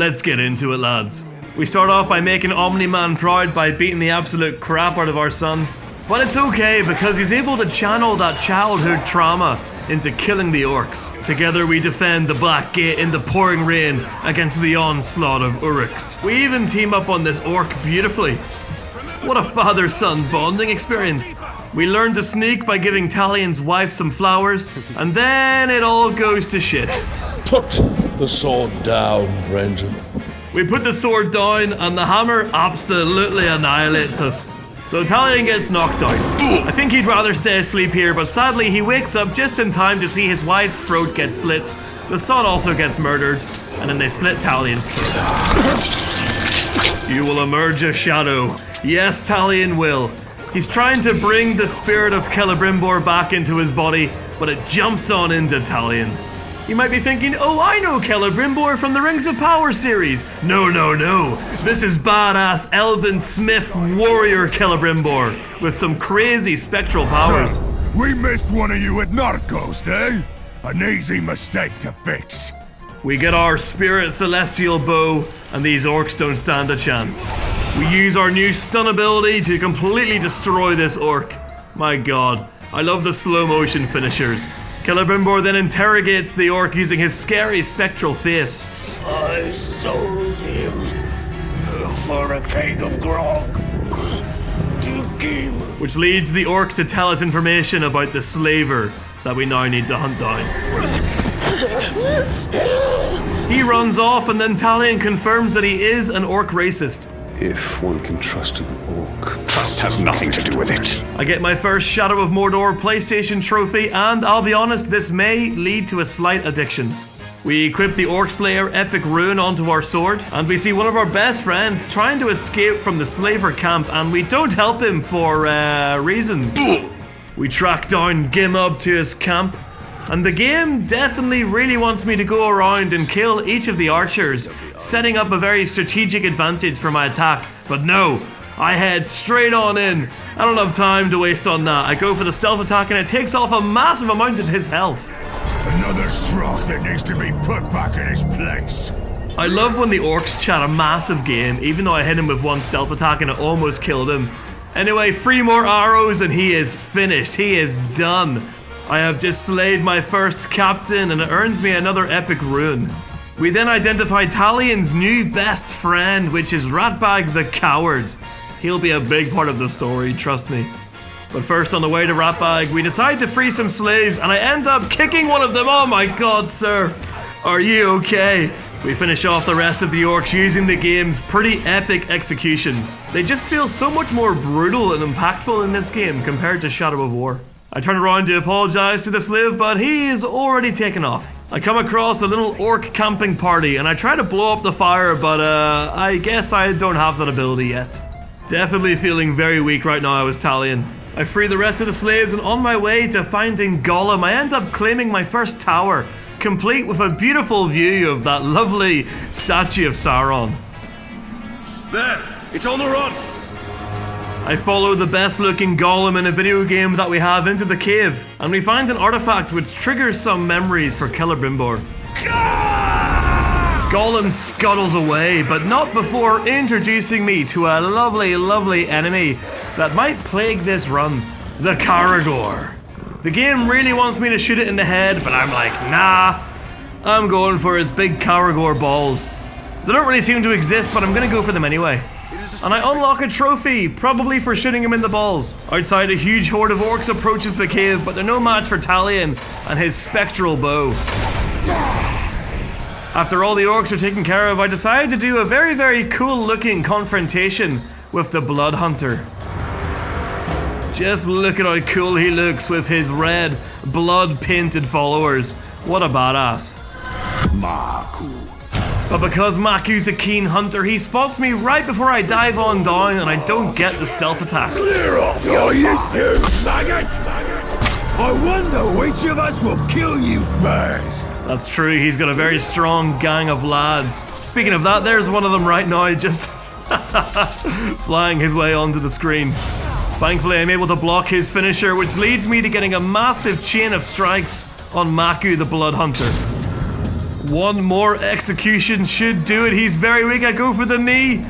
Let's get into it, lads. We start off by making Omni-Man proud by beating the absolute crap out of our son. But it's okay, because he's able to channel that childhood trauma into killing the orcs. Together we defend the Black Gate in the pouring rain against the onslaught of Uruks. We even team up on this orc beautifully. What a father-son bonding experience. We learn to sneak by giving Talion's wife some flowers, and then it all goes to shit. Put the sword down, Ranger. We put the sword down, and the hammer absolutely annihilates us. So Talion gets knocked out. I think he'd rather stay asleep here, but sadly he wakes up just in time to see his wife's throat get slit. The son also gets murdered, and then they slit Talion's throat. You will emerge a shadow. Yes, Talion will. He's trying to bring the spirit of Celebrimbor back into his body, but it jumps on into Talion. You might be thinking, oh, I know Celebrimbor from the Rings of Power series. No. This is badass Elven Smith warrior Celebrimbor with some crazy spectral powers. So, we missed one of you at Narcos, eh? An easy mistake to fix. We get our spirit celestial bow, and these orcs don't stand a chance. We use our new stun ability to completely destroy this orc. My god, I love the slow motion finishers. Celebrimbor then interrogates the orc using his scary spectral face. I sold him for a keg of grog to Kim. Which leads the orc to tell us information about the slaver that we now need to hunt down. He runs off, and then Talion confirms that he is an orc racist. If one can trust an orc. Trust has nothing to do with it. I get my first Shadow of Mordor PlayStation trophy, and I'll be honest, this may lead to a slight addiction. We equip the Orc Slayer Epic Rune onto our sword, and we see one of our best friends trying to escape from the slaver camp, and we don't help him for reasons. We track down Gimub to his camp, and the game definitely really wants me to go around and kill each of the archers, setting up a very strategic advantage for my attack. But no, I head straight on in. I don't have time to waste on that. I go for the stealth attack, and it takes off a massive amount of his health. Another Srock that needs to be put back in his place. I love when the orcs chat a massive game, even though I hit him with one stealth attack and it almost killed him. Anyway, 3 more arrows and he is finished. He is done. I have just slayed my first captain, and it earns me another epic rune. We then identify Talion's new best friend, which is Ratbag the Coward. He'll be a big part of the story, trust me. But first, on the way to Ratbag, we decide to free some slaves, and I end up kicking one of them. Oh my god, sir. Are you okay? We finish off the rest of the orcs using the game's pretty epic executions. They just feel so much more brutal and impactful in this game compared to Shadow of War. I turn around to apologize to the slave, but he is already taken off. I come across a little orc camping party, and I try to blow up the fire, but I guess I don't have that ability yet. Definitely feeling very weak right now, I was Talion. I free the rest of the slaves, and on my way to finding Gollum, I end up claiming my first tower, complete with a beautiful view of that lovely statue of Sauron. There, it's on the run. I follow the best looking Gollum in a video game that we have into the cave, and we find an artifact which triggers some memories for Celebrimbor. Gollum scuttles away, but not before introducing me to a lovely enemy that might plague this run, the Caragor. The game really wants me to shoot it in the head, but I'm like, nah, I'm going for its big Caragor balls. They don't really seem to exist, but I'm gonna go for them anyway. And I unlock a trophy, probably for shooting him in the balls. Outside, a huge horde of orcs approaches the cave, but they're no match for Talion and his spectral bow. After all the orcs are taken care of, I decide to do a very cool looking confrontation with the Blood Hunter. Just look at how cool he looks with his red, blood-painted followers. What a badass. Maku. But because Maku's a keen hunter, he spots me right before I dive on down, and I don't get the stealth attack. Clear off your you maggot! I wonder which of us will kill you first. That's true, he's got a very strong gang of lads. Speaking of that, there's one of them right now, just flying his way onto the screen. Thankfully, I'm able to block his finisher, which leads me to getting a massive chain of strikes on Maku the Blood Hunter. One more execution should do it. He's very weak. I go for the knee.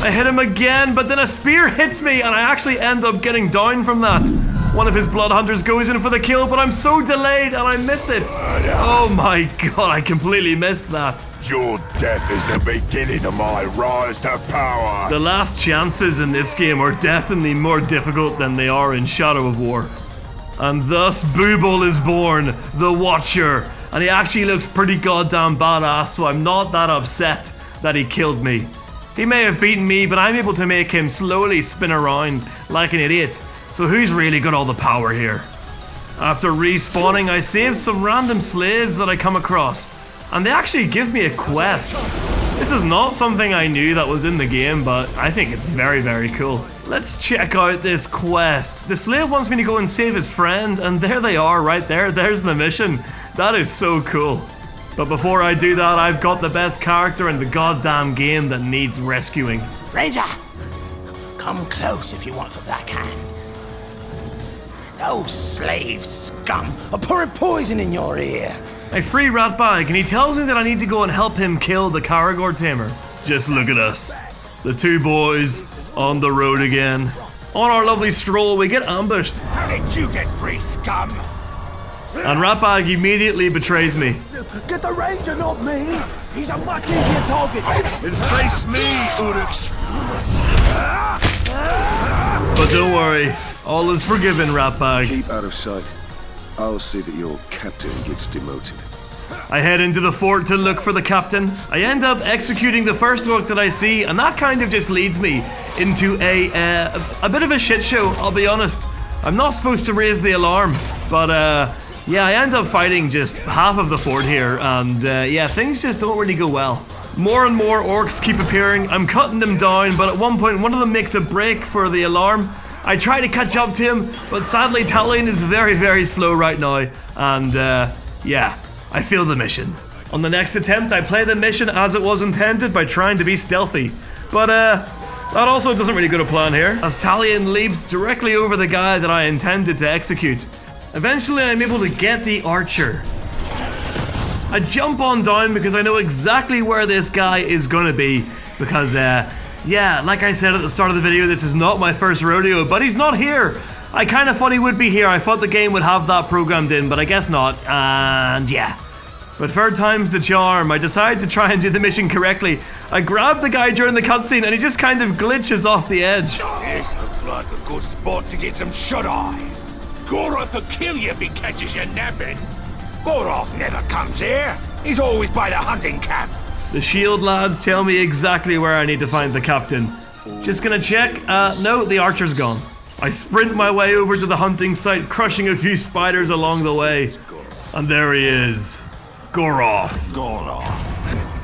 I hit him again, but then a spear hits me and I actually end up getting down from that. One of his blood hunters goes in for the kill, but I'm so delayed and I miss it. Oh my god, I completely missed that. Your death is the beginning of my rise to power. The last chances in this game are definitely more difficult than they are in Shadow of War. And thus Booble is born, the Watcher. And he actually looks pretty goddamn badass, so I'm not that upset that he killed me. He may have beaten me, but I'm able to make him slowly spin around like an idiot. So who's really got all the power here? After respawning, I saved some random slaves that I come across. And they actually give me a quest. This is not something I knew that was in the game, but I think it's very, very cool. Let's check out this quest. The slave wants me to go and save his friends, and there they are right there. There's the mission. That is so cool. But before I do that, I've got the best character in the goddamn game that needs rescuing. Ranger, come close if you want the black hand. Those slave scum are pouring poison in your ear. I free Ratbag and he tells me that I need to go and help him kill the Caragor Tamer. Just look at us. The two boys on the road again. On our lovely stroll, we get ambushed. How did you get free, scum? And Ratbag immediately betrays me. Get the ranger, not me! He's a much easier target! And face me, Uruks! But don't worry, all is forgiven, Ratbag. Keep out of sight. I'll see that your captain gets demoted. I head into the fort to look for the captain. I end up executing the first orc that I see, and that kind of just leads me into a bit of a shit show, I'll be honest. I'm not supposed to raise the alarm, but yeah, I end up fighting just half of the fort here, and yeah, things just don't really go well. More and more orcs keep appearing. I'm cutting them down, but at one point one of them makes a break for the alarm. I try to catch up to him, but sadly Talion is very, very slow right now, and yeah, I fail the mission. On the next attempt, I play the mission as it was intended by trying to be stealthy, but that also doesn't really go to plan here, as Talion leaps directly over the guy that I intended to execute. Eventually, I'm able to get the archer. I jump on down because I know exactly where this guy is gonna be, because yeah, like I said at the start of the video, this is not my first rodeo, but he's not here. I kind of thought he would be here. I thought the game would have that programmed in, but I guess not, and yeah. But third time's the charm. I decide to try and do the mission correctly. I grab the guy during the cutscene and he just kind of glitches off the edge. This looks like a good spot to get some shut-eye. Goroth will kill you if he catches you napping. Goroth never comes here. He's always by the hunting camp. The shield lads tell me exactly where I need to find the captain. Just gonna check. No, the archer's gone. I sprint my way over to the hunting site, crushing a few spiders along the way. And there he is. Goroth.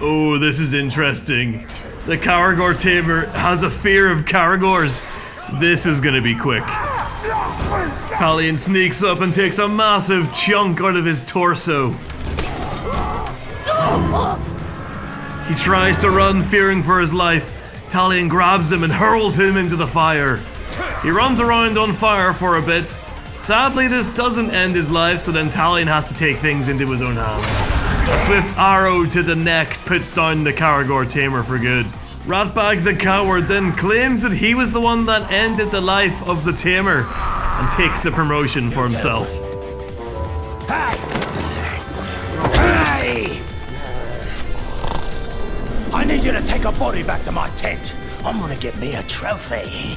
Oh, this is interesting. The Caragor Tamer has a fear of Caragors. This is gonna be quick. Talion sneaks up and takes a massive chunk out of his torso. He tries to run, fearing for his life. Talion grabs him and hurls him into the fire. He runs around on fire for a bit. Sadly, this doesn't end his life, so then Talion has to take things into his own hands. A swift arrow to the neck puts down the Caragor Tamer for good. Ratbag the coward then claims that he was the one that ended the life of the Tamer and takes the promotion for himself. Hey! Hey! I need you to take a body back to my tent. I'm gonna get me a trophy.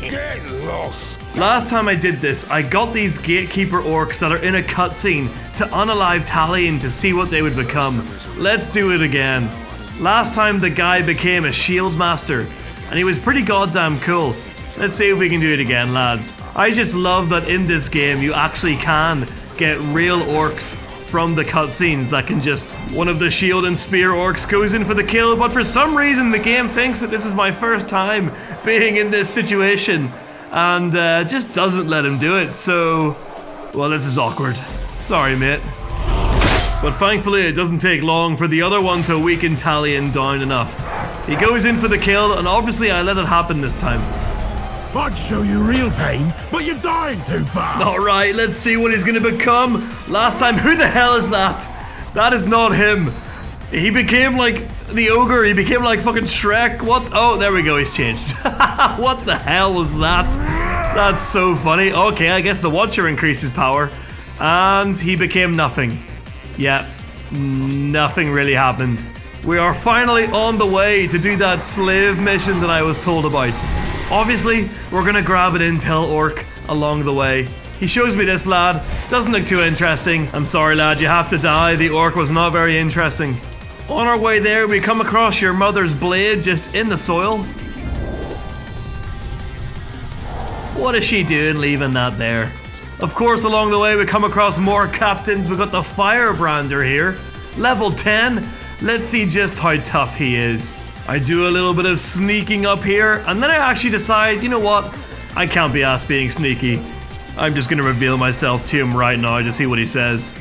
Get lost. Last time I did this, I got these gatekeeper orcs that are in a cutscene to unalive Talion to see what they would become. Let's do it again. Last time the guy became a shield master, and he was pretty goddamn cool. Let's see if we can do it again, lads. I just love that in this game you actually can get real orcs from the cutscenes that can just... One of the shield and spear orcs goes in for the kill, but for some reason the game thinks that this is my first time being in this situation, and just doesn't let him do it, so... Well, this is awkward. Sorry, mate. But thankfully it doesn't take long for the other one to weaken Talion down enough. He goes in for the kill, and obviously I let it happen this time. I'd show you real pain, but you're dying too fast. Alright, let's see what he's gonna become. Last time, who the hell is that? That is not him. He became like the ogre. He became like fucking Shrek. What? Oh, there we go. He's changed. What the hell was that? That's so funny. Okay, I guess the Watcher increases power. And he became nothing. Yeah, nothing really happened. We are finally on the way to do that slave mission that I was told about. Obviously, we're gonna grab an intel orc along the way. He shows me this lad. Doesn't look too interesting. I'm sorry, lad, you have to die. The orc was not very interesting. On our way there, we come across your mother's blade just in the soil. What is she doing leaving that there? Of course, along the way, we come across more captains. We've got the Firebrander here. Level 10. Let's see just how tough he is. I do a little bit of sneaking up here, and then I actually decide, you know what? I can't be asked being sneaky. I'm just gonna reveal myself to him right now to see what he says.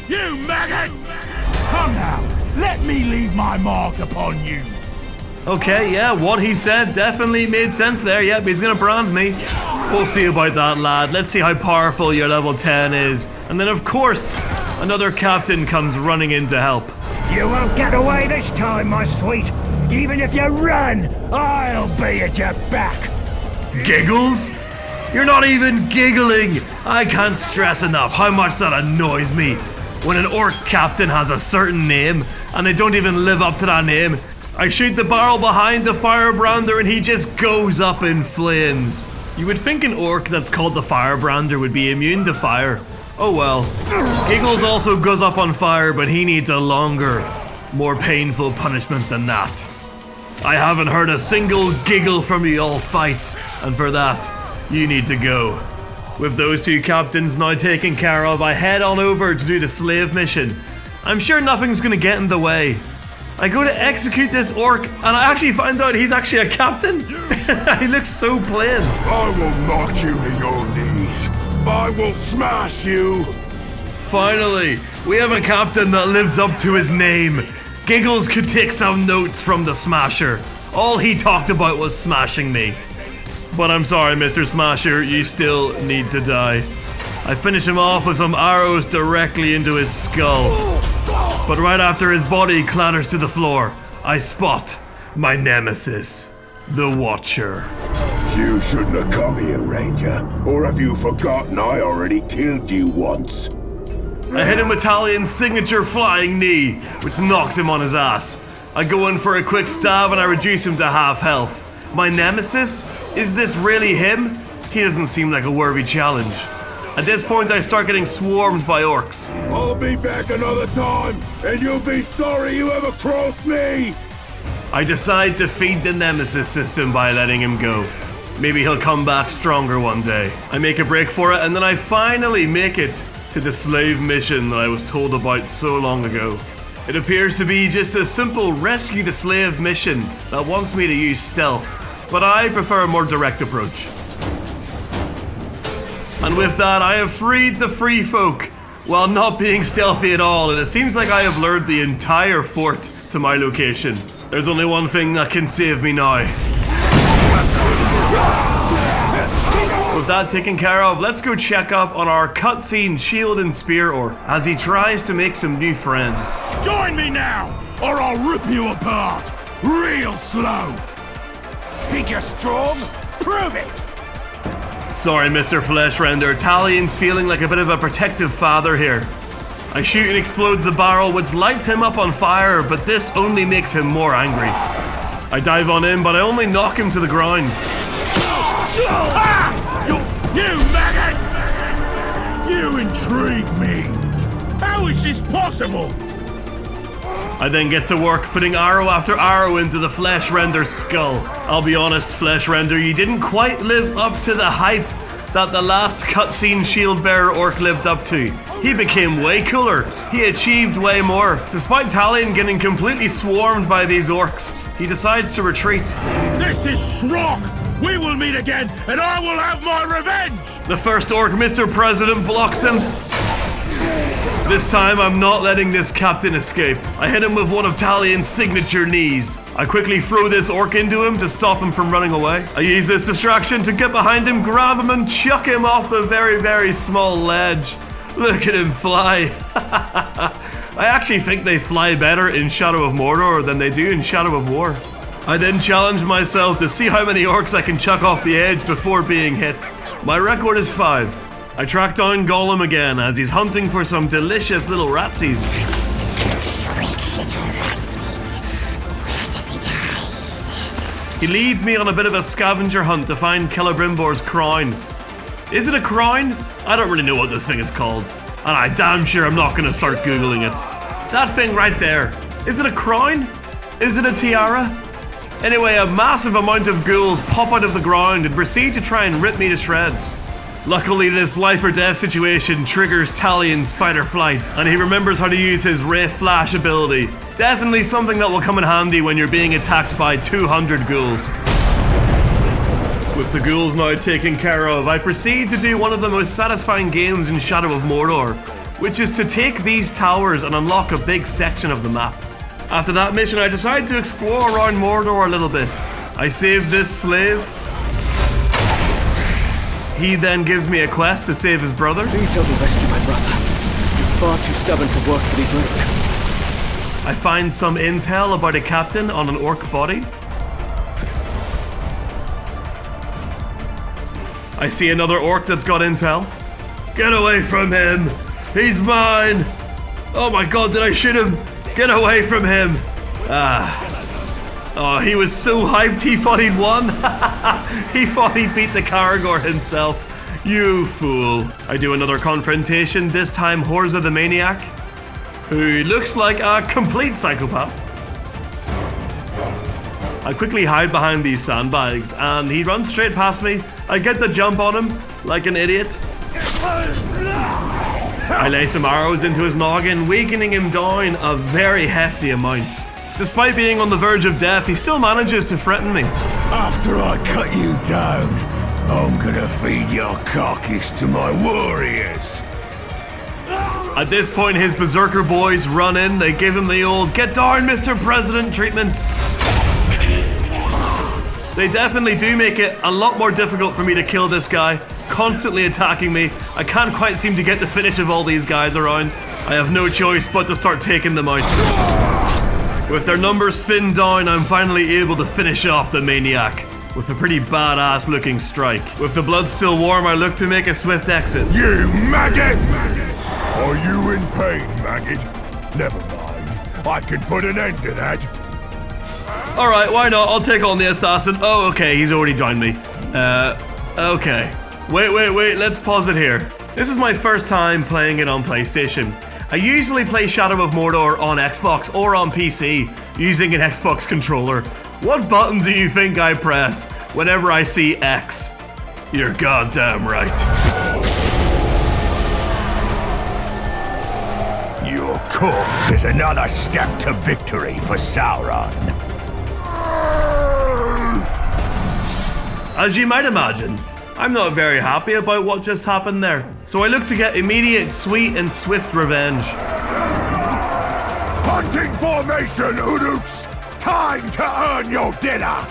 You maggot! Come now, let me leave my mark upon you. Okay, yeah, what he said definitely made sense there. Yep, he's gonna brand me. We'll see about that, lad. Let's see how powerful your level 10 is. And then, of course, another captain comes running in to help. You won't get away this time, my sweet. Even if you run, I'll be at your back. Giggles? You're not even giggling! I can't stress enough how much that annoys me. When an orc captain has a certain name, and they don't even live up to that name, I shoot the barrel behind the Firebrander and he just goes up in flames. You would think an orc that's called the Firebrander would be immune to fire. Oh well. Giggles also goes up on fire, but he needs a longer, more painful punishment than that. I haven't heard a single giggle from you all fight, and for that, you need to go. With those two captains now taken care of, I head on over to do the slave mission. I'm sure nothing's gonna get in the way. I go to execute this orc, and I actually find out he's actually a captain. He looks so plain. I will knock you to your knees. I will smash you. Finally, we have a captain that lives up to his name. Giggles could take some notes from the Smasher. All he talked about was smashing me. But I'm sorry, Mr. Smasher, you still need to die. I finish him off with some arrows directly into his skull. But right after his body clatters to the floor, I spot my nemesis, the Watcher. You shouldn't have come here, Ranger. Or have you forgotten I already killed you once? I hit him with Talion's signature flying knee, which knocks him on his ass. I go in for a quick stab and I reduce him to half health. My nemesis? Is this really him? He doesn't seem like a worthy challenge. At this point, I start getting swarmed by orcs. I'll be back another time, and you'll be sorry you ever crossed me! I decide to feed the Nemesis system by letting him go. Maybe he'll come back stronger one day. I make a break for it, and then I finally make it to the slave mission that I was told about so long ago. It appears to be just a simple rescue the slave mission that wants me to use stealth, but I prefer a more direct approach. And with that, I have freed the free folk while not being stealthy at all, and it seems like I have lured the entire fort to my location. There's only one thing that can save me now. With that taken care of, let's go check up on our cutscene shield and spear orc as he tries to make some new friends. Join me now, or I'll rip you apart, real slow! Think you're strong? Prove it! Sorry, Mr. Fleshrender, Talion's feeling like a bit of a protective father here. I shoot and explode the barrel, which lights him up on fire, but this only makes him more angry. I dive on in, but I only knock him to the ground. Ah! You maggot! You intrigue me! How is this possible? I then get to work putting arrow after arrow into the Fleshrender's skull. I'll be honest, Fleshrender, you didn't quite live up to the hype that the last cutscene shield bearer orc lived up to. He became way cooler. He achieved way more. Despite Talion getting completely swarmed by these orcs, he decides to retreat. This is Shrog! We will meet again, and I will have my revenge! The first orc, Mr. President, blocks him. This time, I'm not letting this captain escape. I hit him with one of Talion's signature knees. I quickly throw this orc into him to stop him from running away. I use this distraction to get behind him, grab him, and chuck him off the very, very small ledge. Look at him fly. I actually think they fly better in Shadow of Mordor than they do in Shadow of War. I then challenged myself to see how many orcs I can chuck off the edge before being hit. My record is 5. I track down Gollum again as he's hunting for some delicious little ratsies. He leads me on a bit of a scavenger hunt to find Celebrimbor's crown. Is it a crown? I don't really know what this thing is called. And I damn sure I'm not gonna start googling it. That thing right there. Is it a crown? Is it a tiara? Anyway, a massive amount of ghouls pop out of the ground and proceed to try and rip me to shreds. Luckily, this life or death situation triggers Talion's fight or flight, and he remembers how to use his Ray Flash ability. Definitely something that will come in handy when you're being attacked by 200 ghouls. With the ghouls now taken care of, I proceed to do one of the most satisfying games in Shadow of Mordor, which is to take these towers and unlock a big section of the map. After that mission, I decide to explore around Mordor a little bit. I save this slave. He then gives me a quest to save his brother. Please help me rescue my brother. He's far too stubborn to work for these orc. I find some intel about a captain on an orc body. I see another orc that's got intel. Get away from him! He's mine! Oh my god, did I shoot him? Get away from him! Oh, he was so hyped he thought he'd won. He thought he'd beat the Caragor himself. You fool. I do another confrontation, this time Horza the Maniac, who looks like a complete psychopath. I quickly hide behind these sandbags and he runs straight past me. I get the jump on him like an idiot. I lay some arrows into his noggin, weakening him down a very hefty amount. Despite being on the verge of death, he still manages to threaten me. After I cut you down, I'm gonna feed your carcass to my warriors. At this point, his berserker boys run in. They give him the old "Get down, Mr. President" treatment. They definitely do make it a lot more difficult for me to kill this guy, constantly attacking me. I can't quite seem to get the finish of all these guys around. I have no choice but to start taking them out. With their numbers thinned down, I'm finally able to finish off the maniac with a pretty badass looking strike. With the blood still warm, I look to make a swift exit. You maggot! Are you in pain, maggot? Never mind. I can put an end to that. Alright, why not? I'll take on the assassin. Oh, okay, he's already joined me. Okay. Wait, let's pause it here. This is my first time playing it on PlayStation. I usually play Shadow of Mordor on Xbox or on PC using an Xbox controller. What button do you think I press whenever I see X? You're goddamn right. Your corpse is another step to victory for Sauron. As you might imagine, I'm not very happy about what just happened there, so I look to get immediate, sweet, and swift revenge. Hunting formation, Uruks! Time to earn your dinner!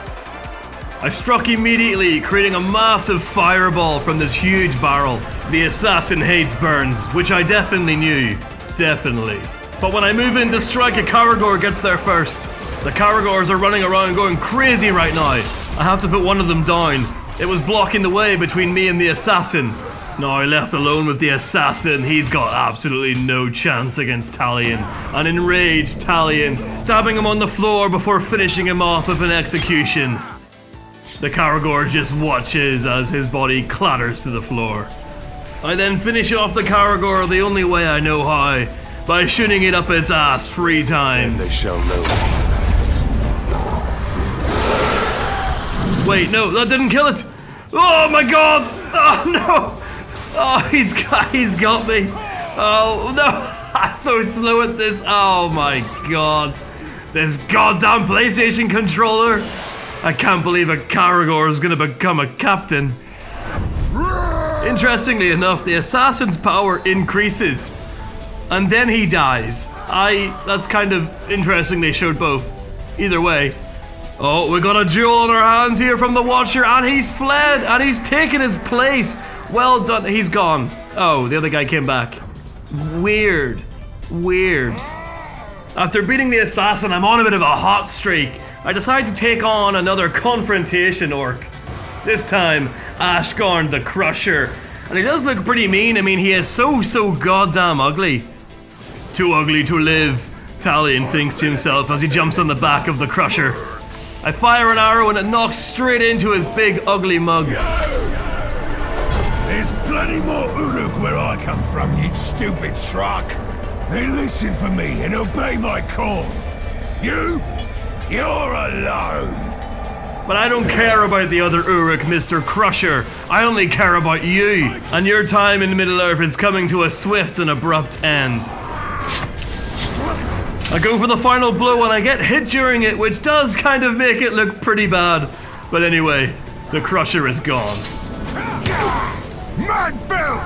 I struck immediately, creating a massive fireball from this huge barrel. The assassin hates burns, which I definitely knew. Definitely. But when I move in to strike, a Caragor gets there first. The Caragors are running around going crazy right now. I have to put one of them down. It was blocking the way between me and the assassin. Now left alone with the assassin, he's got absolutely no chance against Talion. An enraged Talion, stabbing him on the floor before finishing him off with an execution. The Caragor just watches as his body clatters to the floor. I then finish off the Caragor the only way I know how, by shooting it up its ass 3 times. They shall know. Wait, no, that didn't kill it. Oh my god! Oh no! Oh, he's got me. Oh no! I'm so slow at this. Oh my god! This goddamn PlayStation controller! I can't believe a Caragor is gonna become a captain. Interestingly enough, the assassin's power increases, and then he dies. That's kind of interesting. They showed both. Either way. Oh, we got a duel on our hands here from the Watcher, and he's fled, and he's taken his place. Well done, he's gone. Oh, the other guy came back. Weird. Weird. After beating the assassin, I'm on a bit of a hot streak. I decide to take on another confrontation orc. This time, Ashgarn the Crusher. And he does look pretty mean. I mean, he is so goddamn ugly. Too ugly to live, Talion thinks to himself as he jumps on the back of the Crusher. I fire an arrow and it knocks straight into his big ugly mug. There's plenty more Uruk where I come from, you stupid shrug. They listen for me and obey my call. You're alone. But I don't care about the other Uruk, Mr. Crusher. I only care about you. And your time in Middle-earth is coming to a swift and abrupt end. I go for the final blow and I get hit during it, which does kind of make it look pretty bad. But anyway, the Crusher is gone. Man fell!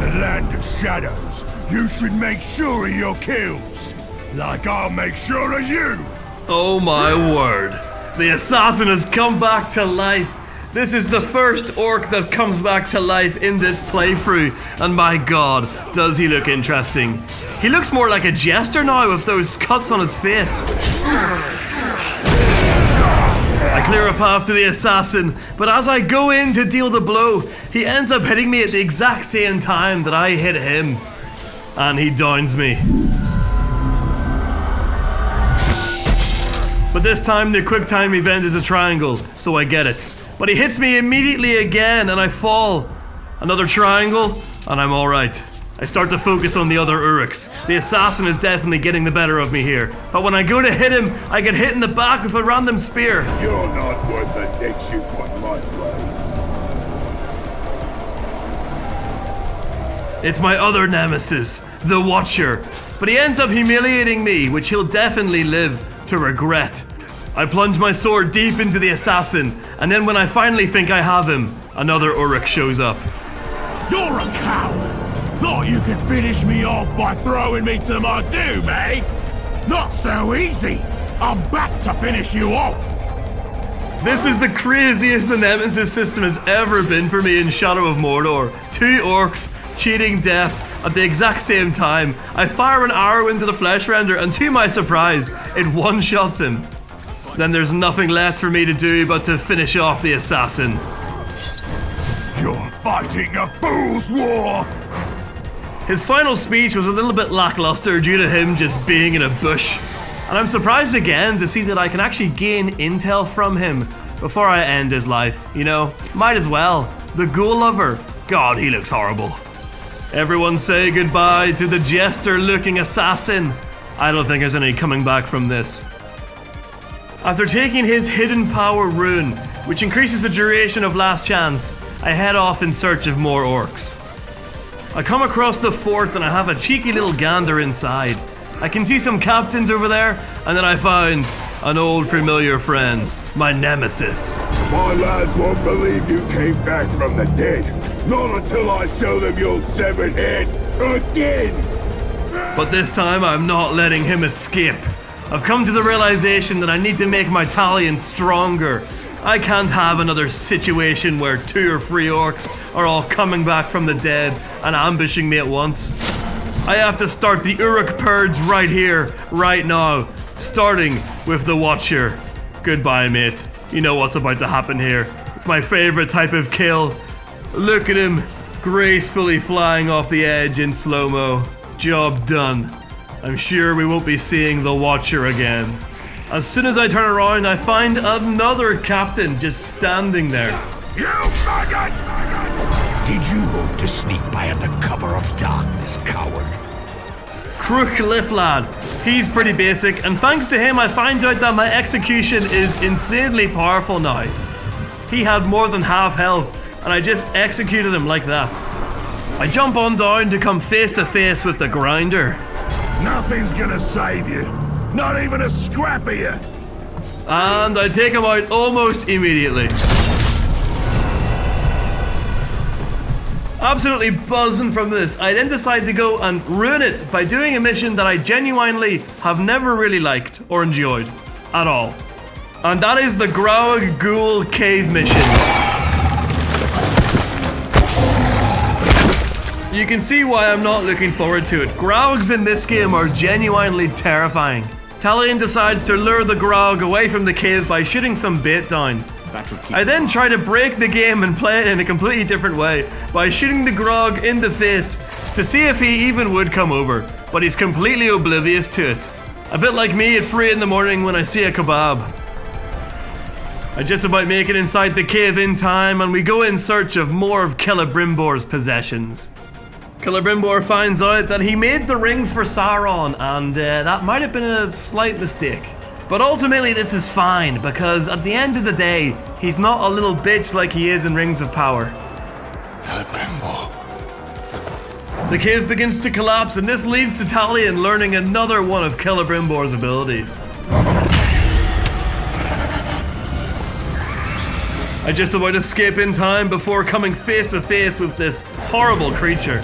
The land of shadows. You should make sure of your kills. Like I'll make sure of you. Oh my word. The assassin has come back to life. This is the first orc that comes back to life in this playthrough, and my god, does he look interesting. He looks more like a jester now with those cuts on his face. I clear a path to the assassin, but as I go in to deal the blow, he ends up hitting me at the exact same time that I hit him. And he downs me. But this time the quick time event is a triangle, so I get it. But he hits me immediately again and I fall. Another triangle and I'm alright. I start to focus on the other Uruks. The assassin is definitely getting the better of me here. But when I go to hit him, I get hit in the back with a random spear. You're not worth the nicks you put my way. It's my other nemesis, the Watcher. But he ends up humiliating me, which he'll definitely live to regret. I plunge my sword deep into the assassin, and then when I finally think I have him, another Uruk shows up. You're a coward! Thought you could finish me off by throwing me to my doom, eh? Not so easy! I'm back to finish you off! This is the craziest the Nemesis system has ever been for me in Shadow of Mordor. 2 orcs, cheating death, at the exact same time. I fire an arrow into the flesh render, and to my surprise, it one-shots him. Then there's nothing left for me to do but to finish off the assassin. You're fighting a fool's war! His final speech was a little bit lackluster due to him just being in a bush. And I'm surprised again to see that I can actually gain intel from him before I end his life. You know, might as well. The ghoul lover. God, he looks horrible. Everyone say goodbye to the jester-looking assassin. I don't think there's any coming back from this. After taking his hidden power rune, which increases the duration of last chance, I head off in search of more orcs. I come across the fort and I have a cheeky little gander inside. I can see some captains over there, and then I find an old familiar friend, my nemesis. My lads won't believe you came back from the dead. Not until I show them your severed head again! But this time I'm not letting him escape. I've come to the realization that I need to make my Talion stronger. I can't have another situation where 2 or 3 orcs are all coming back from the dead and ambushing me at once. I have to start the Uruk purge right here, right now, starting with the Watcher. Goodbye, mate. You know what's about to happen here. It's my favorite type of kill. Look at him, gracefully flying off the edge in slow-mo. Job done. I'm sure we won't be seeing the Watcher again. As soon as I turn around, I find another captain just standing there. You maggot! Did you hope to sneak by at the cover of darkness, coward? Crook Liflad. He's pretty basic, and thanks to him I find out that my execution is insanely powerful now. He had more than half health, and I just executed him like that. I jump on down to come face to face with the grinder. Nothing's gonna save you. Not even a scrap of you. And I take him out almost immediately. Absolutely buzzing from this, I then decide to go and ruin it by doing a mission that I genuinely have never really liked or enjoyed at all. And that is the Grog Ghoul Cave mission. You can see why I'm not looking forward to it. Grogs in this game are genuinely terrifying. Talion decides to lure the Grog away from the cave by shooting some bait down. I then try to break the game and play it in a completely different way by shooting the Grog in the face to see if he even would come over, but he's completely oblivious to it. A bit like me at 3 in the morning when I see a kebab. I just about make it inside the cave in time and we go in search of more of Celebrimbor's possessions. Celebrimbor finds out that he made the rings for Sauron and that might have been a slight mistake. But ultimately this is fine because at the end of the day, he's not a little bitch like he is in Rings of Power. Celebrimbor. The cave begins to collapse and this leads to Talion learning another one of Celebrimbor's abilities. I just about escape in time before coming face to face with this horrible creature.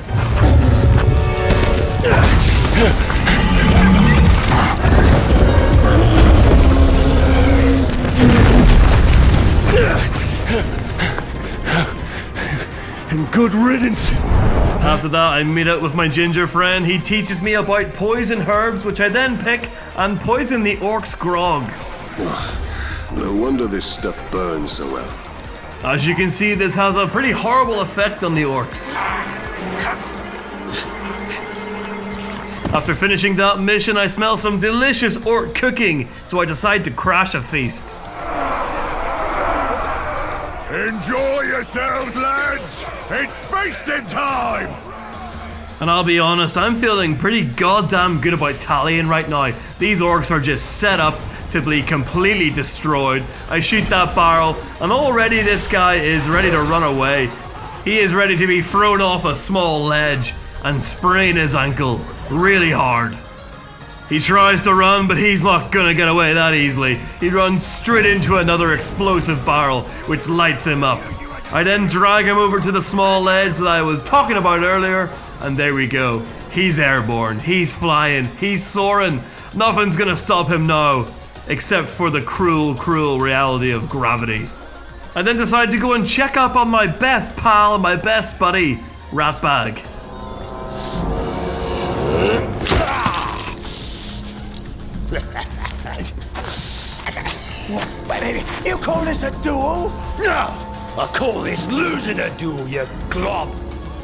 And good riddance. After that, I meet up with my ginger friend. He teaches me about poison herbs, which I then pick and poison the orc's grog. No wonder this stuff burns so well. As you can see, this has a pretty horrible effect on the orcs. After finishing that mission, I smell some delicious orc cooking, so I decide to crash a feast. Enjoy yourselves, lads! It's feasting time! And I'll be honest, I'm feeling pretty goddamn good about Talion right now. These orcs are just set up to be completely destroyed. I shoot that barrel, and already this guy is ready to run away. He is ready to be thrown off a small ledge and sprain his ankle really hard. He tries to run, but he's not gonna get away that easily. He runs straight into another explosive barrel, which lights him up. I then drag him over to the small ledge that I was talking about earlier, and there we go. He's airborne, he's flying, he's soaring. Nothing's gonna stop him now, except for the cruel, cruel reality of gravity. I then decide to go and check up on my best pal and my best buddy, Ratbag. Baby, you call this a duel? No! I call this losing a duel, you glob!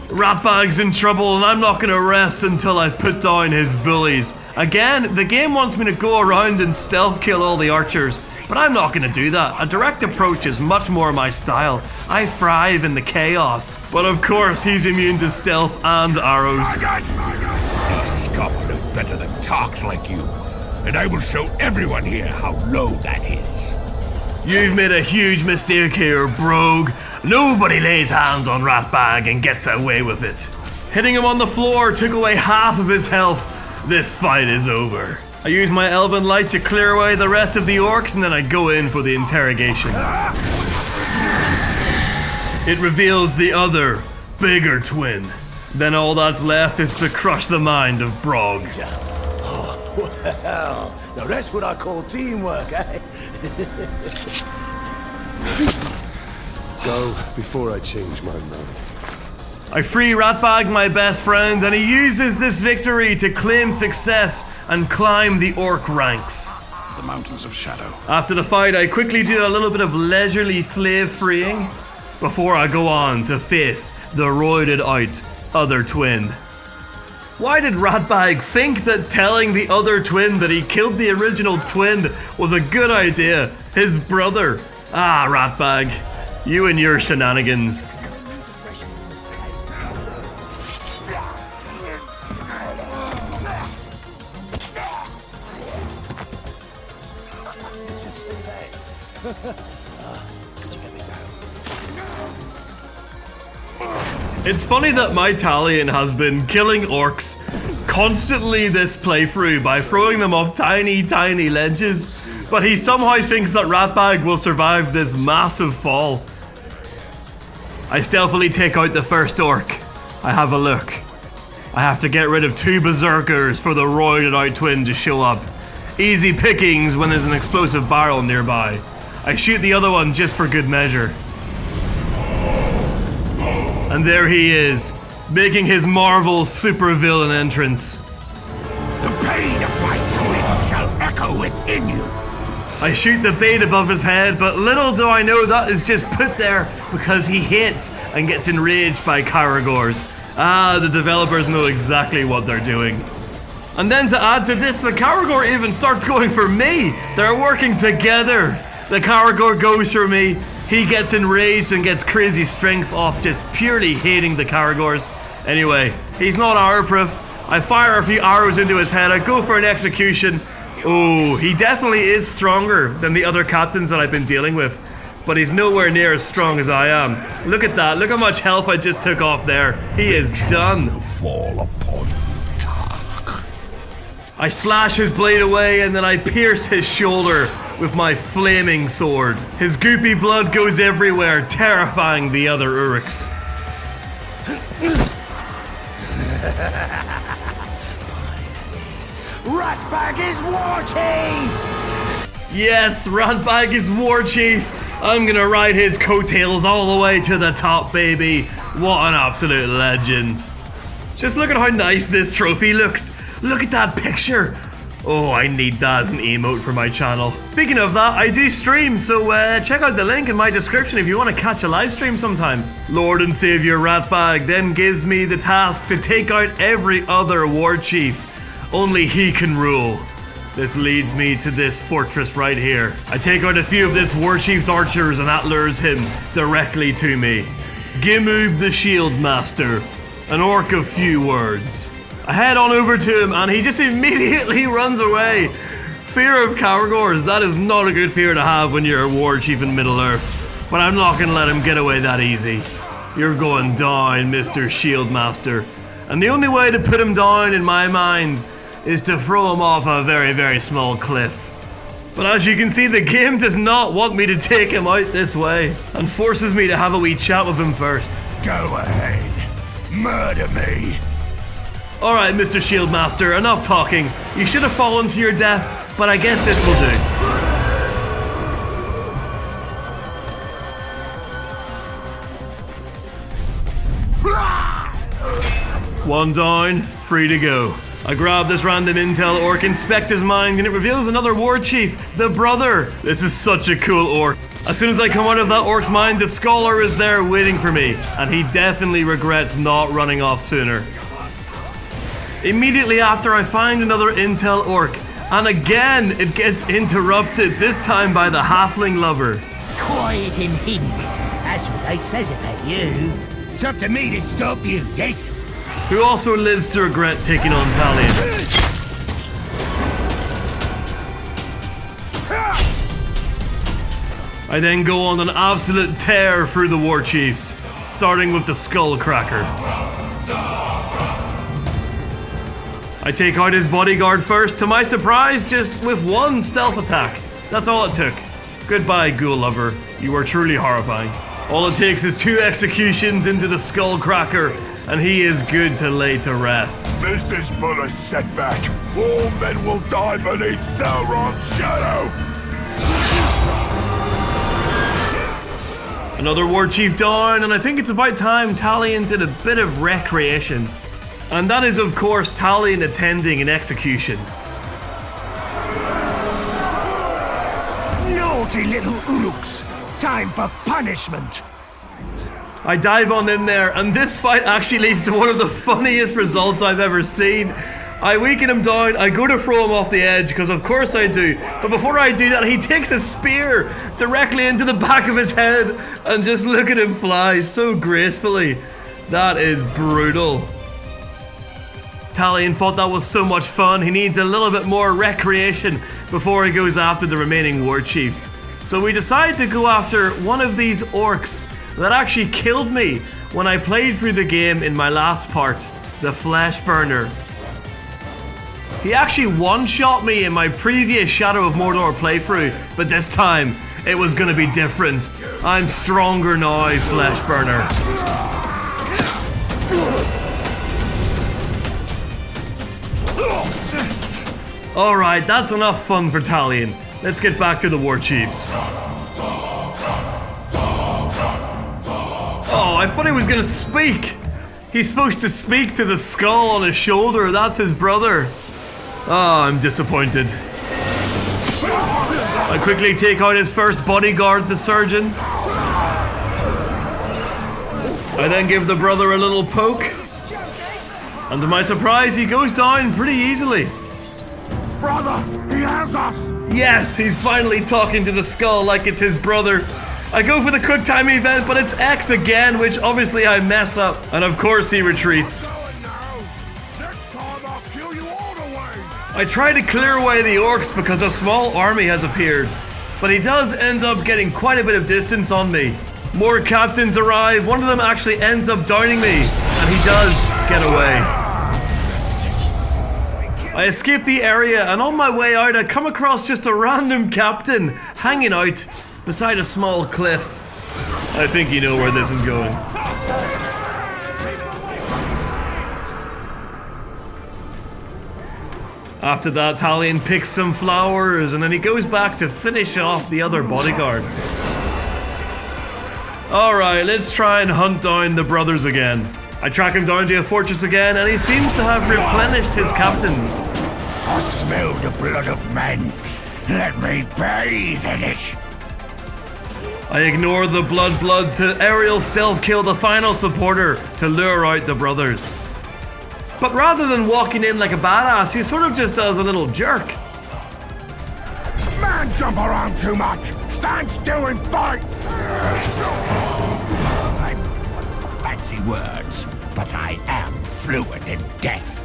Ratbag's in trouble and I'm not gonna rest until I've put down his bullies. Again, the game wants me to go around and stealth kill all the archers, but I'm not gonna do that. A direct approach is much more my style. I thrive in the chaos. But of course, he's immune to stealth and arrows. I got you! Scum look better than tarks like you, and I will show everyone here how low that is. You've made a huge mistake here, Brogue. Nobody lays hands on Ratbag and gets away with it. Hitting him on the floor took away half of his health. This fight is over. I use my elven light to clear away the rest of the orcs and then I go in for the interrogation. It reveals the other, bigger twin. Then all that's left is to crush the mind of Brog. Well, now that's what I call teamwork, eh? Go before I change my mind. I free Ratbag, my best friend, and he uses this victory to claim success and climb the orc ranks. The Mountains of Shadow. After the fight, I quickly do a little bit of leisurely slave freeing before I go on to face the roided out other twin. Why did Ratbag think that telling the other twin that he killed the original twin was a good idea? His brother. Ah, Ratbag. You and your shenanigans. It's funny that my Talion has been killing orcs constantly this playthrough by throwing them off tiny, tiny ledges, but he somehow thinks that Ratbag will survive this massive fall. I stealthily take out the first orc. I have a look. I have to get rid of 2 berserkers for the roided out twin to show up. Easy pickings when there's an explosive barrel nearby. I shoot the other one just for good measure. And there he is, making his Marvel supervillain entrance. The pain of my toil shall echo within you. I shoot the bait above his head, but little do I know that is just put there because he hates and gets enraged by Caragors. Ah, the developers know exactly what they're doing. And then to add to this, the Caragor even starts going for me. They're working together. The Caragor goes for me. He gets enraged and gets crazy strength off just purely hating the Caragors. Anyway, he's not arrow-proof. I fire a few arrows into his head. I go for an execution. Oh, he definitely is stronger than the other captains that I've been dealing with. But he's nowhere near as strong as I am. Look at that. Look how much health I just took off there. He is done. Fall upon you, Tark. I slash his blade away and then I pierce his shoulder with my flaming sword. His goopy blood goes everywhere, terrifying the other Uruks. Ratbag is Warchief! Yes, Ratbag is Warchief. I'm gonna ride his coattails all the way to the top, baby. What an absolute legend. Just look at how nice this trophy looks. Look at that picture. Oh, I need that as an emote for my channel. Speaking of that, I do stream, so check out the link in my description if you want to catch a live stream sometime. Lord and Savior Ratbag then gives me the task to take out every other Warchief. Only he can rule. This leads me to this fortress right here. I take out a few of this Warchief's archers and that lures him directly to me. Gimoob the Shield Master, an orc of few words. I head on over to him and he just immediately runs away. Fear of Caragors, that is not a good fear to have when you're a Warchief in Middle-earth. But I'm not gonna let him get away that easy. You're going down, Mr. Shield Master. And the only way to put him down, in my mind, is to throw him off a very, very small cliff. But as you can see, the game does not want me to take him out this way and forces me to have a wee chat with him first. Go ahead. Murder me. Alright, Mr. Shieldmaster, enough talking. You should have fallen to your death, but I guess this will do. One down, free to go. I grab this random intel orc, inspect his mind, and it reveals another Warchief, the brother. This is such a cool orc. As soon as I come out of that orc's mind, the scholar is there waiting for me, and he definitely regrets not running off sooner. Immediately after, I find another intel orc, and again it gets interrupted, this time by the halfling lover. Quiet and hidden. That's what they says about you. It's up to me to stop you, yes? Who also lives to regret taking on Talion. I then go on an absolute tear through the Warchiefs, starting with the Skullcracker. I take out his bodyguard first, to my surprise, just with one stealth attack. That's all it took. Goodbye, ghoul lover. You are truly horrifying. All it takes is 2 executions into the Skullcracker, and he is good to lay to rest. This is but a setback. All men will die beneath Sauron's shadow. Another Warchief down, and I think it's about time Talion did a bit of recreation. And that is, of course, Talion attending an execution. Naughty little Uruks. Time for punishment. I dive on in there, and this fight actually leads to one of the funniest results I've ever seen. I weaken him down, I go to throw him off the edge, because of course I do. But before I do that, he takes a spear directly into the back of his head, and just look at him fly so gracefully. That is brutal. Talion thought that was so much fun, he needs a little bit more recreation before he goes after the remaining Warchiefs. So we decide to go after one of these orcs that actually killed me when I played through the game in my last part, the Flesh Burner. He actually one-shot me in my previous Shadow of Mordor playthrough, but this time it was gonna be different. I'm stronger now, Flesh Burner. Alright, that's enough fun for Talion. Let's get back to the Warchiefs. Oh, I thought he was gonna speak. He's supposed to speak to the skull on his shoulder. That's his brother. Oh, I'm disappointed. I quickly take out his first bodyguard, the surgeon. I then give the brother a little poke. And to my surprise, he goes down pretty easily. Brother, he has us! Yes, he's finally talking to the skull like it's his brother. I go for the quick time event, but it's X again, which obviously I mess up. And of course he retreats. I try to clear away the orcs because a small army has appeared, but he does end up getting quite a bit of distance on me. More captains arrive, one of them actually ends up downing me, and he does get away. I escape the area, and on my way out I come across just a random captain hanging out beside a small cliff. I think you know where this is going. After that, Talion picks some flowers and then he goes back to finish off the other bodyguard. Alright, let's try and hunt down the brothers again. I track him down to a fortress again and he seems to have replenished his captains. I smell the blood of men. Let me bathe in it. I ignore the blood to aerial stealth kill the final supporter to lure out the brothers. But rather than walking in like a badass, he sort of just does a little jerk. Man, jump around too much. Stand still and fight. I'm fancy words, but I am fluent in death.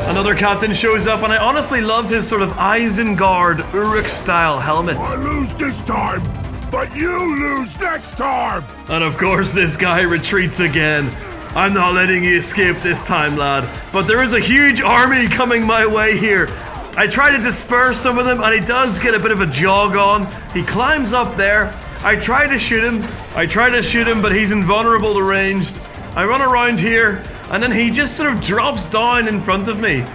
Another captain shows up, and I honestly loved his sort of Isengard Uruk-style helmet. I lose this time, but you lose next time. And of course, this guy retreats again. I'm not letting you escape this time, lad. But there is a huge army coming my way here. I try to disperse some of them, and he does get a bit of a jog on. He climbs up there. I try to shoot him, but he's invulnerable to ranged. I run around here, and then he just sort of drops down in front of me.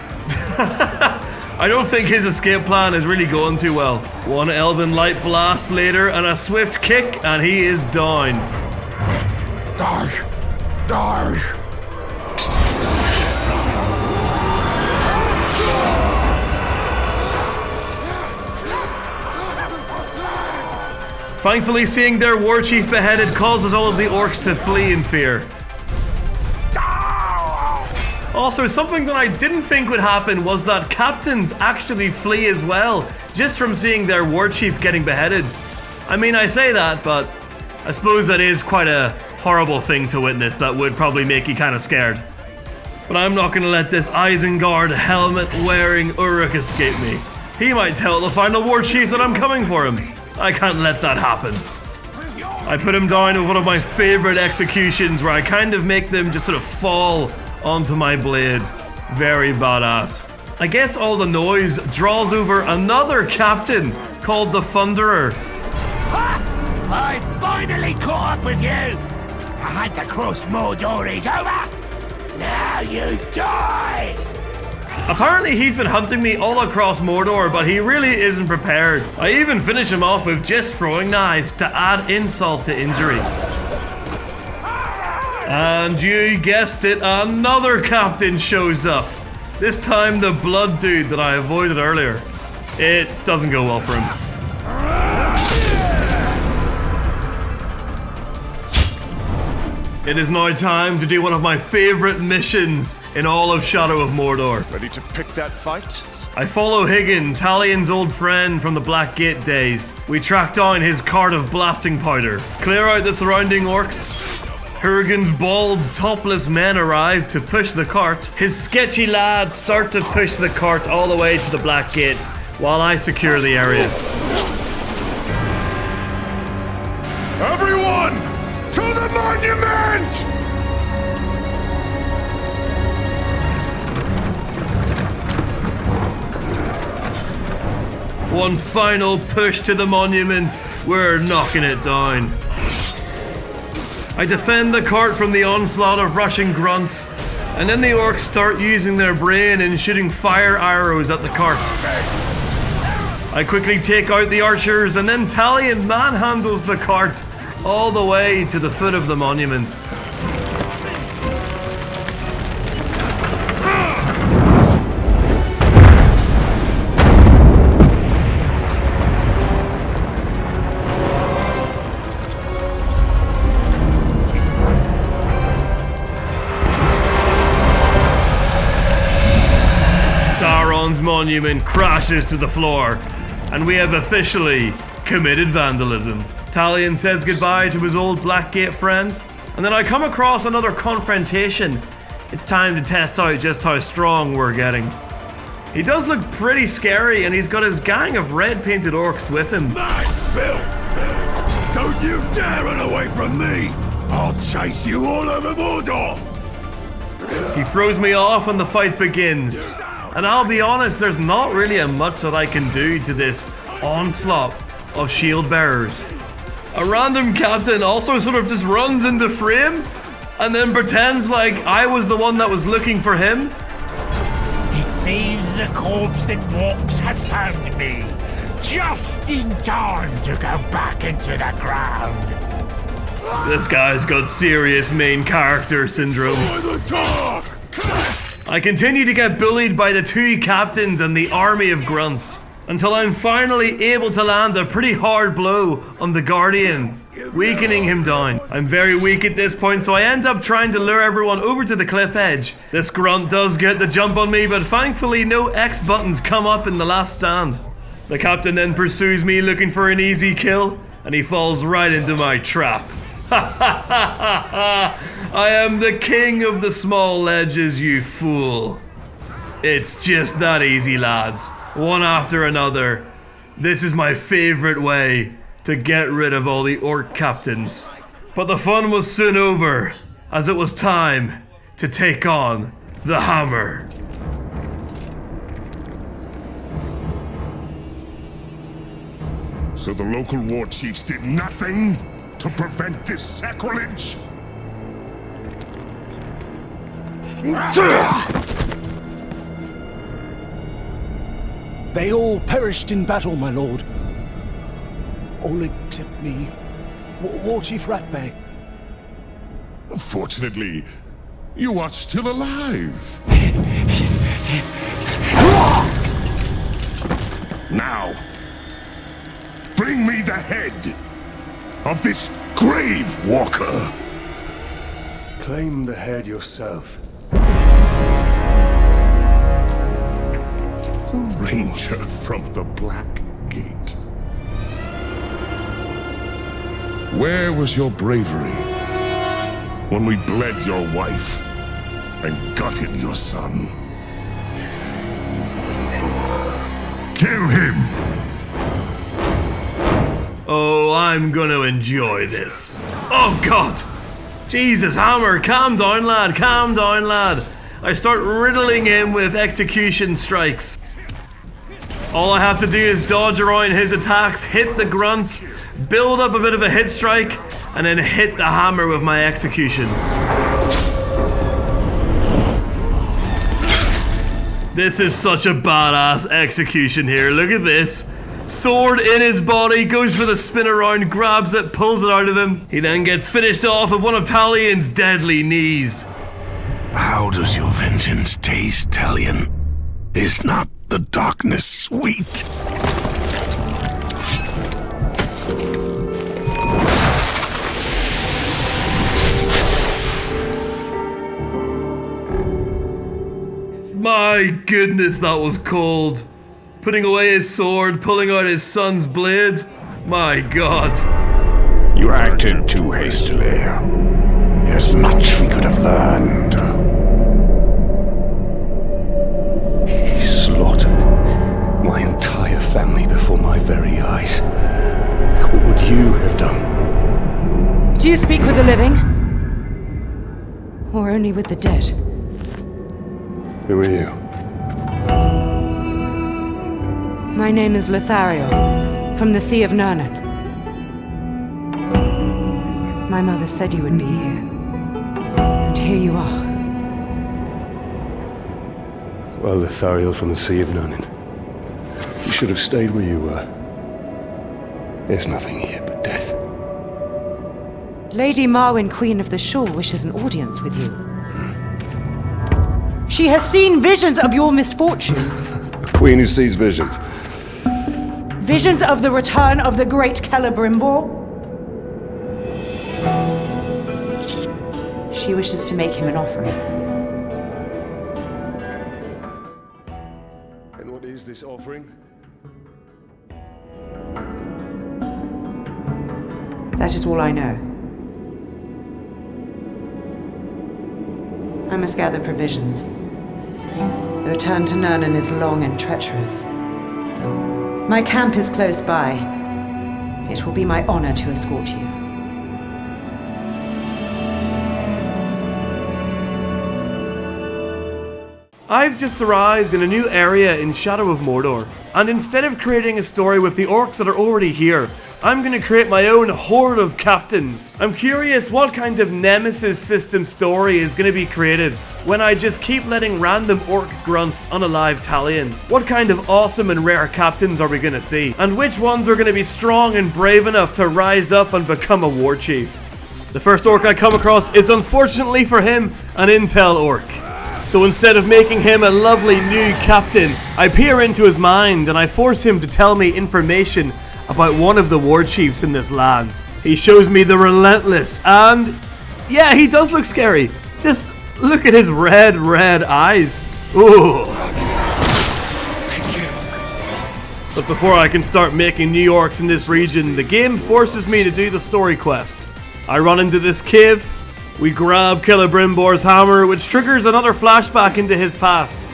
I don't think his escape plan is really going too well. One elven light blast later, and a swift kick, and he is down. Die. Thankfully, seeing their warchief beheaded causes all of the orcs to flee in fear. Also, something that I didn't think would happen was that captains actually flee as well, just from seeing their warchief getting beheaded. I mean, I say that, but I suppose that is quite a horrible thing to witness that would probably make you kind of scared. But I'm not going to let this Isengard helmet-wearing Uruk escape me. He might tell the final warchief that I'm coming for him. I can't let that happen. I put him down with one of my favorite executions where I kind of make them just sort of fall onto my blade. Very badass. I guess all the noise draws over another captain called the Thunderer. Ha! I finally caught up with you! I had to cross Mordor is over! Now you die! Apparently he's been hunting me all across Mordor, but he really isn't prepared. I even finish him off with just throwing knives to add insult to injury. And you guessed it, another captain shows up. This time the blood dude that I avoided earlier. It doesn't go well for him. It is now time to do one of my favorite missions in all of Shadow of Mordor. Ready to pick that fight? I follow Higgin, Talion's old friend from the Black Gate days. We track down his cart of blasting powder, clear out the surrounding orcs. Hurrigan's bald, topless men arrive to push the cart. His sketchy lads start to push the cart all the way to the Black Gate, while I secure the area. Everyone! To the monument! One final push to the monument. We're knocking it down. I defend the cart from the onslaught of rushing grunts, and then the orcs start using their brain and shooting fire arrows at the cart. I quickly take out the archers, and then Talion manhandles the cart all the way to the foot of the monument. bronze monument crashes to the floor, and we have officially committed vandalism. Talion says goodbye to his old Blackgate friend, and then I come across another confrontation. It's time to test out just how strong we're getting. He does look pretty scary, and he's got his gang of red-painted orcs with him. Mad Phil! Don't you dare run away from me! I'll chase you all over Mordor! He throws me off and the fight begins. And I'll be honest, there's not really much that I can do to this onslaught of shield bearers. A random captain also sort of just runs into frame and then pretends like I was the one that was looking for him. It seems the corpse that walks has found me, just in time to go back into the ground. This guy's got serious main character syndrome. I continue to get bullied by the two captains and the army of grunts, until I'm finally able to land a pretty hard blow on the Guardian, weakening him down. I'm very weak at this point, so I end up trying to lure everyone over to the cliff edge. This grunt does get the jump on me, but thankfully no X buttons come up in the last stand. The captain then pursues me looking for an easy kill, and he falls right into my trap. I am the king of the small ledges, you fool. It's just that easy, lads. One after another. This is my favorite way to get rid of all the orc captains. But the fun was soon over, as it was time to take on the hammer. So the local warchiefs did nothing to prevent this sacrilege? They all perished in battle, my lord. All except me. Warchief Ratbag. Fortunately, you are still alive. Now, bring me the head of this grave walker. Claim the head yourself. The ranger from the Black Gate. Where was your bravery when we bled your wife and gutted your son? Kill him! Oh, I'm gonna enjoy this. Oh god! Jesus, Hammer, calm down, lad, calm down, lad. I start riddling him with execution strikes. All I have to do is dodge around his attacks, hit the grunts, build up a bit of a hit strike, and then hit the hammer with my execution. This is such a badass execution here, look at this. Sword in his body, goes for the spin around, grabs it, pulls it out of him. He then gets finished off with one of Talion's deadly knees. How does your vengeance taste, Talion? Is not the darkness sweet? My goodness, that was cold. Putting away his sword, pulling out his son's blade. My god. You acted too hastily. There's much we could have learned. He slaughtered my entire family before my very eyes. What would you have done? Do you speak with the living? Or only with the dead? Who are you? My name is Lothario, from the Sea of Nurnen. My mother said you would be here. And here you are. Well, Lothario from the Sea of Nurnen. You should have stayed where you were. There's nothing here but death. Lady Marwyn, Queen of the Shore, wishes an audience with you. She has seen visions of your misfortune. A queen who sees visions. Visions of the return of the great Celebrimbor. She wishes to make him an offering. this offering? That is all I know. I must gather provisions. The return to Nurnen is long and treacherous. My camp is close by. It will be my honor to escort you. I've just arrived in a new area in Shadow of Mordor, and instead of creating a story with the orcs that are already here, I'm going to create my own horde of captains. I'm curious what kind of Nemesis system story is going to be created when I just keep letting random orc grunts unalive Talion. What kind of awesome and rare captains are we going to see? And which ones are going to be strong and brave enough to rise up and become a warchief? The first orc I come across is, unfortunately for him, an intel orc. So instead of making him a lovely new captain, I peer into his mind and I force him to tell me information about one of the warchiefs in this land. He shows me the Relentless, and yeah, he does look scary. Just look at his red eyes. Ooh. But before I can start making new orcs in this region, the game forces me to do the story quest. I run into this cave, we grab Celebrimbor's hammer, which triggers another flashback into his past.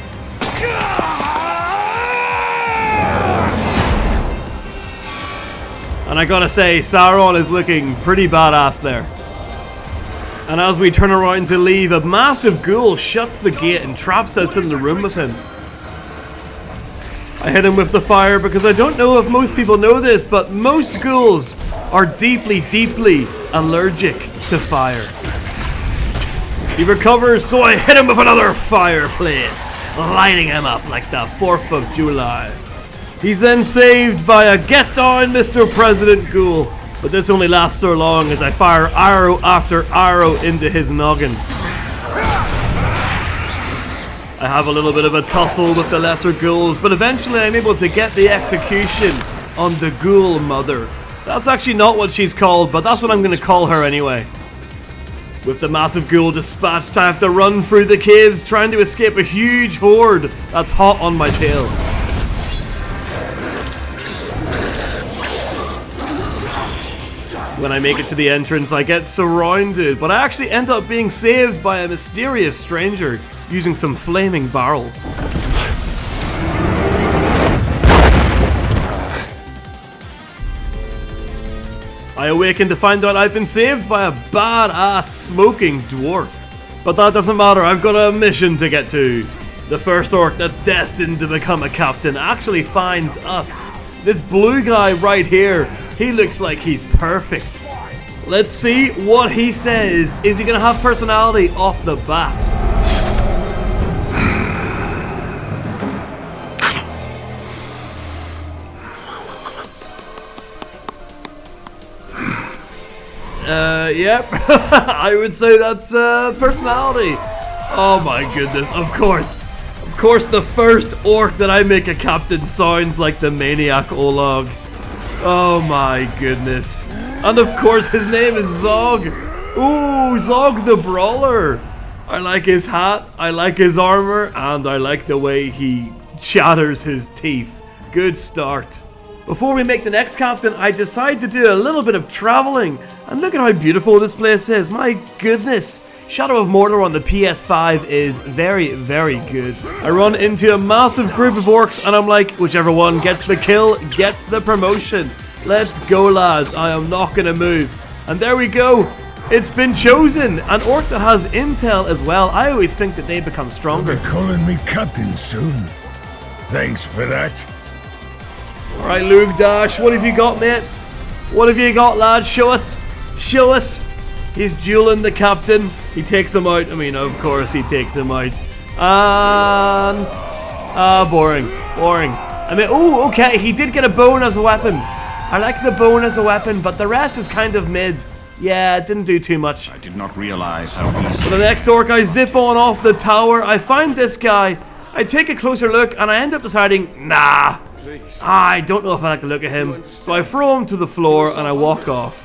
And I gotta say, Sauron is looking pretty badass there. And as we turn around to leave, a massive ghoul shuts the gate and traps us in the room with him. I hit him with the fire because I don't know if most people know this, but most ghouls are deeply allergic to fire. He recovers, so I hit him with another fireplace, lighting him up like the 4th of July. He's then saved by a "Get down, Mr. President" ghoul, but this only lasts so long as I fire arrow after arrow into his noggin. I have a little bit of a tussle with the lesser ghouls, but eventually I'm able to get the execution on the ghoul mother. That's actually not what she's called, but that's what I'm going to call her anyway. With the massive ghoul dispatched, I have to run through the caves trying to escape a huge horde that's hot on my tail. When I make it to the entrance, I get surrounded, but I actually end up being saved by a mysterious stranger using some flaming barrels. I awaken to find out I've been saved by a badass smoking dwarf. But that doesn't matter, I've got a mission to get to. The first orc that's destined to become a captain actually finds us. This blue guy right here, he looks like he's perfect. Let's see what he says. Is he gonna have personality off the bat? Yep. I would say that's personality. Oh my goodness, of course. Of course, the first orc that I make a captain sounds like the maniac Olog. Oh my goodness. And of course, his name is Zog. Ooh, Zog the Brawler. I like his hat, I like his armor, and I like the way he chatters his teeth. Good start. Before we make the next captain, I decide to do a little bit of traveling. And look at how beautiful this place is. My goodness. Shadow of Mordor on the PS5 is very good. I run into a massive group of orcs and I'm like, whichever one gets the kill gets the promotion. Let's go, lads. I am not going to move. And there we go. It's been chosen. An orc that has intel as well. I always think that they become stronger. You'll be calling me captain soon. Thanks for that. Alright, Luke Dash, what have you got, mate? What have you got, lad? Show us. Show us. He's dueling the captain. He takes him out. I mean, of course he takes him out. And... boring. I mean, oh, okay, he did get a bone as a weapon. I like the bone as a weapon, but the rest is kind of mid. Yeah, it didn't do too much. I did not realize how easy. For the next orc, I zip on off the tower. I find this guy. I take a closer look, and I end up deciding, nah. I don't know if I like to look at him. So I throw him to the floor, and I walk off.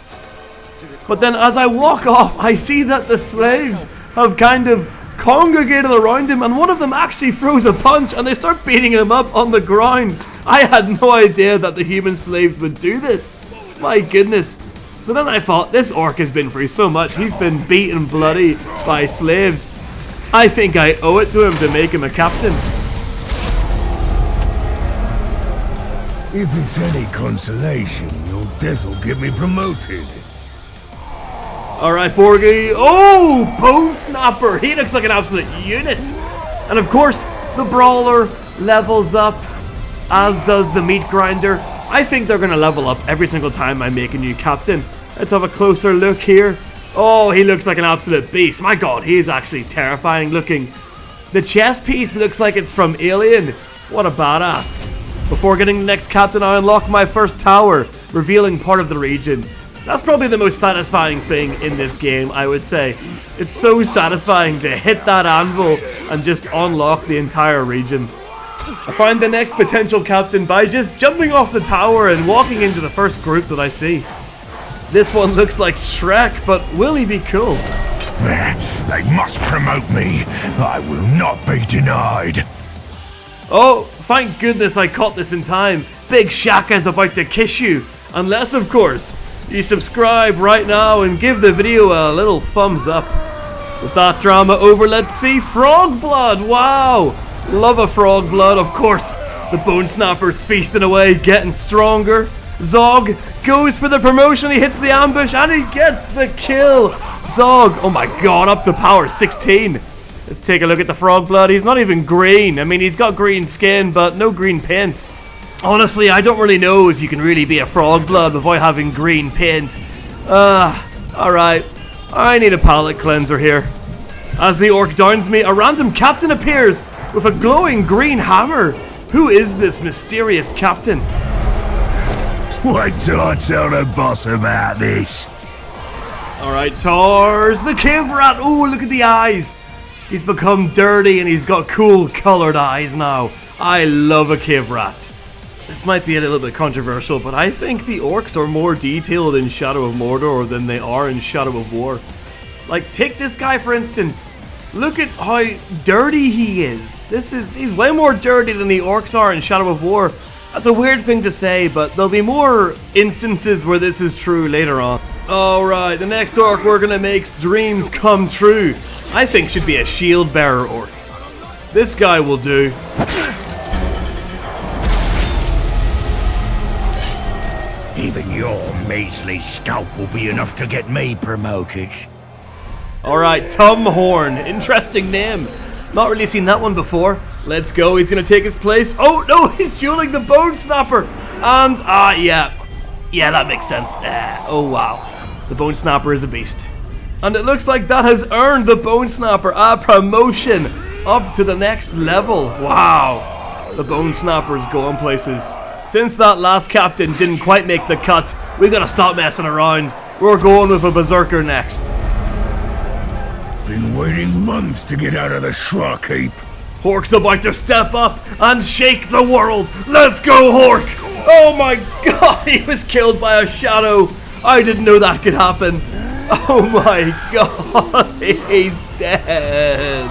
But then as I walk off, I see that the slaves have kind of congregated around him, and one of them actually throws a punch and they start beating him up on the ground. I had no idea that the human slaves would do this. My goodness. So then I thought, this orc has been through so much. He's been beaten bloody by slaves. I think I owe it to him to make him a captain. If it's any consolation, your death will get me promoted. Alright, Borgie. Oh, Bone Snapper. He looks like an absolute unit. And of course, the Brawler levels up, as does the Meat Grinder. I think they're going to level up every single time I make a new captain. Let's have a closer look here. Oh, he looks like an absolute beast. My god, he is actually terrifying looking. The chest piece looks like it's from Alien. What a badass. Before getting the next captain, I unlock my first tower, revealing part of the region. That's probably the most satisfying thing in this game, I would say. It's so satisfying to hit that anvil and just unlock the entire region. I find the next potential captain by just jumping off the tower and walking into the first group that I see. This one looks like Shrek, but will he be cool? They must promote me. I will not be denied. Oh, thank goodness I caught this in time. Big Shaka's about to kiss you. Unless, of course, you subscribe right now and give the video a little thumbs up. With that drama over, let's see Frog Blood. Wow, love a Frog Blood. Of course, the Bone Snapper's feasting away, getting stronger. Zog goes for the promotion, he hits the ambush and he gets the kill. Zog, oh my god, up to power 16. Let's take a look at the Frog Blood. He's not even green. I mean, he's got green skin, but no green paint. Honestly, I don't really know if you can really be a Frog Blood without having green paint. Alright. I need a palate cleanser here. As the orc downs me, a random captain appears with a glowing green hammer. Who is this mysterious captain? Wait till I tell the boss about this. Alright, Tars, the cave rat. Oh, look at the eyes. He's become dirty and he's got cool colored eyes now. I love a cave rat. This might be a little bit controversial, but I think the orcs are more detailed in Shadow of Mordor than they are in Shadow of War. Like, take this guy for instance. Look at how dirty he is. He's way more dirty than the orcs are in Shadow of War. That's a weird thing to say, but there'll be more instances where this is true later on. Alright, the next orc we're gonna make's dreams come true. I think should be a shield bearer orc. This guy will do. Even your measly scalp will be enough to get me promoted. Alright, Tom Horn. Interesting name. Not really seen that one before. Let's go, he's gonna take his place. Oh no, he's dueling the Bone Snapper. And, yeah, that makes sense. Oh wow, the Bone Snapper is a beast. And it looks like that has earned the Bone Snapper a promotion up to the next level. Wow, the Bone Snapper's going places. Since that last captain didn't quite make the cut, we gotta stop messing around. We're going with a Berserker next. Been waiting months to get out of the Shrek heap. Hork's about to step up and shake the world. Let's go, Hork! Oh my god, he was killed by a shadow. I didn't know that could happen. Oh my god, he's dead.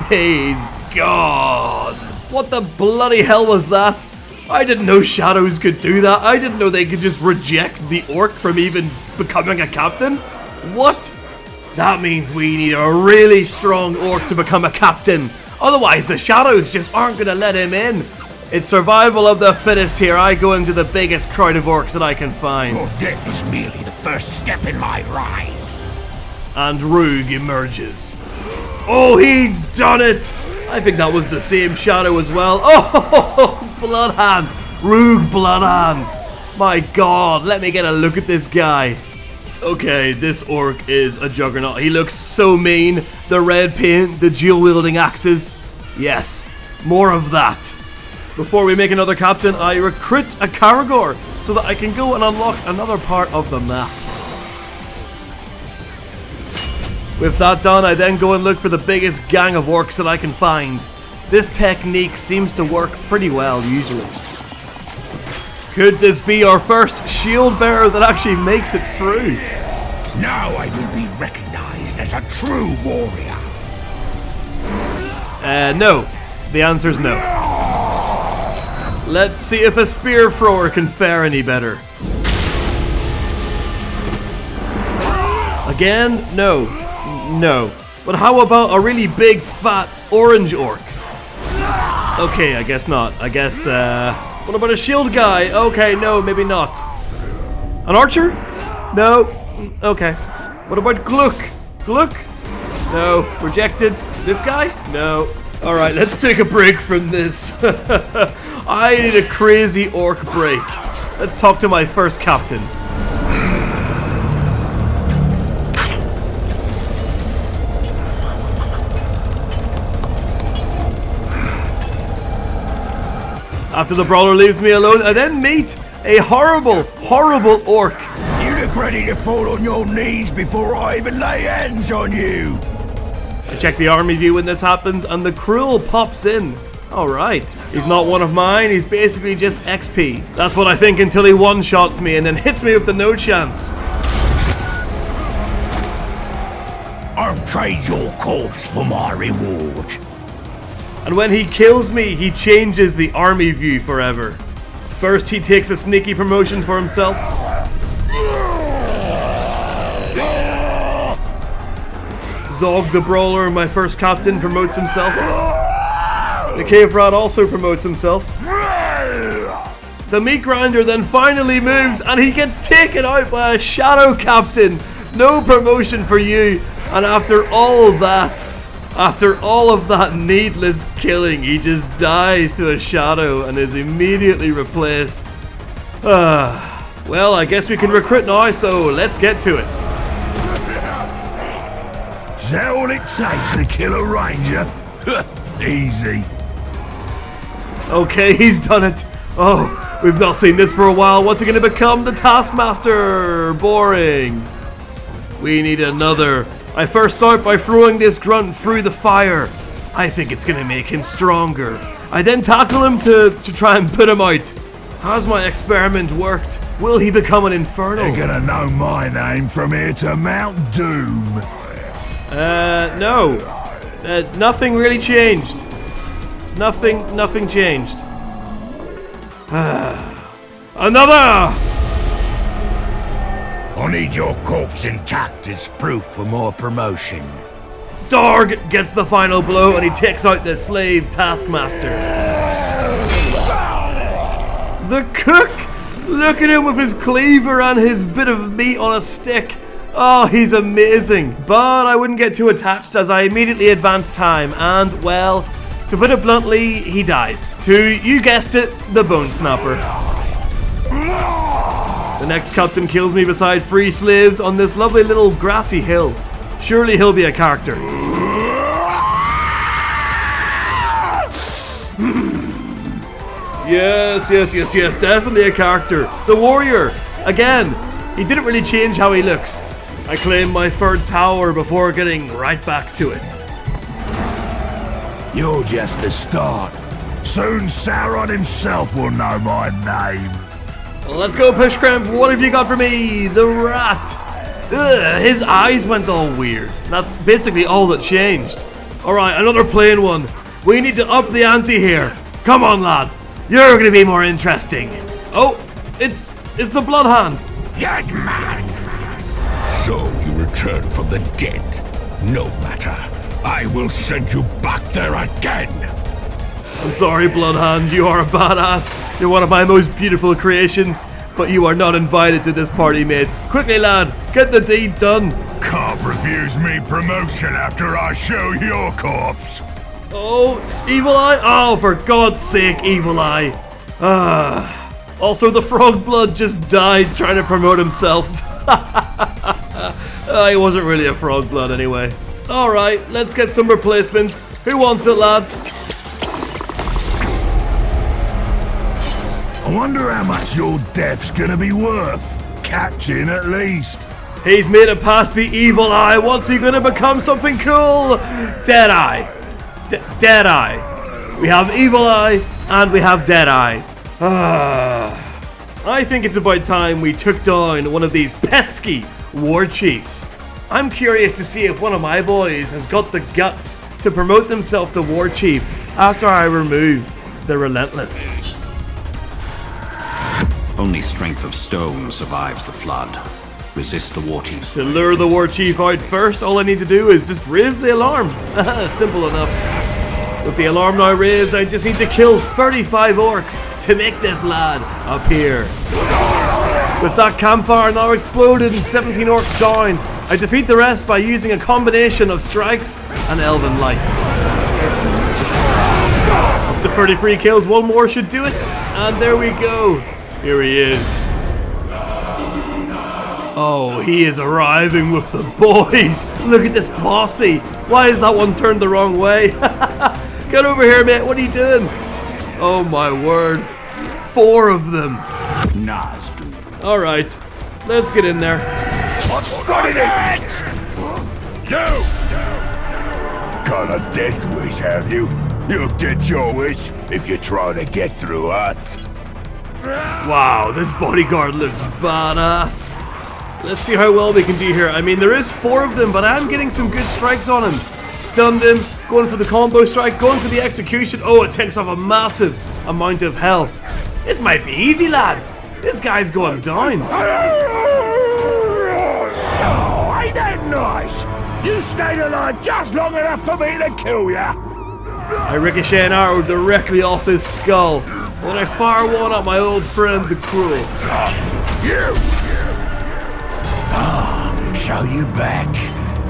He's gone. What the bloody hell was that? I didn't know shadows could do that. I didn't know they could just reject the orc from even becoming a captain. What? That means we need a really strong orc to become a captain. Otherwise, the shadows just aren't going to let him in. It's survival of the fittest here. I go into the biggest crowd of orcs that I can find. Your death is merely the first step in my rise. And Roog emerges. Oh, he's done it! I think that was the same shadow as well. Oh, Bloodhand! Roog Bloodhand! My god, let me get a look at this guy. Okay, this orc is a juggernaut. He looks so mean. The red paint, the dual-wielding axes. Yes, more of that. Before we make another captain, I recruit a Caragor so that I can go and unlock another part of the map. With that done, I then go and look for the biggest gang of orcs that I can find. This technique seems to work pretty well, usually. Could this be our first shield bearer that actually makes it through? Now I will be recognized as a true warrior. No. The answer's no. Let's see if a spear thrower can fare any better. Again, no. No. But how about a really big, fat, orange orc? Okay, I guess not. I guess, what about a shield guy? Okay, no, maybe not. An archer? No. Okay. What about Gluck? Gluck? No. Rejected. This guy? No. Alright, let's take a break from this. I need a crazy orc break. Let's talk to my first captain. After the brawler leaves me alone, I then meet a horrible, horrible orc. You look ready to fall on your knees before I even lay hands on you. I check the army view when this happens, and the Cruel pops in. Alright, he's not one of mine, he's basically just XP. That's what I think until he one-shots me and then hits me with the no chance. I'll trade your corpse for my reward. And when he kills me, he changes the army view forever. First, he takes a sneaky promotion for himself. Zog the Brawler, my first captain, promotes himself. The Cave Rat also promotes himself. The Meat Grinder then finally moves and he gets taken out by a Shadow Captain. No promotion for you. And after all of that needless killing, he just dies to a shadow and is immediately replaced. Well, I guess we can recruit now, so let's get to it. Is that all it takes to kill a ranger? Easy. Okay, he's done it. Oh, we've not seen this for a while. What's it going to become? The Taskmaster. Boring. We need another. I first start by throwing this grunt through the fire. I think it's going to make him stronger. I then tackle him to try and put him out. Has my experiment worked? Will he become an infernal? You're gonna know my name from here to Mount Doom. No. Nothing really changed. Nothing changed. Another! I need your corpse intact as proof for more promotion. Dorg gets the final blow and he takes out the slave Taskmaster. The cook! Look at him with his cleaver and his bit of meat on a stick. Oh, he's amazing. But I wouldn't get too attached as I immediately advance time and, well, to put it bluntly, he dies. To, you guessed it, the Bone Snapper. The next captain kills me beside 3 slaves on this lovely little grassy hill. Surely he'll be a character. Yes, definitely a character. The warrior. Again, he didn't really change how he looks. I claim my 3rd tower before getting right back to it. You're just the start. Soon Sauron himself will know my name. Let's go, Pushcramp. What have you got for me? The rat. Ugh, his eyes went all weird. That's basically all that changed. Alright, another plain one. We need to up the ante here. Come on, lad. You're gonna be more interesting. Oh, it's the Bloodhound. Dead man. So you return from the dead. No matter. I will send you back there again. I'm sorry, Bloodhound. You are a badass. You're one of my most beautiful creations. But you are not invited to this party, mates. Quickly, lad. Get the deed done. Can't refuse me promotion after I show your corpse. Oh, Evil Eye? Oh, for God's sake, Evil Eye. Also, the Frog Blood just died trying to promote himself. He wasn't really a Frog Blood anyway. Alright, let's get some replacements. Who wants it, lads? I wonder how much your death's gonna be worth. Captain, at least. He's made it past the Evil Eye. What's he gonna become? Something cool? Deadeye. Deadeye. We have Evil Eye and we have Deadeye. I think it's about time we took down one of these pesky Warchiefs. I'm curious to see if one of my boys has got the guts to promote themselves to Warchief after I remove the Relentless. Only strength of stone survives the flood. Resist the Warchiefs. To lure the Warchief out first, all I need to do is just raise the alarm. Simple enough. With the alarm now raised, I just need to kill 35 orcs to make this lad appear. With that campfire now exploded and 17 orcs down, I defeat the rest by using a combination of strikes and elven light. Up to 33 kills, one more should do it. And there we go. Here he is. Oh, he is arriving with the boys. Look at this posse. Why is that one turned the wrong way? Get over here, mate. What are you doing? Oh my word. 4 of them. Nice, dude. Alright, let's get in there. What's running it? You! Got a death wish, have you? You'll get your wish if you try to get through us. Wow, this bodyguard looks badass. Let's see how well we can do here. I mean, there is 4 of them, but I'm getting some good strikes on him. Stunned him, going for the combo strike, going for the execution. Oh, it takes off a massive amount of health. This might be easy, lads. This guy's going down. Oh, ain't that nice? You stayed alive just long enough for me to kill ya. I ricochet an arrow directly off his skull. And then I fire one at my old friend, the Cruel. You! So you back.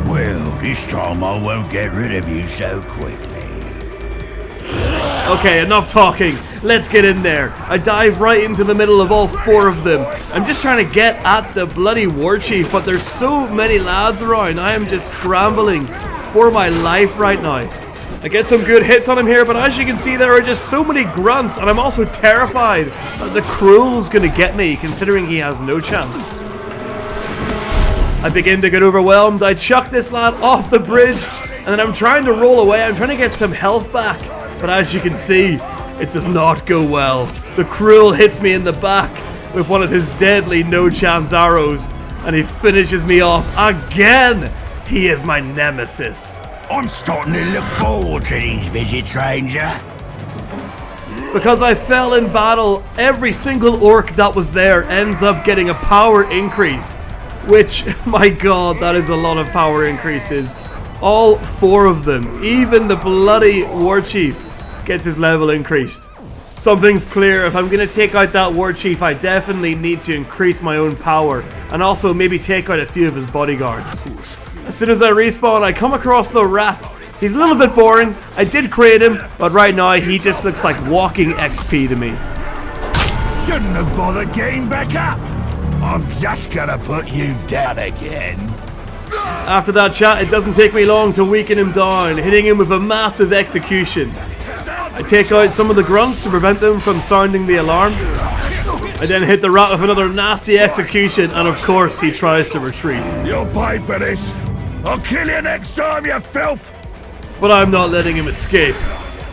Well, this time I won't get rid of you so quickly. Okay, enough talking. Let's get in there. I dive right into the middle of all 4 of them. I'm just trying to get at the bloody Warchief, but there's so many lads around. I am just scrambling for my life right now. I get some good hits on him here, but as you can see, there are just so many grunts, and I'm also terrified that the Cruel's gonna get me, considering he has no chance. I begin to get overwhelmed. I chuck this lad off the bridge, and then I'm trying to roll away. I'm trying to get some health back, but as you can see, it does not go well. The Cruel hits me in the back with one of his deadly no-chance arrows, and he finishes me off again. He is my nemesis. I'm starting to look forward to these visits, Ranger. Because I fell in battle, every single orc that was there ends up getting a power increase. Which, my god, that is a lot of power increases. All 4 of them, even the bloody Warchief, gets his level increased. Something's clear, if I'm going to take out that Warchief, I definitely need to increase my own power. And also maybe take out a few of his bodyguards. As soon as I respawn, I come across the rat. He's a little bit boring. I did create him, but right now he just looks like walking XP to me. Shouldn't have bothered getting back up. I'm just gonna put you down again. After that chat, it doesn't take me long to weaken him down, hitting him with a massive execution. I take out some of the grunts to prevent them from sounding the alarm. I then hit the rat with another nasty execution, and of course he tries to retreat. You'll pay for this. I'll kill you next time, you filth. But I'm not letting him escape.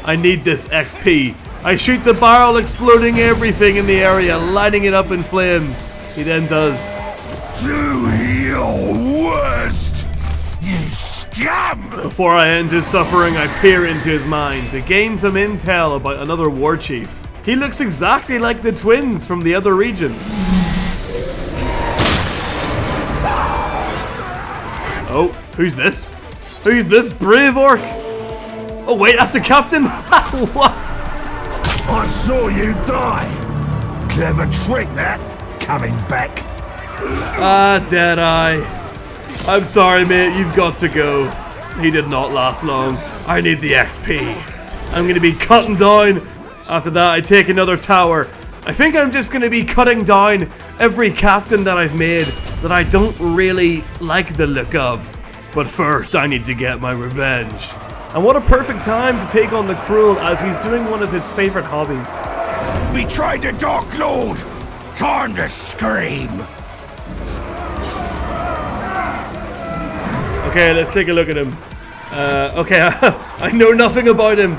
I need this XP. I shoot the barrel, exploding everything in the area, lighting it up in flames. He then does. Do your worst, you scum! Before I end his suffering, I peer into his mind to gain some intel about another Warchief. He looks exactly like the twins from the other region. Oh, who's this? Who's this brave orc? Oh wait, that's a captain? What? I saw you die. Clever trick that. Coming back. Ah, Deadeye. I'm sorry, mate, you've got to go. He did not last long. I need the XP. I'm going to be cutting down. After that, I take another tower. I think I'm just going to be cutting down every captain that I've made that I don't really like the look of. But first, I need to get my revenge. And what a perfect time to take on the Cruel as he's doing one of his favorite hobbies. Betrayed the Dark Lord. Time to scream! Okay, let's take a look at him. Okay, I know nothing about him.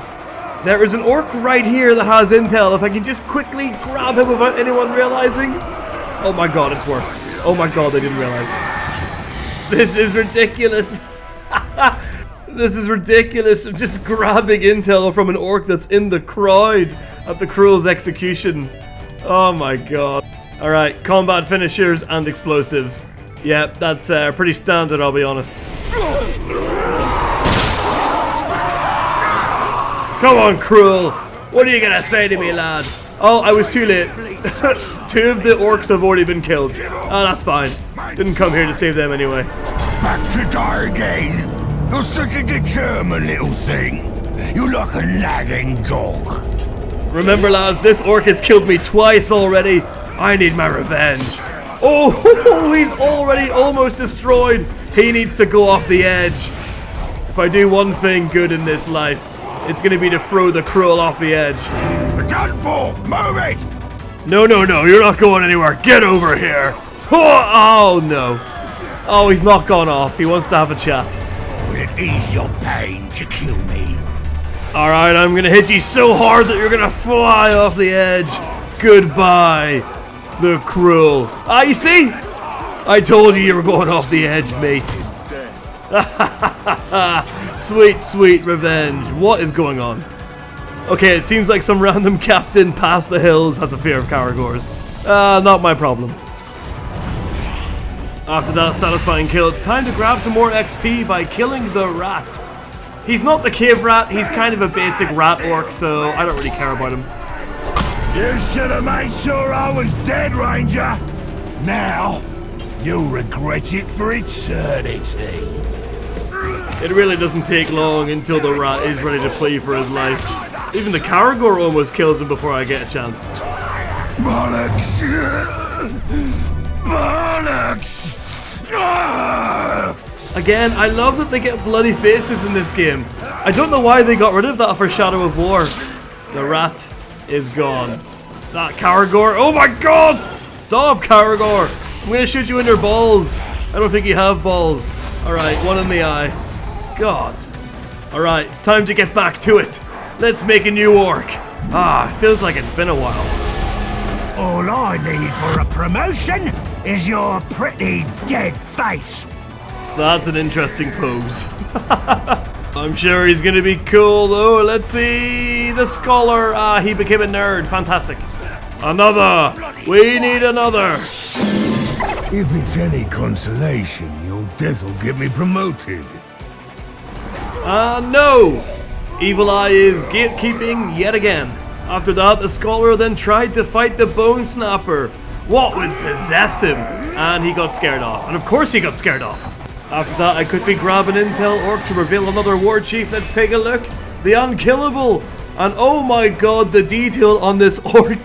There is an orc right here that has intel. If I can just quickly grab him without anyone realizing. Oh my god, it's worked. Oh my god, they didn't realize. This is ridiculous. This is ridiculous. I'm just grabbing intel from an orc that's in the crowd at the Cruel's execution. Oh my god. Alright, combat finishers and explosives. Yeah, that's pretty standard, I'll be honest. Come on, Cruel. What are you gonna say to me, lad? Oh, I was too late. 2 of the orcs have already been killed. Oh, that's fine. Didn't come here to save them anyway. Back to die again? You're such a determined little thing. You're like a nagging dog. Remember, lads, this orc has killed me twice already. I need my revenge. Oh, he's already almost destroyed. He needs to go off the edge. If I do one thing good in this life, it's going to be to throw the Cruel off the edge. Done for! Move it! No, no, no, you're not going anywhere. Get over here. Oh, no. Oh, he's not gone off. He wants to have a chat. Will it ease your pain to kill me? Alright, I'm going to hit you so hard that you're going to fly off the edge. Goodbye, the Cruel. Ah, you see? I told you were going off the edge, mate. Sweet, sweet revenge. What is going on? Okay, it seems like some random captain past the hills has a fear of Caragors. Not my problem. After that satisfying kill, it's time to grab some more XP by killing the rat. He's not the cave rat, he's kind of a basic rat orc, so I don't really care about him. You should have made sure I was dead, Ranger. Now, you'll regret it for eternity. It really doesn't take long until the rat is ready to flee for his life. Even the Caragor almost kills him before I get a chance. Bollocks! Bollocks! Again, I love that they get bloody faces in this game. I don't know why they got rid of that for Shadow of War. The rat is gone. That Caragor, oh my god! Stop, Caragor! I'm gonna shoot you in your balls. I don't think you have balls. Alright, one in the eye. God. Alright, it's time to get back to it. Let's make a new orc. Ah, feels like it's been a while. All I need for a promotion is your pretty dead face. That's an interesting pose. I'm sure he's gonna be cool though. Let's see. The scholar. Ah, he became a nerd. Fantastic. Another. We need another. If it's any consolation, your death will get me promoted. No. Evil Eye is gatekeeping yet again. After that, the scholar then tried to fight the Bone Snapper. What would possess him? And he got scared off. And of course he got scared off. After that, I quickly grab an intel orc to reveal another Warchief. Let's take a look. The Unkillable. And oh my god, the detail on this orc.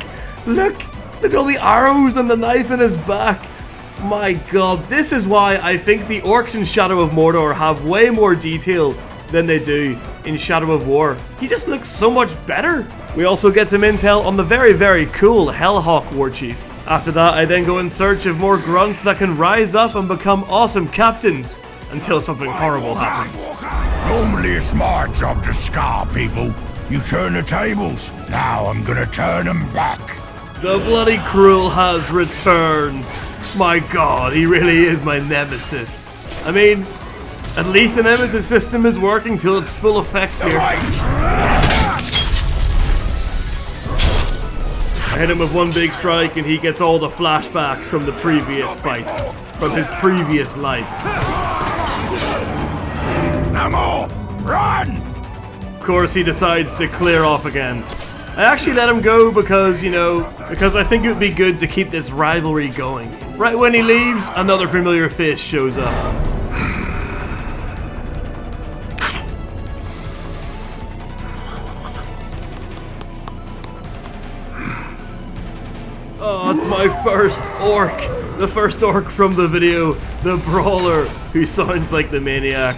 Look at all the arrows and the knife in his back. My god, this is why I think the orcs in Shadow of Mordor have way more detail than they do in Shadow of War. He just looks so much better. We also get some intel on the very, very cool Hellhawk Warchief. After that, I then go in search of more grunts that can rise up and become awesome captains until something horrible happens. Normally it's my job to scar people. You turn the tables. Now I'm gonna turn them back. The bloody Cruel has returned. My god, he really is my nemesis. I mean, at least the Nemesis system is working till its full effect here. I hit him with one big strike and he gets all the flashbacks from the previous fight, from his previous life. No more! Run! Of course, he decides to clear off again. I actually let him go because, you know, because I think it would be good to keep this rivalry going. Right when he leaves, another familiar face shows up. Oh, it's my first orc. The first orc from the video, the Brawler, who sounds like the Maniac.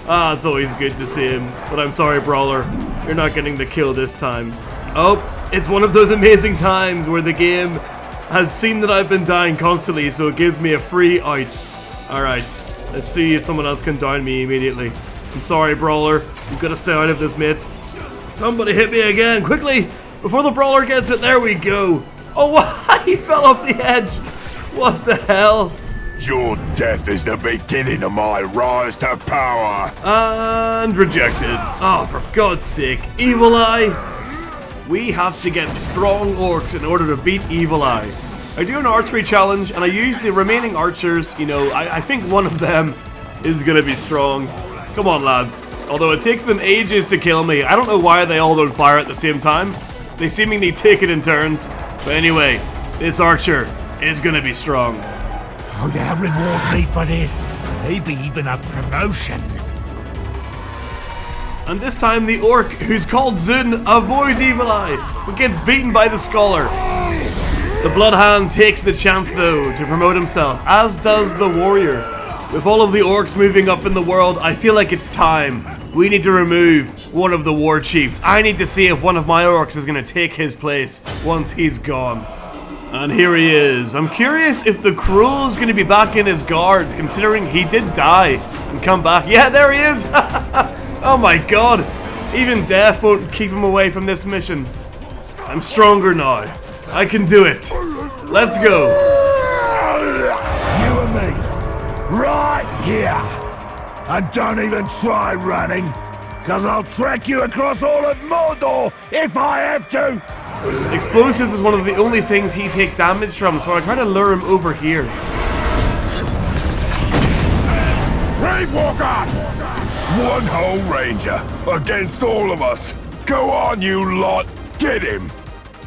Ah, it's always good to see him. But I'm sorry, Brawler, you're not getting the kill this time. Oh, it's one of those amazing times where the game has seen that I've been dying constantly, so it gives me a free out. Alright, let's see if someone else can down me immediately. I'm sorry, Brawler, you've got to stay out of this, mate. Somebody hit me again, quickly, before the Brawler gets it. There we go. Oh, he fell off the edge. What the hell? Your death is the beginning of my rise to power. And rejected. Oh, for God's sake. Evil Eye. We have to get strong orcs in order to beat Evil Eye. I do an archery challenge, and I use the remaining archers. You know, I think one of them is gonna be strong. Come on, lads. Although it takes them ages to kill me. I don't know why they all don't fire at the same time. They seemingly take it in turns. But anyway, this archer is gonna be strong. Oh, they'll reward me for this. Maybe even a promotion. And this time the orc, who's called Zun, avoids Evil Eye, but gets beaten by the scholar. The Bloodhound takes the chance though to promote himself, as does the warrior. With all of the orcs moving up in the world, I feel like it's time. We need to remove one of the warchiefs. I need to see if one of my orcs is going to take his place once he's gone. And here he is. I'm curious if the Cruel is going to be back in his guard, considering he did die and come back. Yeah, there he is! Oh my god! Even death won't keep him away from this mission. I'm stronger now. I can do it. Let's go. You and me, right here. And don't even try running, because I'll track you across all of Mordor if I have to. Explosives is one of the only things he takes damage from, so I try to lure him over here. Brave Walker! One whole ranger against all of us. Go on, you lot. Get him.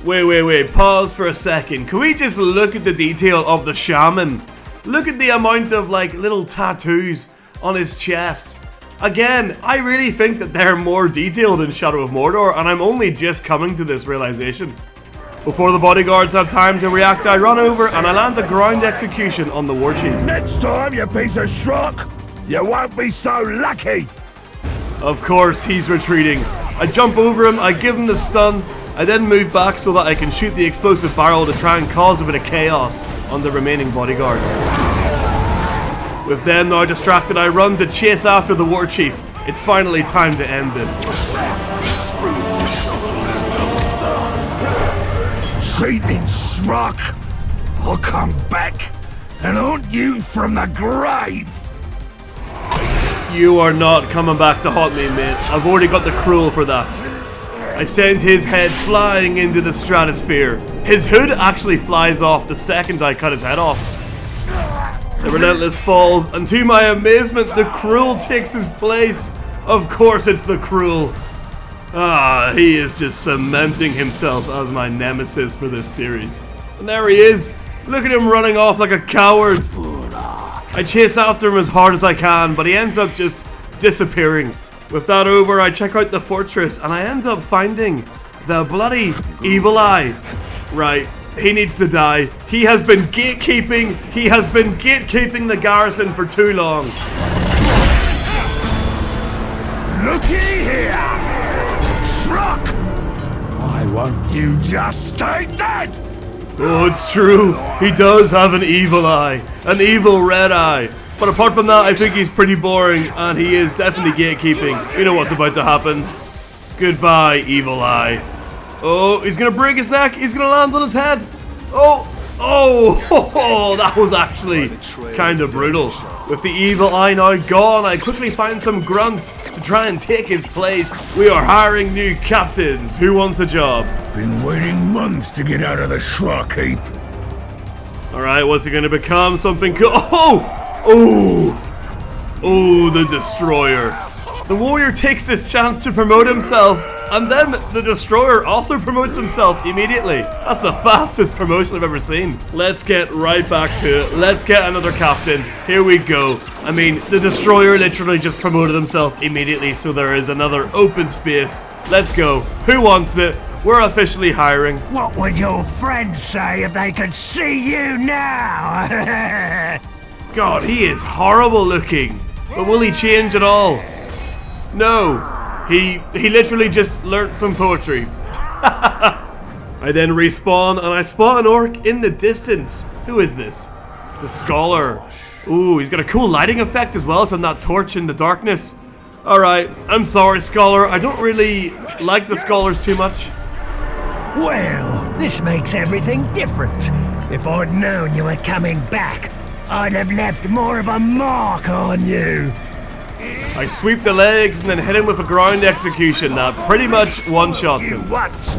Wait, pause for a second. Can we just look at the detail of the shaman? Look at the amount of, like, little tattoos on his chest. Again, I really think that they're more detailed in Shadow of Mordor, and I'm only just coming to this realization. Before the bodyguards have time to react, I run over and I land the ground execution on the Warchief. Next time, you piece of schrock, you won't be so lucky. Of course, he's retreating. I jump over him, I give him the stun, I then move back so that I can shoot the explosive barrel to try and cause a bit of chaos on the remaining bodyguards. With them now distracted, I run to chase after the Warchief. It's finally time to end this. Cheating schmuck! I'll come back and haunt you from the grave! You are not coming back to haunt me, mate. I've already got the Cruel for that. I send his head flying into the stratosphere. His hood actually flies off the second I cut his head off. The Relentless falls, and to my amazement, the Cruel takes his place. Of course it's the Cruel. Ah, he is just cementing himself as my nemesis for this series. And there he is. Look at him running off like a coward. I chase after him as hard as I can, but he ends up just disappearing. With that over, I check out the fortress, and I end up finding the bloody Evil Eye. Right. He needs to die. He has been gatekeeping. He has been gatekeeping the garrison for too long. Looky here! Schrock! Why won't you just stay dead? Oh, it's true. He does have an evil eye. An evil red eye. But apart from that, I think he's pretty boring, and he is definitely gatekeeping. You know what's about to happen. Goodbye, Evil Eye. Oh, he's gonna break his neck. He's gonna land on his head. Oh, that was actually kind of brutal. With the Evil Eye now gone, I quickly find some grunts to try and take his place. We are hiring new captains. Who wants a job? Been waiting months to get out of the Schrock heap. Alright, what's it gonna become? Something cool. Oh, the Destroyer. The warrior takes this chance to promote himself, and then the Destroyer also promotes himself immediately. That's the fastest promotion I've ever seen. Let's get right back to it. Let's get another captain. Here we go. I mean, the Destroyer literally just promoted himself immediately, so there is another open space. Let's go. Who wants it? We're officially hiring. What would your friends say if they could see you now? God, he is horrible looking. But will he change at all? No. He literally just learnt some poetry. I then respawn and I spot an orc in the distance. Who is this? The Scholar. Ooh, he's got a cool lighting effect as well from that torch in the darkness. Alright, I'm sorry, Scholar. I don't really like the Scholars too much. Well, this makes everything different. If I'd known you were coming back, I'd have left more of a mark on you. I sweep the legs and then hit him with a ground execution that pretty much one-shots him. Once.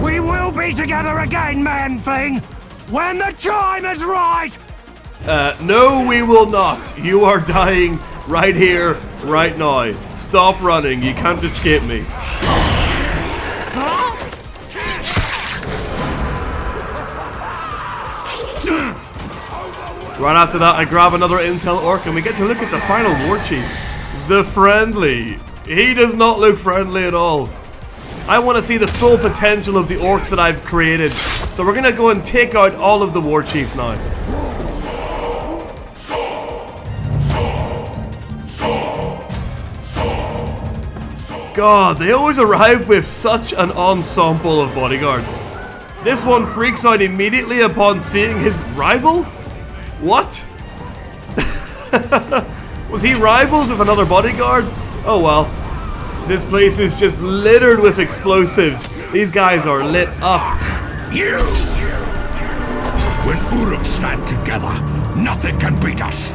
We will be together again, man-thing, when the time is right. No, we will not. You are dying right here, right now. Stop running. You can't escape me. Right after that, I grab another intel orc and we get to look at the final Warchief. The friendly. He does not look friendly at all. I want to see the full potential of the orcs that I've created. So we're going to go and take out all of the Warchiefs now. God, they always arrive with such an ensemble of bodyguards. This one freaks out immediately upon seeing his rival? What? Was he rivals with another bodyguard? Oh well. This place is just littered with explosives. These guys are lit up. You! When Uruk stand together, nothing can beat us.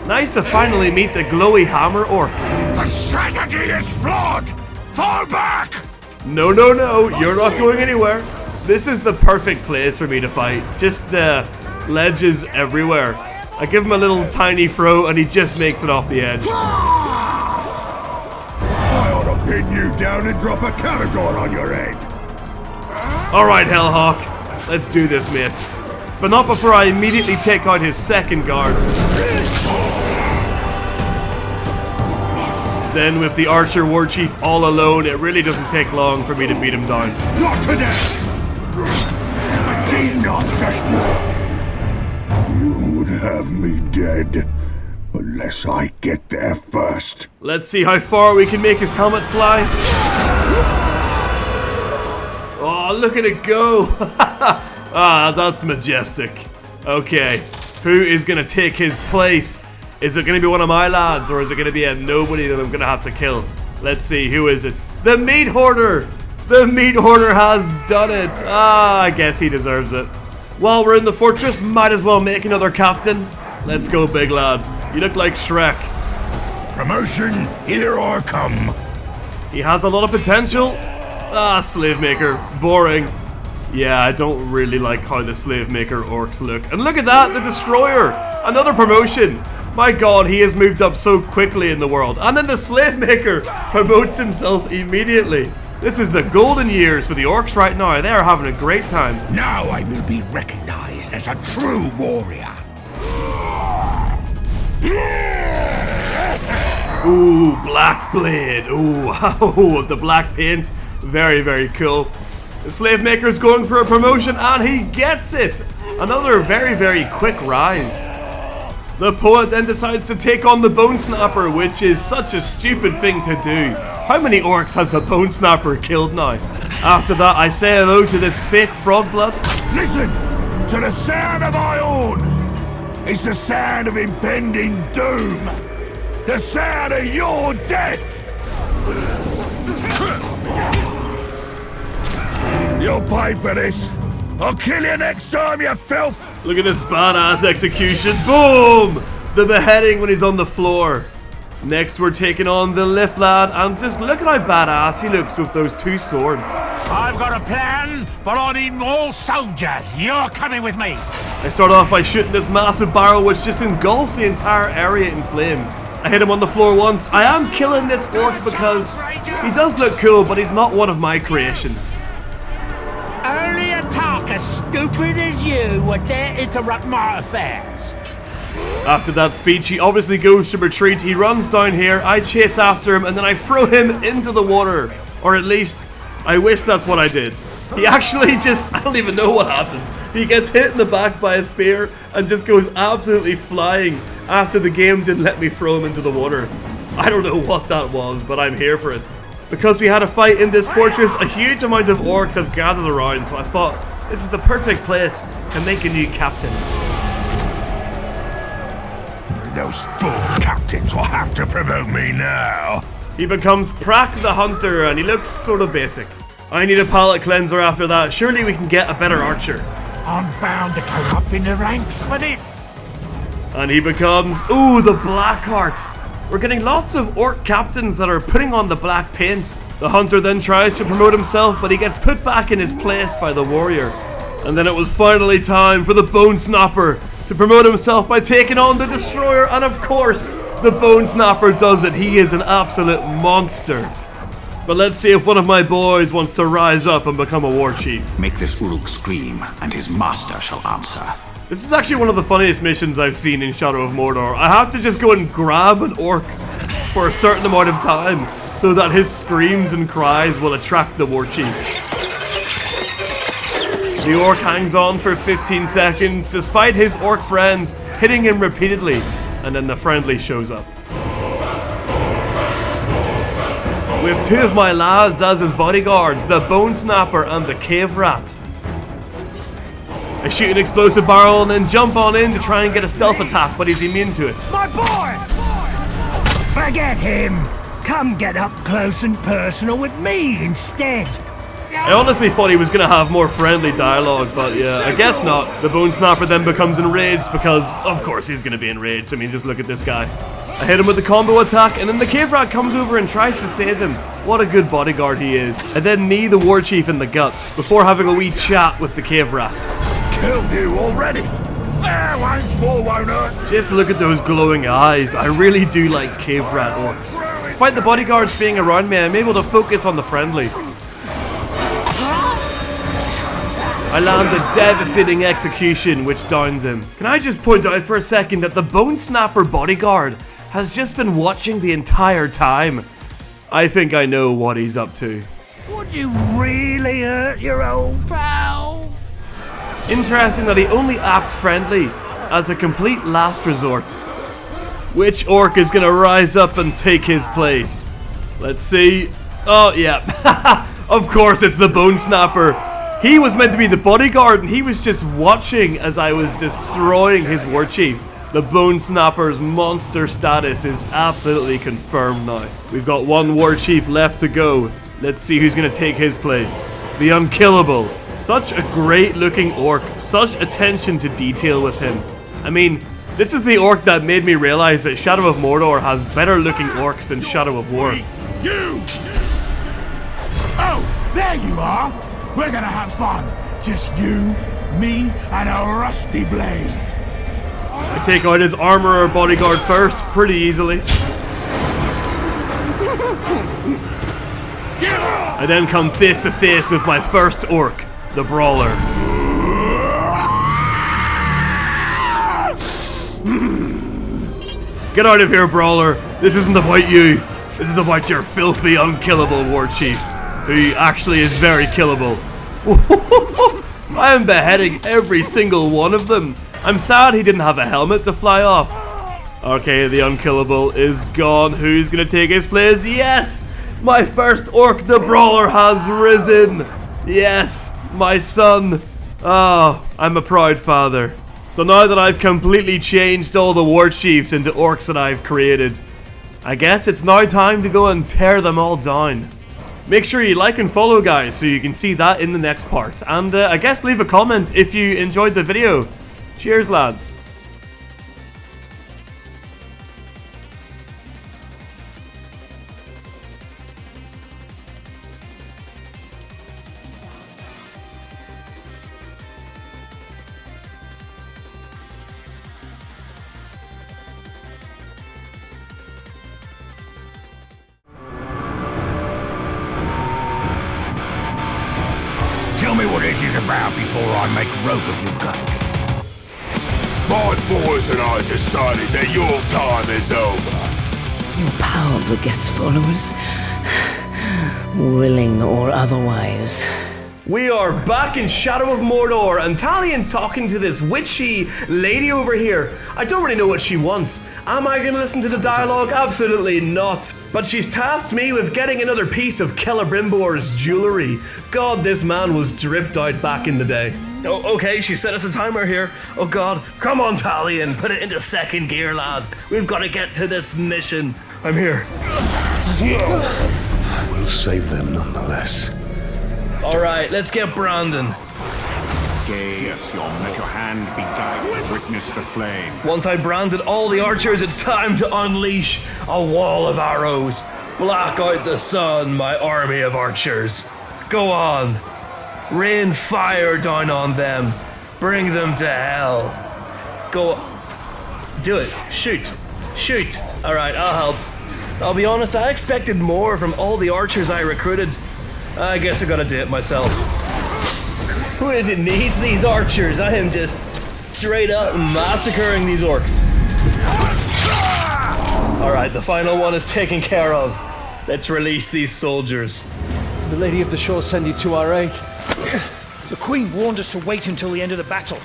Nice to finally meet the glowy hammer orc. The strategy is flawed! Fall back! No, no, no. You're not going anywhere. This is the perfect place for me to fight. Just ledges everywhere. I give him a little tiny throw and he just makes it off the edge. I ought to pin you down and drop a Caragor on your head. Alright, Hellhawk. Let's do this, mate. But not before I immediately take out his second guard. Then with the Archer Warchief all alone, it really doesn't take long for me to beat him down. Not today! See, not just you would have me dead unless I get there first. Let's see how far we can make his helmet fly. Oh, look at it go! Ah, that's majestic. Okay, who is gonna take his place? Is it gonna be one of my lads, or is it gonna be a nobody that I'm gonna have to kill? Let's see, who is it? The Meat Hoarder! The Meat Hoarder has done it! Ah, I guess he deserves it. While we're in the fortress, might as well make another captain. Let's go, big lad. You look like Shrek. Promotion, here or come. He has a lot of potential. Ah, Slave Maker. Boring. Yeah, I don't really like how the Slave Maker orcs look. And look at that, the Destroyer! Another promotion! My god, he has moved up so quickly in the world. And then the Slave Maker promotes himself immediately. This is the golden years for the orcs right now. They are having a great time. Now I will be recognized as a true warrior. Ooh, Black Blade. Ooh, wow, the black paint. Very, very cool. The Slave Maker is going for a promotion and he gets it. Another very, very quick rise. The Poet then decides to take on the Bone Snapper, which is such a stupid thing to do. How many orcs has the Bone Snapper killed now? After that, I say hello to this fake frog blood. Listen to the sound of my horn. It's the sound of impending doom. The sound of your death. You'll pay for this. I'll kill you next time, you filth. Look at this badass execution. Boom! The beheading when he's on the floor. Next, we're taking on the Lift Lad, and just look at how badass he looks with those two swords. I've got a plan, but I need more soldiers. You're coming with me. I start off by shooting this massive barrel, which just engulfs the entire area in flames. I hit him on the floor once. I am killing this orc because he does look cool, but he's not one of my creations. Only a talk as stupid as you would dare interrupt my affairs. After that speech, he obviously goes to retreat. He runs down here, I chase after him, and then I throw him into the water. Or at least, I wish that's what I did. He actually just, I don't even know what happens. He gets hit in the back by a spear and just goes absolutely flying after the game didn't let me throw him into the water. I don't know what that was, but I'm here for it. Because we had a fight in this fortress, a huge amount of orcs have gathered around, so I thought, this is the perfect place to make a new captain. Those fool captains will have to promote me now. He becomes Prak the Hunter, and he looks sort of basic. I need a palate cleanser after that. Surely we can get a better archer. I'm bound to go up in the ranks for this. And he becomes, ooh, the Blackheart. We're getting lots of orc captains that are putting on the black paint. The hunter then tries to promote himself, but he gets put back in his place by the warrior. And then it was finally time for the Bone Snapper to promote himself by taking on the Destroyer. And of course, the Bone Snapper does it. He is an absolute monster. But let's see if one of my boys wants to rise up and become a Warchief. Make this Uruk scream, and his master shall answer. This is actually one of the funniest missions I've seen in Shadow of Mordor. I have to just go and grab an orc for a certain amount of time so that his screams and cries will attract the Warchief. The orc hangs on for 15 seconds despite his orc friends hitting him repeatedly, and then the friendly shows up. We have two of my lads as his bodyguards, the Bone Snapper and the Cave Rat. I shoot an explosive barrel and then jump on in to try and get a stealth attack, but he's immune to it. My boy! Forget him! Come get up close and personal with me instead. I honestly thought he was going to have more friendly dialogue, but yeah, I guess not. The Bone Snapper then becomes enraged because, of course, he's going to be enraged. I mean, just look at this guy. I hit him with the combo attack, and then the Cave Rat comes over and tries to save him. What a good bodyguard he is. I then knee the Warchief in the gut before having a wee chat with the Cave Rat. Killed you already? There, once more won't hurt. Just look at those glowing eyes. I really do like Cave Rat orcs. Despite the bodyguards being around me, I'm able to focus on the friendly. I land a devastating execution, which downs him. Can I just point out for a second that the Bone Snapper bodyguard has just been watching the entire time? I think I know what he's up to. Would you really hurt your old pal? Interesting that he only acts friendly as a complete last resort. Which orc is gonna rise up and take his place? Let's see. Oh, yeah. Of course, it's the Bone Snapper. He was meant to be the bodyguard, and he was just watching as I was destroying his Warchief. The Bone Snapper's monster status is absolutely confirmed now. We've got one Warchief left to go. Let's see who's going to take his place. The Unkillable. Such a great looking orc. Such attention to detail with him. I mean, this is the orc that made me realize that Shadow of Mordor has better looking orcs than Shadow of War. You! Oh, there you are! We're gonna have fun. Just you, me, and a rusty blade. I take out his armorer bodyguard first, pretty easily. I then come face to face with my first orc, the Brawler. Get out of here, Brawler. This isn't about you. This is about your filthy, unkillable Warchief, who actually is very killable. I am beheading every single one of them. I'm sad he didn't have a helmet to fly off. Okay, the Unkillable is gone. Who's gonna take his place? Yes! My first orc, the Brawler, has risen. Yes, my son. Oh, I'm a proud father. So now that I've completely changed all the Warchiefs into orcs that I've created, I guess it's now time to go and tear them all down. Make sure you like and follow, guys, so you can see that in the next part. And I guess leave a comment if you enjoyed the video. Cheers, lads. Tell me what this is about before I make rope of your guts. My boys and I decided that your time is over. Your power begets followers, willing or otherwise. We are back in Shadow of Mordor, and Talion's talking to this witchy lady over here. I don't really know what she wants. Am I going to listen to the dialogue? Absolutely not. But she's tasked me with getting another piece of Celebrimbor's jewelry. God, this man was dripped out back in the day. Oh, okay, she set us a timer here. Oh God, come on Talion, put it into second gear, lad. We've got to get to this mission. I'm here. I will save them nonetheless. Alright, let's get Brandon. gaze, let your hand be guided, witness the flame. Once I branded all the archers, it's time to unleash a wall of arrows. Black out the sun, my army of archers. Go on. Rain fire down on them. Bring them to hell. Go. Do it. Shoot. Shoot. Alright, I'll help. I'll be honest, I expected more from all the archers I recruited. I guess I gotta do it myself. Who even needs these archers? I am just straight up massacring these orcs. Alright, the final one is taken care of. Let's release these soldiers. The Lady of the Shore send you to our aid. The Queen warned us to wait until the end of the battle.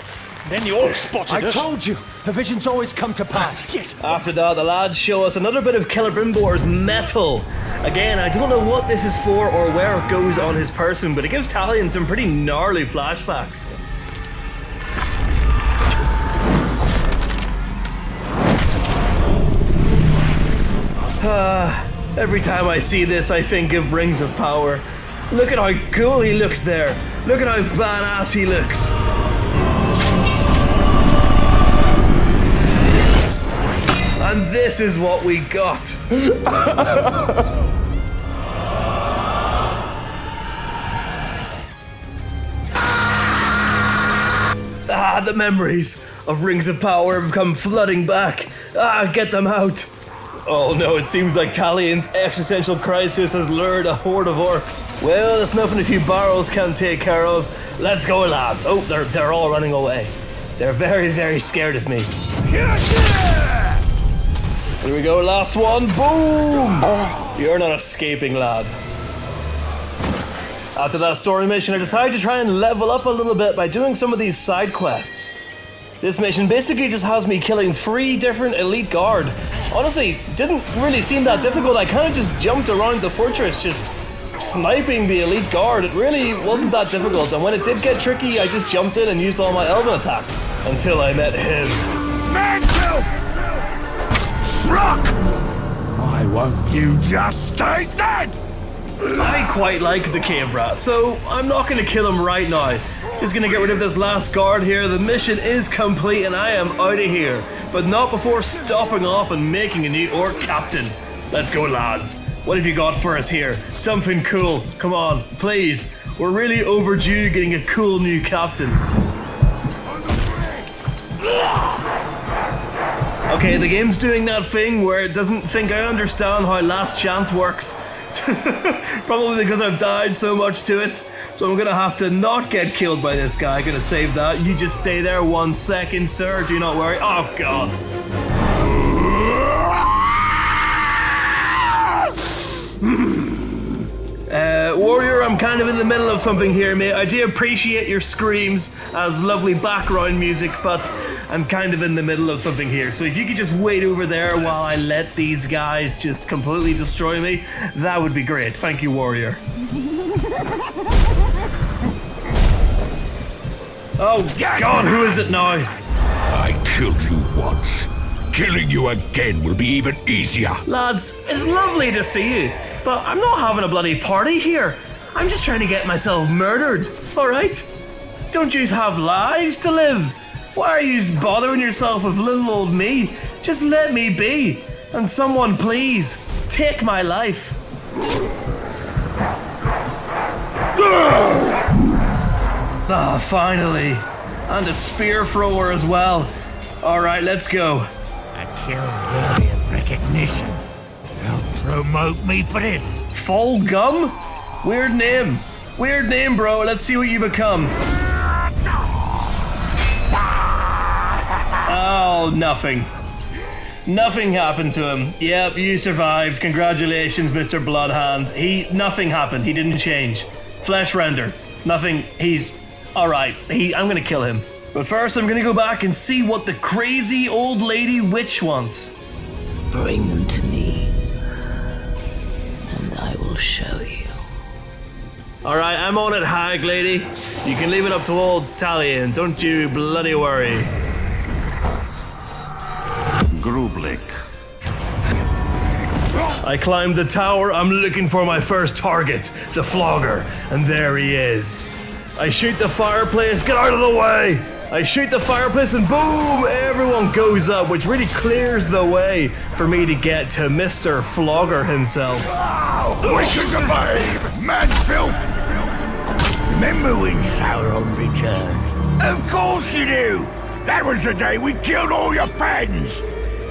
Then the orcs spotted us. I told you, her visions always come to pass. Yes. After that, the lads show us another bit of Celebrimbor's metal. Again, I don't know what this is for or where it goes on his person, but it gives Talion some pretty gnarly flashbacks. Every time I see this, I think of Rings of Power. Look at how cool he looks there. Look at how badass he looks. And this is what we got. The memories of Rings of Power have come flooding back. Get them out. Oh no, it seems like Talion's existential crisis has lured a horde of orcs. Well, there's nothing a few barrels can't take care of. Let's go, lads. Oh, they're all running away. They're very, very scared of me. Here we go, last one. Boom! You're not escaping, lad. After that story mission, I decided to try and level up a little bit by doing some of these side quests. This mission basically just has me killing 3 different elite guard. Honestly, didn't really seem that difficult. I kind of just jumped around the fortress, just sniping the elite guard. It really wasn't that difficult, and when it did get tricky, I just jumped in and used all my elven attacks. Until I met him. Mantle! Rock! Why won't you just stay dead? I quite like the cave rat, so I'm not going to kill him right now. Just going to get rid of this last guard here. The mission is complete and I am out of here. But not before stopping off and making a new orc captain. Let's go, lads. What have you got for us here? Something cool. Come on, please. We're really overdue getting a cool new captain. Okay, the game's doing that thing where it doesn't think I understand how last chance works. Probably because I've died so much to it. So I'm gonna have to not get killed by this guy. Gonna save that. You just stay there 1 second, sir. Do not worry. Oh, God. Warrior, I'm kind of in the middle of something here, mate. I do appreciate your screams as lovely background music, but I'm kind of in the middle of something here. So if you could just wait over there while I let these guys just completely destroy me, that would be great. Thank you, Warrior. Oh, God, who is it now? I killed you once. Killing you again will be even easier. Lads, it's lovely to see you, but I'm not having a bloody party here. I'm just trying to get myself murdered, alright? Don't you have lives to live? Why are you bothering yourself with little old me? Just let me be. And someone please, take my life. Finally. And a spear thrower as well. Alright, let's go. A kill worthy of recognition. They'll promote me for this. Fall Gum? Weird name. Weird name, bro. Let's see what you become. Oh, nothing. Nothing happened to him. Yep, you survived. Congratulations, Mr. Bloodhand. Nothing happened. He didn't change. Flesh render. Nothing. He's alright. I'm gonna kill him. But first, I'm gonna go back and see what the crazy old lady witch wants. Bring them to me, and I will show you. Alright, I'm on it, hag lady. You can leave it up to old Talion. Don't you bloody worry. Grublik. I climbed the tower. I'm looking for my first target, the flogger, and there he is. I shoot the fireplace, get out of the way! I shoot the fireplace and boom! Everyone goes up, which really clears the way for me to get to Mr. Flogger himself. Weak as a babe! Man's filth! Remember when Sauron returned? Of course you do! That was the day we killed all your friends!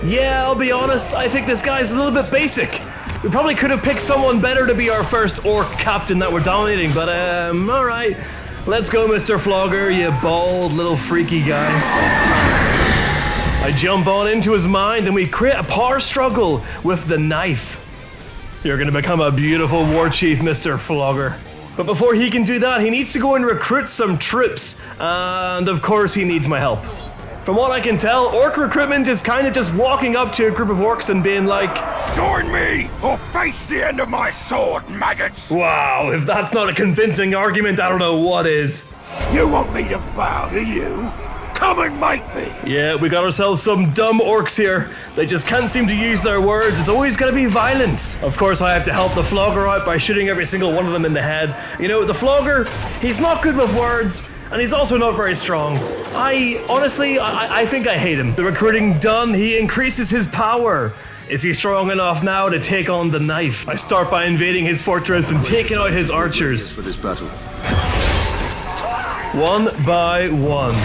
Yeah, I'll be honest, I think this guy's a little bit basic. We probably could have picked someone better to be our first orc captain that we're dominating, but alright. Let's go, Mr. Flogger, you bald little freaky guy. I jump on into his mind and we create a power struggle with the knife. You're gonna become a beautiful warchief, Mr. Flogger. But before he can do that, he needs to go and recruit some troops. And of course he needs my help. From what I can tell, orc recruitment is kind of just walking up to a group of orcs and being like, "Join me, or face the end of my sword, maggots!" Wow, if that's not a convincing argument, I don't know what is. You want me to bow to you? Come and make me! Yeah, we got ourselves some dumb orcs here. They just can't seem to use their words. It's always gonna be violence. Of course, I have to help the Flogger out by shooting every single one of them in the head. You know, the Flogger, he's not good with words, and he's also not very strong. I think I hate him. The recruiting done, he increases his power. Is he strong enough now to take on the knife? I start by invading his fortress and taking out his archers. For this battle. One by one.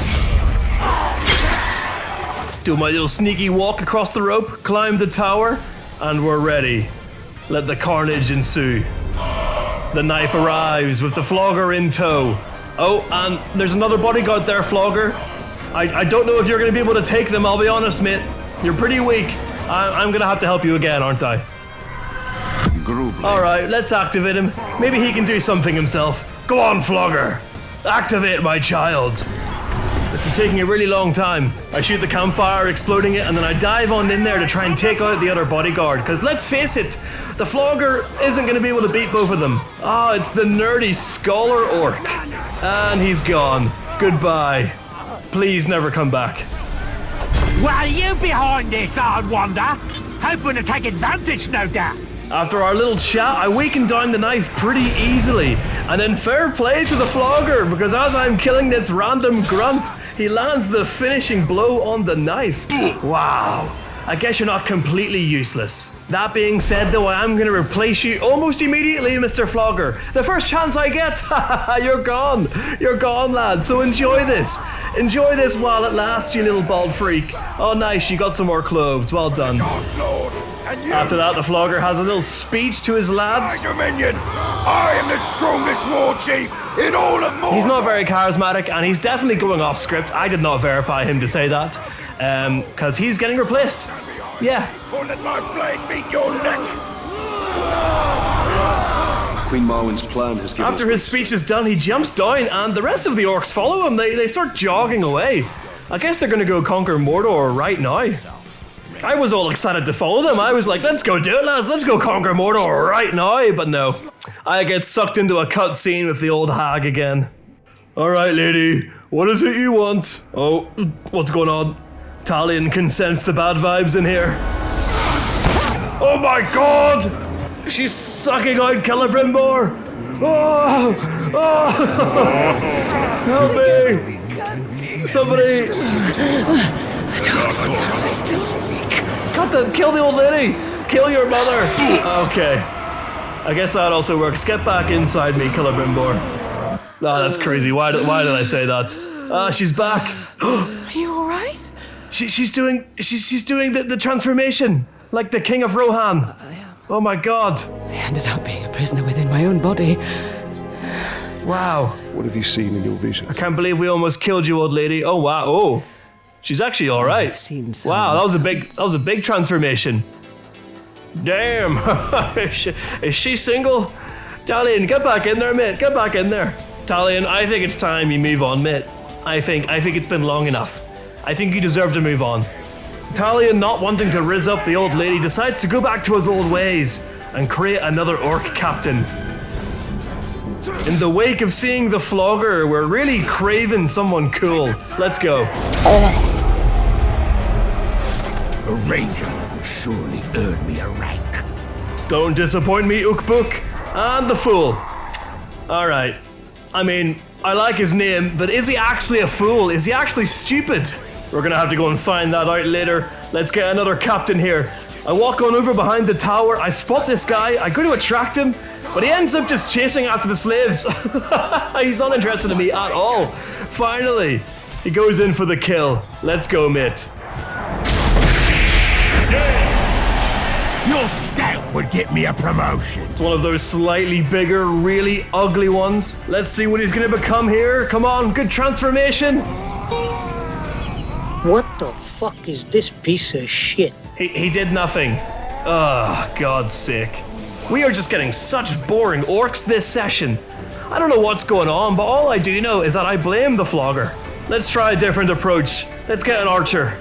Do my little sneaky walk across the rope, climb the tower, and we're ready. Let the carnage ensue. The knife arrives with the Flogger in tow. Oh, and there's another bodyguard there, Flogger. I don't know if you're going to be able to take them, I'll be honest, mate. You're pretty weak. I'm going to have to help you again, aren't I? Alright, let's activate him. Maybe he can do something himself. Go on, Flogger. Activate, my child. This is taking a really long time. I shoot the campfire, exploding it, and then I dive on in there to try and take out the other bodyguard. Because let's face it, the Flogger isn't going to be able to beat both of them. Ah, it's the nerdy scholar orc. And he's gone. Goodbye. Please never come back. What are you behind this, I wonder? Hoping to take advantage, no doubt. After our little chat, I weakened down the knife pretty easily. And then fair play to the Flogger, because as I'm killing this random grunt, he lands the finishing blow on the knife. Wow. I guess you're not completely useless. That being said, though, I am going to replace you almost immediately, Mr. Flogger. The first chance I get, you're gone. You're gone, lad. So enjoy this. Enjoy this while it lasts, you little bald freak. Oh, nice. You got some more cloves. Well done. After that, the Flogger has a little speech to his lads. My dominion, I am the strongest warchief in all of Mordor. He's not very charismatic, and he's definitely going off script. I did not verify him to say that, because he's getting replaced. Yeah. Or let my blade meet your neck. Queen Marwen's plan has given After his speech is done, he jumps down, and the rest of the orcs follow him. They start jogging away. I guess they're going to go conquer Mordor right now. I was all excited to follow them. I was like, let's go do it, lads. Let's go conquer Mordor right now. But no, I get sucked into a cutscene with the old hag again. All right, lady, what is it you want? Oh, what's going on? Talion can sense the bad vibes in here. Oh my god! She's sucking out Celebrimbor! Oh! Oh! Help me! Somebody! Kill the old lady! Kill your mother! Okay. I guess that also works. Get back inside me, Celebrimbor. Oh, that's crazy. Why did I say that? Ah, she's back. Are you alright? She's doing the transformation, like the King of Rohan. Oh my god. I ended up being a prisoner within my own body. Wow. What have you seen in your visions? I can't believe we almost killed you, old lady. Oh wow. Oh, she's actually all right. I've seen some wow, that was a big transformation. Damn. Is she single? Talion, get back in there, mate. Get back in there. Talion, I think it's time you move on, mate. I think it's been long enough. I think you deserve to move on. Talion, not wanting to rizz up the old lady, decides to go back to his old ways and create another orc captain. In the wake of seeing the Flogger, we're really craving someone cool. Let's go. A ranger will surely earn me a rank. Don't disappoint me, Ukbuk. And the fool. Alright. I mean, I like his name, but is he actually a fool? Is he actually stupid? We're gonna have to go and find that out later. Let's get another captain here. I walk on over behind the tower, I spot this guy, I go to attract him, but he ends up just chasing after the slaves. He's not interested in me at all. Finally, he goes in for the kill. Let's go, mate. Your scout would get me a promotion. It's one of those slightly bigger, really ugly ones. Let's see what he's gonna become here. Come on, good transformation. What the fuck is this piece of shit? He did nothing. Oh, God's sake. We are just getting such boring orcs this session. I don't know what's going on, but all I do know is that I blame the flogger. Let's try a different approach. Let's get an archer.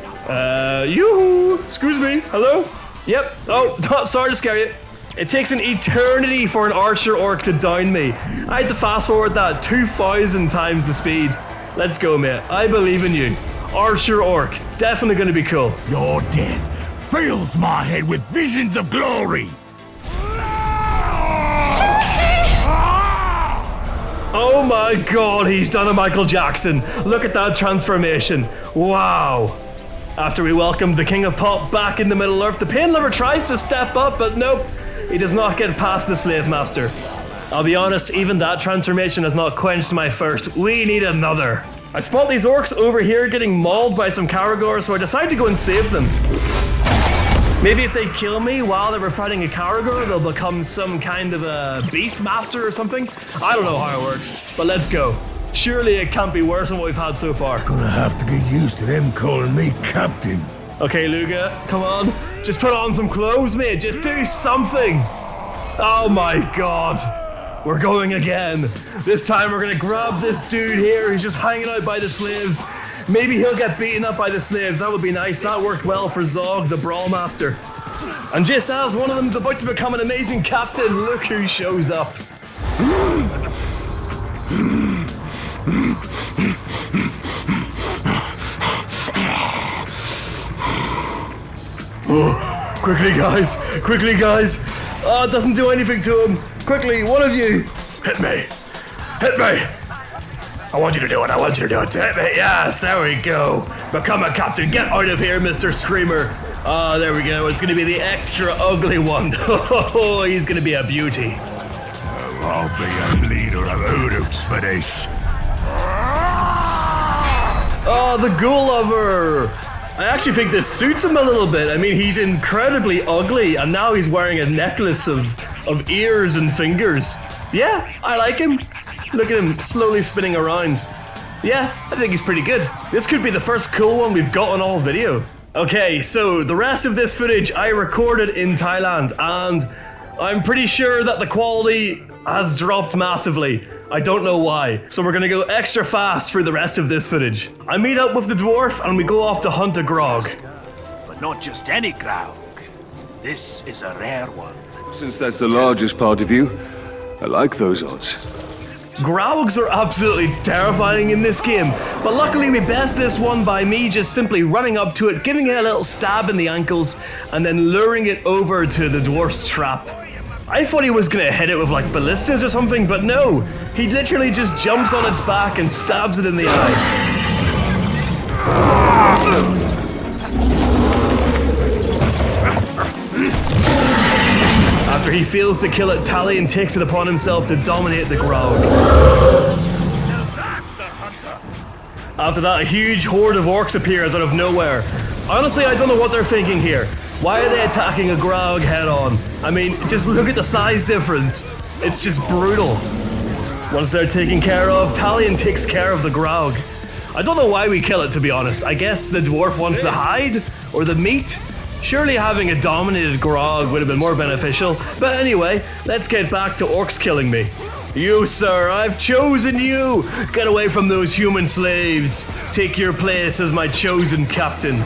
Yoo-hoo! Excuse me, hello? Yep, oh, sorry to scare you. It takes an eternity for an archer orc to down me. I had to fast forward that 2,000 times the speed. Let's go, mate. I believe in you. Archer orc, definitely gonna be cool. Your death fills my head with visions of glory. Oh my God, he's done a Michael Jackson. Look at that transformation. Wow. After we welcomed the King of Pop back in the Middle Earth, the Pain Lover tries to step up, but nope, he does not get past the Slave Master. I'll be honest, even that transformation has not quenched my thirst. We need another. I spot these orcs over here getting mauled by some Caragor, so I decide to go and save them. Maybe if they kill me while they were fighting a Caragor, they'll become some kind of a beast master or something. I don't know how it works, but let's go. Surely it can't be worse than what we've had so far. Gonna have to get used to them calling me captain. Okay, Luga, come on. Just put on some clothes, mate. Just do something. Oh my God. We're going again. This time we're gonna grab this dude here who's just hanging out by the slaves. Maybe he'll get beaten up by the slaves. That would be nice. That worked well for Zog, the Brawl Master. And just as one of them's about to become an amazing captain, look who shows up. Oh, quickly guys, quickly guys. Oh, it doesn't do anything to him. Quickly, one of you. Hit me. Hit me. I want you to do it, I want you to do it. Hit me, yes, there we go. Become a captain, get out of here, Mr. Screamer. Ah, there we go, it's gonna be the extra ugly one. Oh, he's gonna be a beauty. I'll be a leader of Uruk's for this. Oh, the Ghoul Lover. I actually think this suits him a little bit. I mean, he's incredibly ugly, and now he's wearing a necklace of ears and fingers. Yeah, I like him. Look at him slowly spinning around. Yeah, I think he's pretty good. This could be the first cool one we've got on all video. Okay, so the rest of this footage I recorded in Thailand, and I'm pretty sure that the quality has dropped massively. I don't know why. So we're gonna go extra fast for the rest of this footage. I meet up with the dwarf and we go off to hunt a Grog. But not just any Grog. This is a rare one. Since that's the largest part of you, I like those odds. Grogs are absolutely terrifying in this game, but luckily we best this one by me just simply running up to it, giving it a little stab in the ankles, and then luring it over to the dwarf's trap. I thought he was gonna hit it with like ballistas or something, but no, he literally just jumps on its back and stabs it in the eye. After he fails to kill it, Talion takes it upon himself to dominate the Grog. After that, a huge horde of orcs appears out of nowhere. Honestly, I don't know what they're thinking here. Why are they attacking a Grog head on? I mean, just look at the size difference. It's just brutal. Once they're taken care of, Talion takes care of the Grog. I don't know why we kill it, to be honest. I guess the dwarf wants the hide or the meat. Surely having a dominated Grog would have been more beneficial. But anyway, let's get back to orcs killing me. You, sir, I've chosen you! Get away from those human slaves. Take your place as my chosen captain.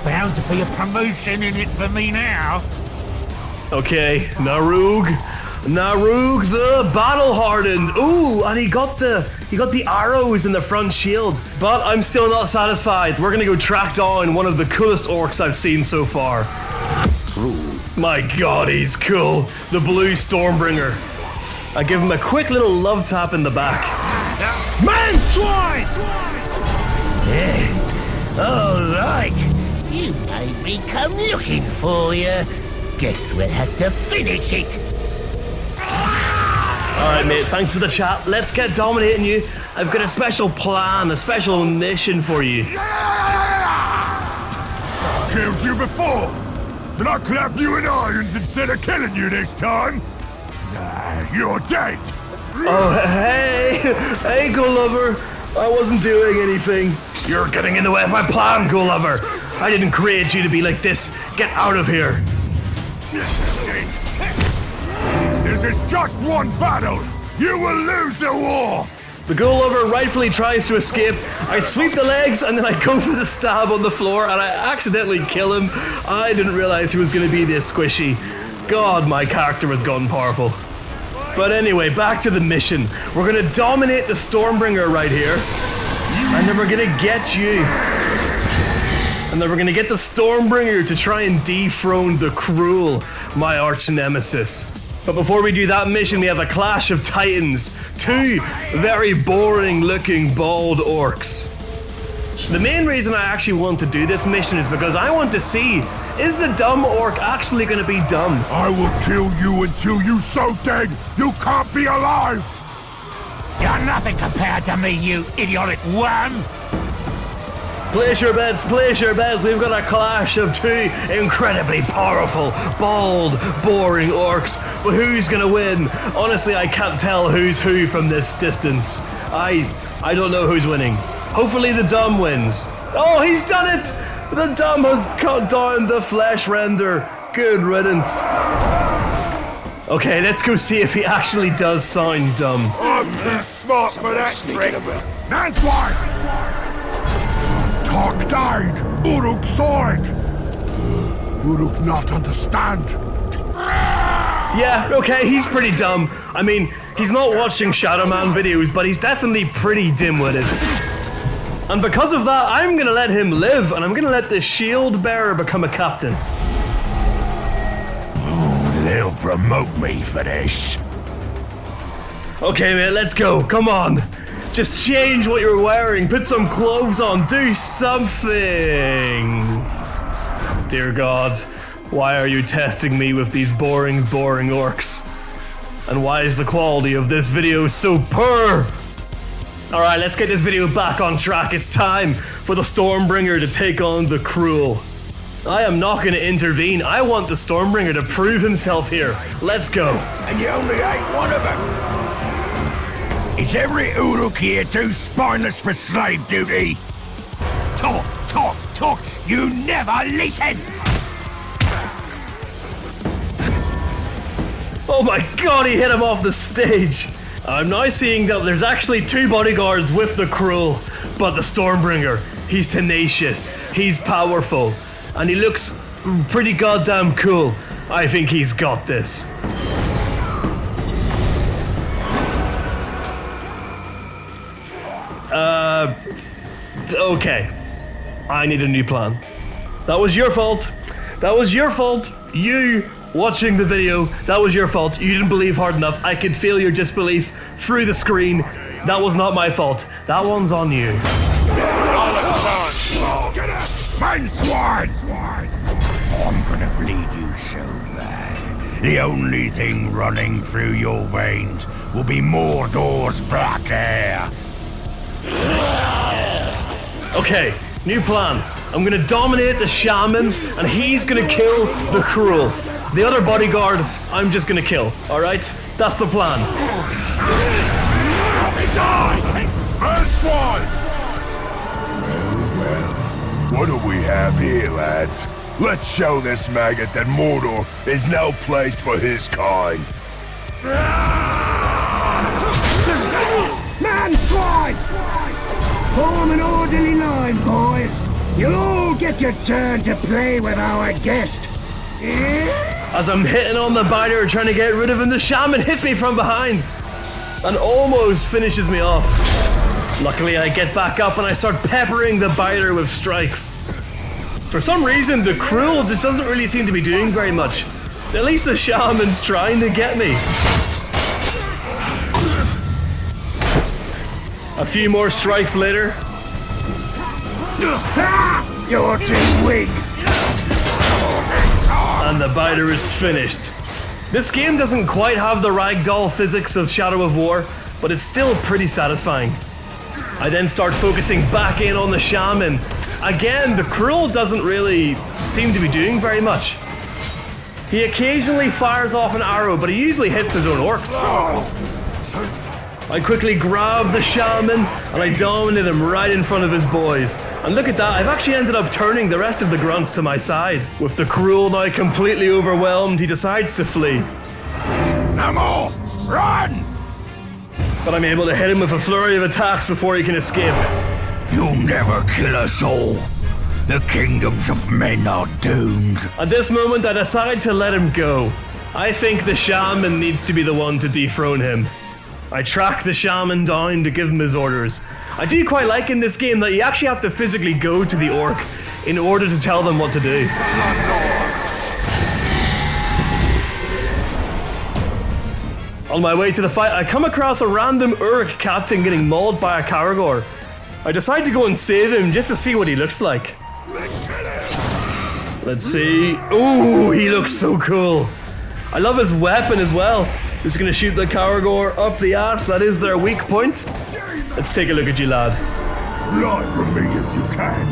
Bound to be a promotion in it for me now. Okay, Narug the battle-hardened. Ooh, and he got the arrows in the front shield. But I'm still not satisfied. We're gonna go track down one of the coolest orcs I've seen so far. My God, he's cool. The blue Stormbringer. I give him a quick little love tap in the back. Man swine! All right. You made me come looking for you. Guess we'll have to finish it. Alright mate, thanks for the chat. Let's get dominating you. I've got a special plan, a special mission for you. Killed you before. Can I clap you in irons instead of killing you this time? Nah, you're dead. Oh, hey, Ghoul Lover. I wasn't doing anything. You're getting in the way of my plan, Ghoul Lover. I didn't create you to be like this. Get out of here. This is just one battle. You will lose the war. The Ghoul Lover rightfully tries to escape. I sweep the legs and then I go for the stab on the floor and I accidentally kill him. I didn't realize he was going to be this squishy. God, my character was gone powerful. But anyway, back to the mission. We're going to dominate the Stormbringer right here. And then we're going to get you. And then we're going to get the Stormbringer to try and dethrone the Cruel, my arch nemesis. But before we do that mission, we have a clash of titans. Two very boring looking bald orcs. The main reason I actually want to do this mission is because I want to see, is the dumb orc actually going to be dumb? I will kill you until you're so dead you can't be alive. You're nothing compared to me, you idiotic worm. Place your bets, place your bets. We've got a clash of two incredibly powerful, bald, boring orcs. But who's gonna win? Honestly, I can't tell who's who from this distance. I don't know who's winning. Hopefully the dumb wins. Oh, he's done it! The dumb has cut down the flesh render. Good riddance. Okay, let's go see if he actually does sound dumb. I'm too smart for that trick. Manswine! Talk died. Uruk saw it. Uruk not understand. Yeah, okay, he's pretty dumb. I mean, he's not watching Shadow Man videos, but he's definitely pretty dim-witted. And because of that, I'm gonna let him live, and I'm gonna let the shield bearer become a captain. Oh, they'll promote me for this. Okay, mate, let's go. Come on. Just change what you're wearing. Put some clothes on. Do something. Dear God, why are you testing me with these boring orcs? And why is the quality of this video so poor? Alright, let's get this video back on track. It's time for the Stormbringer to take on the Cruel. I am not going to intervene. I want the Stormbringer to prove himself here. Let's go. And you only ain't one of them. Is every Uruk here too spineless for slave duty? Talk, talk, talk. You never listen. Oh my God, he hit him off the stage. I'm now seeing that there's actually two bodyguards with the Cruel, but the Stormbringer, he's tenacious, he's powerful, and he looks pretty goddamn cool. I think he's got this. Okay. I need a new plan. That was your fault. That was your fault. You watching the video, that was your fault. You didn't believe hard enough. I could feel your disbelief through the screen. That was not my fault. That one's on you. Man swine! I'm gonna bleed you so bad. The only thing running through your veins will be Mordor's black hair. Okay, new plan. I'm gonna dominate the shaman, and he's gonna kill the Cruel. The other bodyguard, I'm just gonna kill, alright? That's the plan. Well, what do we have here, lads? Let's show this maggot that Mordor is no place for his kind. Man swine! Form an orderly line, boys. You'll all get your turn to play with our guest. As I'm hitting on the biter, trying to get rid of him, the shaman hits me from behind and almost finishes me off. Luckily, I get back up and I start peppering the biter with strikes. For some reason, the Cruel just doesn't really seem to be doing very much. At least the shaman's trying to get me. A few more strikes later. You're too weak. And the biter is finished. This game doesn't quite have the ragdoll physics of Shadow of War, but it's still pretty satisfying. I then start focusing back in on the shaman. Again, the Cruel doesn't really seem to be doing very much. He occasionally fires off an arrow, but he usually hits his own orcs. I quickly grab the shaman and I dominate him right in front of his boys. And look at that, I've actually ended up turning the rest of the grunts to my side. With the Cruel now completely overwhelmed, he decides to flee. No more! Run! But I'm able to hit him with a flurry of attacks before he can escape. You'll never kill us all. The kingdoms of men are doomed. At this moment, I decide to let him go. I think the shaman needs to be the one to dethrone him. I track the shaman down to give him his orders. I do quite like in this game that you actually have to physically go to the orc in order to tell them what to do. On my way to the fight, I come across a random Uruk captain getting mauled by a Caragor. I decide to go and save him just to see what he looks like. Let's see. Ooh, he looks so cool. I love his weapon as well. Just gonna shoot the Caragor up the ass. That is their weak point. Let's take a look at you, lad. Fly from me if you can.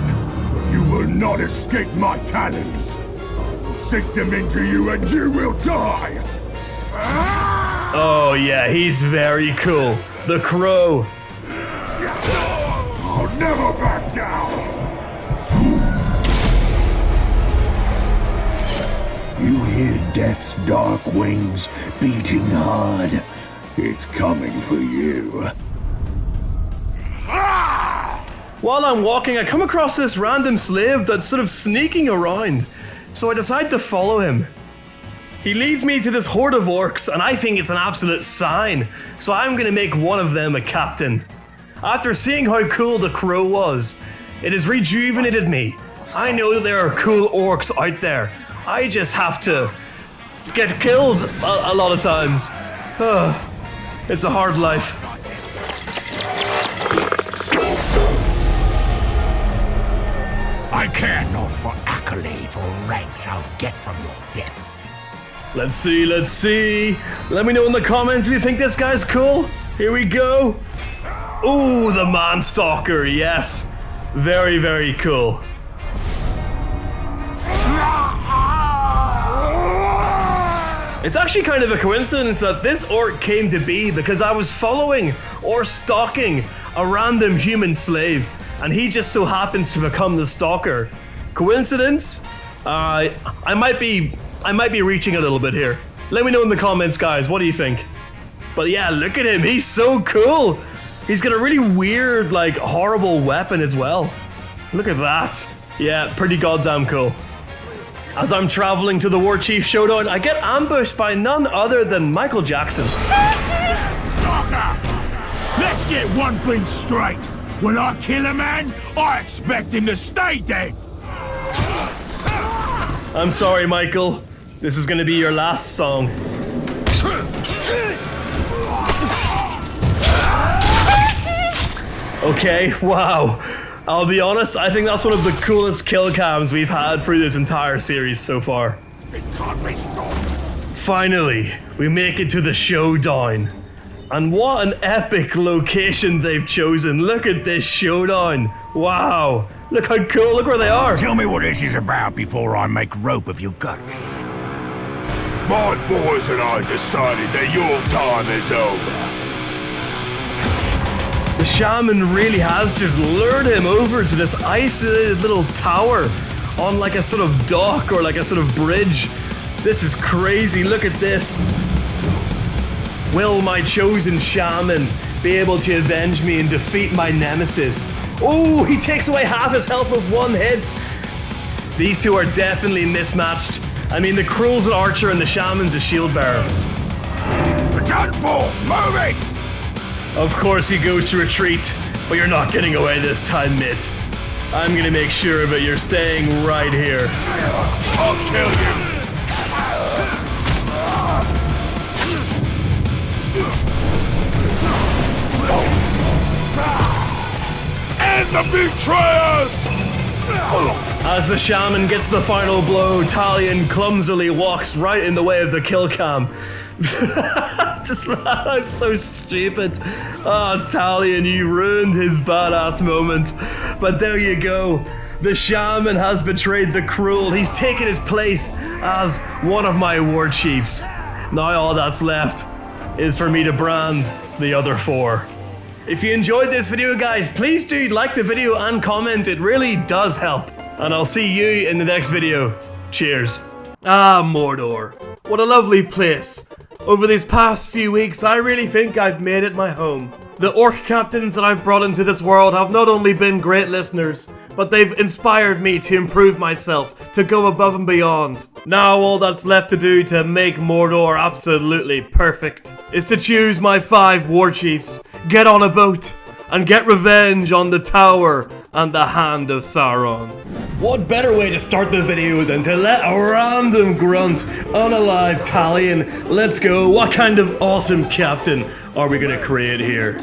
You will not escape my talons. I'll sink them into you and you will die. Oh yeah, he's very cool. The Crow. I'll never back down. You hear death's dark wings beating hard. It's coming for you. While I'm walking, I come across this random slave that's sort of sneaking around. So I decide to follow him. He leads me to this horde of orcs, and I think it's an absolute sign. So I'm gonna make one of them a captain. After seeing how cool the Crow was, it has rejuvenated me. I know that there are cool orcs out there. I just have to get killed a lot of times. It's a hard life. I care not for accolades or ranks I'll get from your death. Let's see, let's see. Let me know in the comments if you think this guy's cool. Here we go. Ooh, the Manstalker, yes. Very, very cool. It's actually kind of a coincidence that this orc came to be because I was following or stalking a random human slave, and he just so happens to become the stalker. Coincidence? I might be reaching a little bit here. Let me know in the comments, guys. What do you think? But yeah, look at him. He's so cool. He's got a really weird, like, horrible weapon as well. Look at that. Yeah, pretty goddamn cool. As I'm traveling to the Warchief Showdown, I get ambushed by none other than Michael Jackson. Stalker! Let's get one thing straight. When I kill a man, I expect him to stay dead. I'm sorry, Michael. This is gonna be your last song. Okay, wow. I'll be honest, I think that's one of the coolest kill cams we've had through this entire series so far. Finally, we make it to the Showdown. And what an epic location they've chosen. Look at this Showdown. Wow. Look how cool, look where they are. Tell me what this is about before I make rope of your guts. My boys and I decided that your time is over. The shaman really has just lured him over to this isolated little tower on like a sort of dock or like a sort of bridge. This is crazy, look at this. Will my chosen shaman be able to avenge me and defeat my nemesis? Oh, he takes away half his health with one hit. These two are definitely mismatched. I mean, the Cruel's an archer and the shaman's a shield bearer. We're done for! Moving! Of course he goes to retreat, but you're not getting away this time, Mitt. I'm gonna make sure of it. You're staying right here. I'll kill you! the betrayers! As the shaman gets the final blow, Talion clumsily walks right in the way of the kill cam. Just that's so stupid. Oh, Talion, you ruined his badass moment. But there you go. The shaman has betrayed the cruel. He's taken his place as one of my war chiefs. Now all that's left is for me to brand the other 4. If you enjoyed this video, guys, please do like the video and comment. It really does help. And I'll see you in the next video. Cheers. Ah, Mordor. What a lovely place. Over these past few weeks, I really think I've made it my home. The orc captains that I've brought into this world have not only been great listeners, but they've inspired me to improve myself, to go above and beyond. Now all that's left to do to make Mordor absolutely perfect is to choose my 5 warchiefs, get on a boat, and get revenge on the tower and the hand of Sauron. What better way to start the video than to let a random grunt unalive Talion? Let's go. What kind of awesome captain are we gonna create here?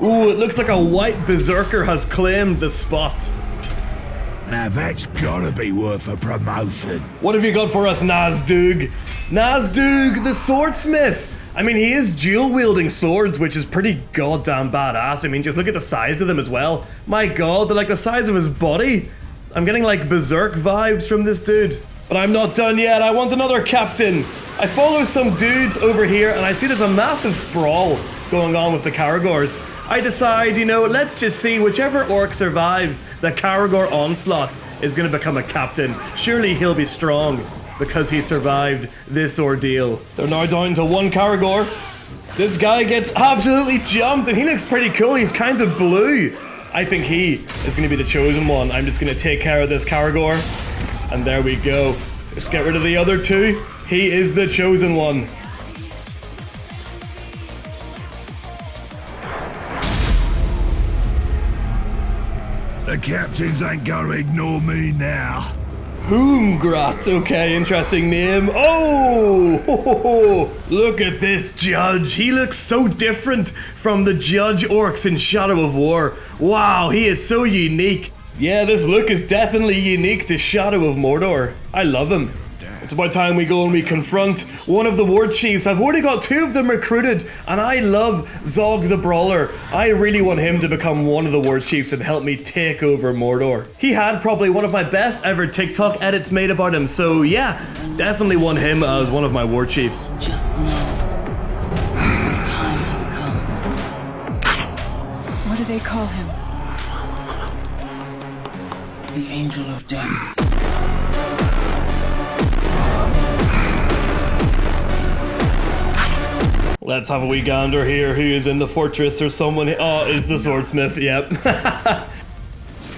Ooh, it looks like a white berserker has claimed the spot. Now that's gotta be worth a promotion. What have you got for us, Nazdug? Nazdug, the swordsmith! I mean, he is dual-wielding swords, which is pretty goddamn badass. I mean, just look at the size of them as well. My god, they're like the size of his body. I'm getting like berserk vibes from this dude. But I'm not done yet, I want another captain. I follow some dudes over here and I see there's a massive brawl going on with the Caragors. I decide, you know, let's just see whichever orc survives the Caragor onslaught is gonna become a captain. Surely he'll be strong because he survived this ordeal. They're now down to 1 Caragor. This guy gets absolutely jumped and he looks pretty cool. He's kind of blue. I think he is gonna be the chosen one. I'm just gonna take care of this Caragor. And there we go. Let's get rid of the other 2. He is the chosen one. The captains ain't gonna ignore me now. Hoomgrat, okay, interesting name. Oh, ho, ho, ho. Look at this judge. He looks so different from the judge orcs in Shadow of War. Wow, he is so unique. Yeah, this look is definitely unique to Shadow of Mordor. I love him. It's about time we go and we confront one of the warchiefs. I've already got 2 of them recruited, and I love Zog the Brawler. I really want him to become one of the warchiefs and help me take over Mordor. He had probably one of my best ever TikTok edits made about him, so yeah, definitely want him as one of my warchiefs. Just know the time has come. What do they call him? The Angel of Death. Let's have a wee gander here. Who is in the fortress or someone? Oh, is the swordsmith, yep.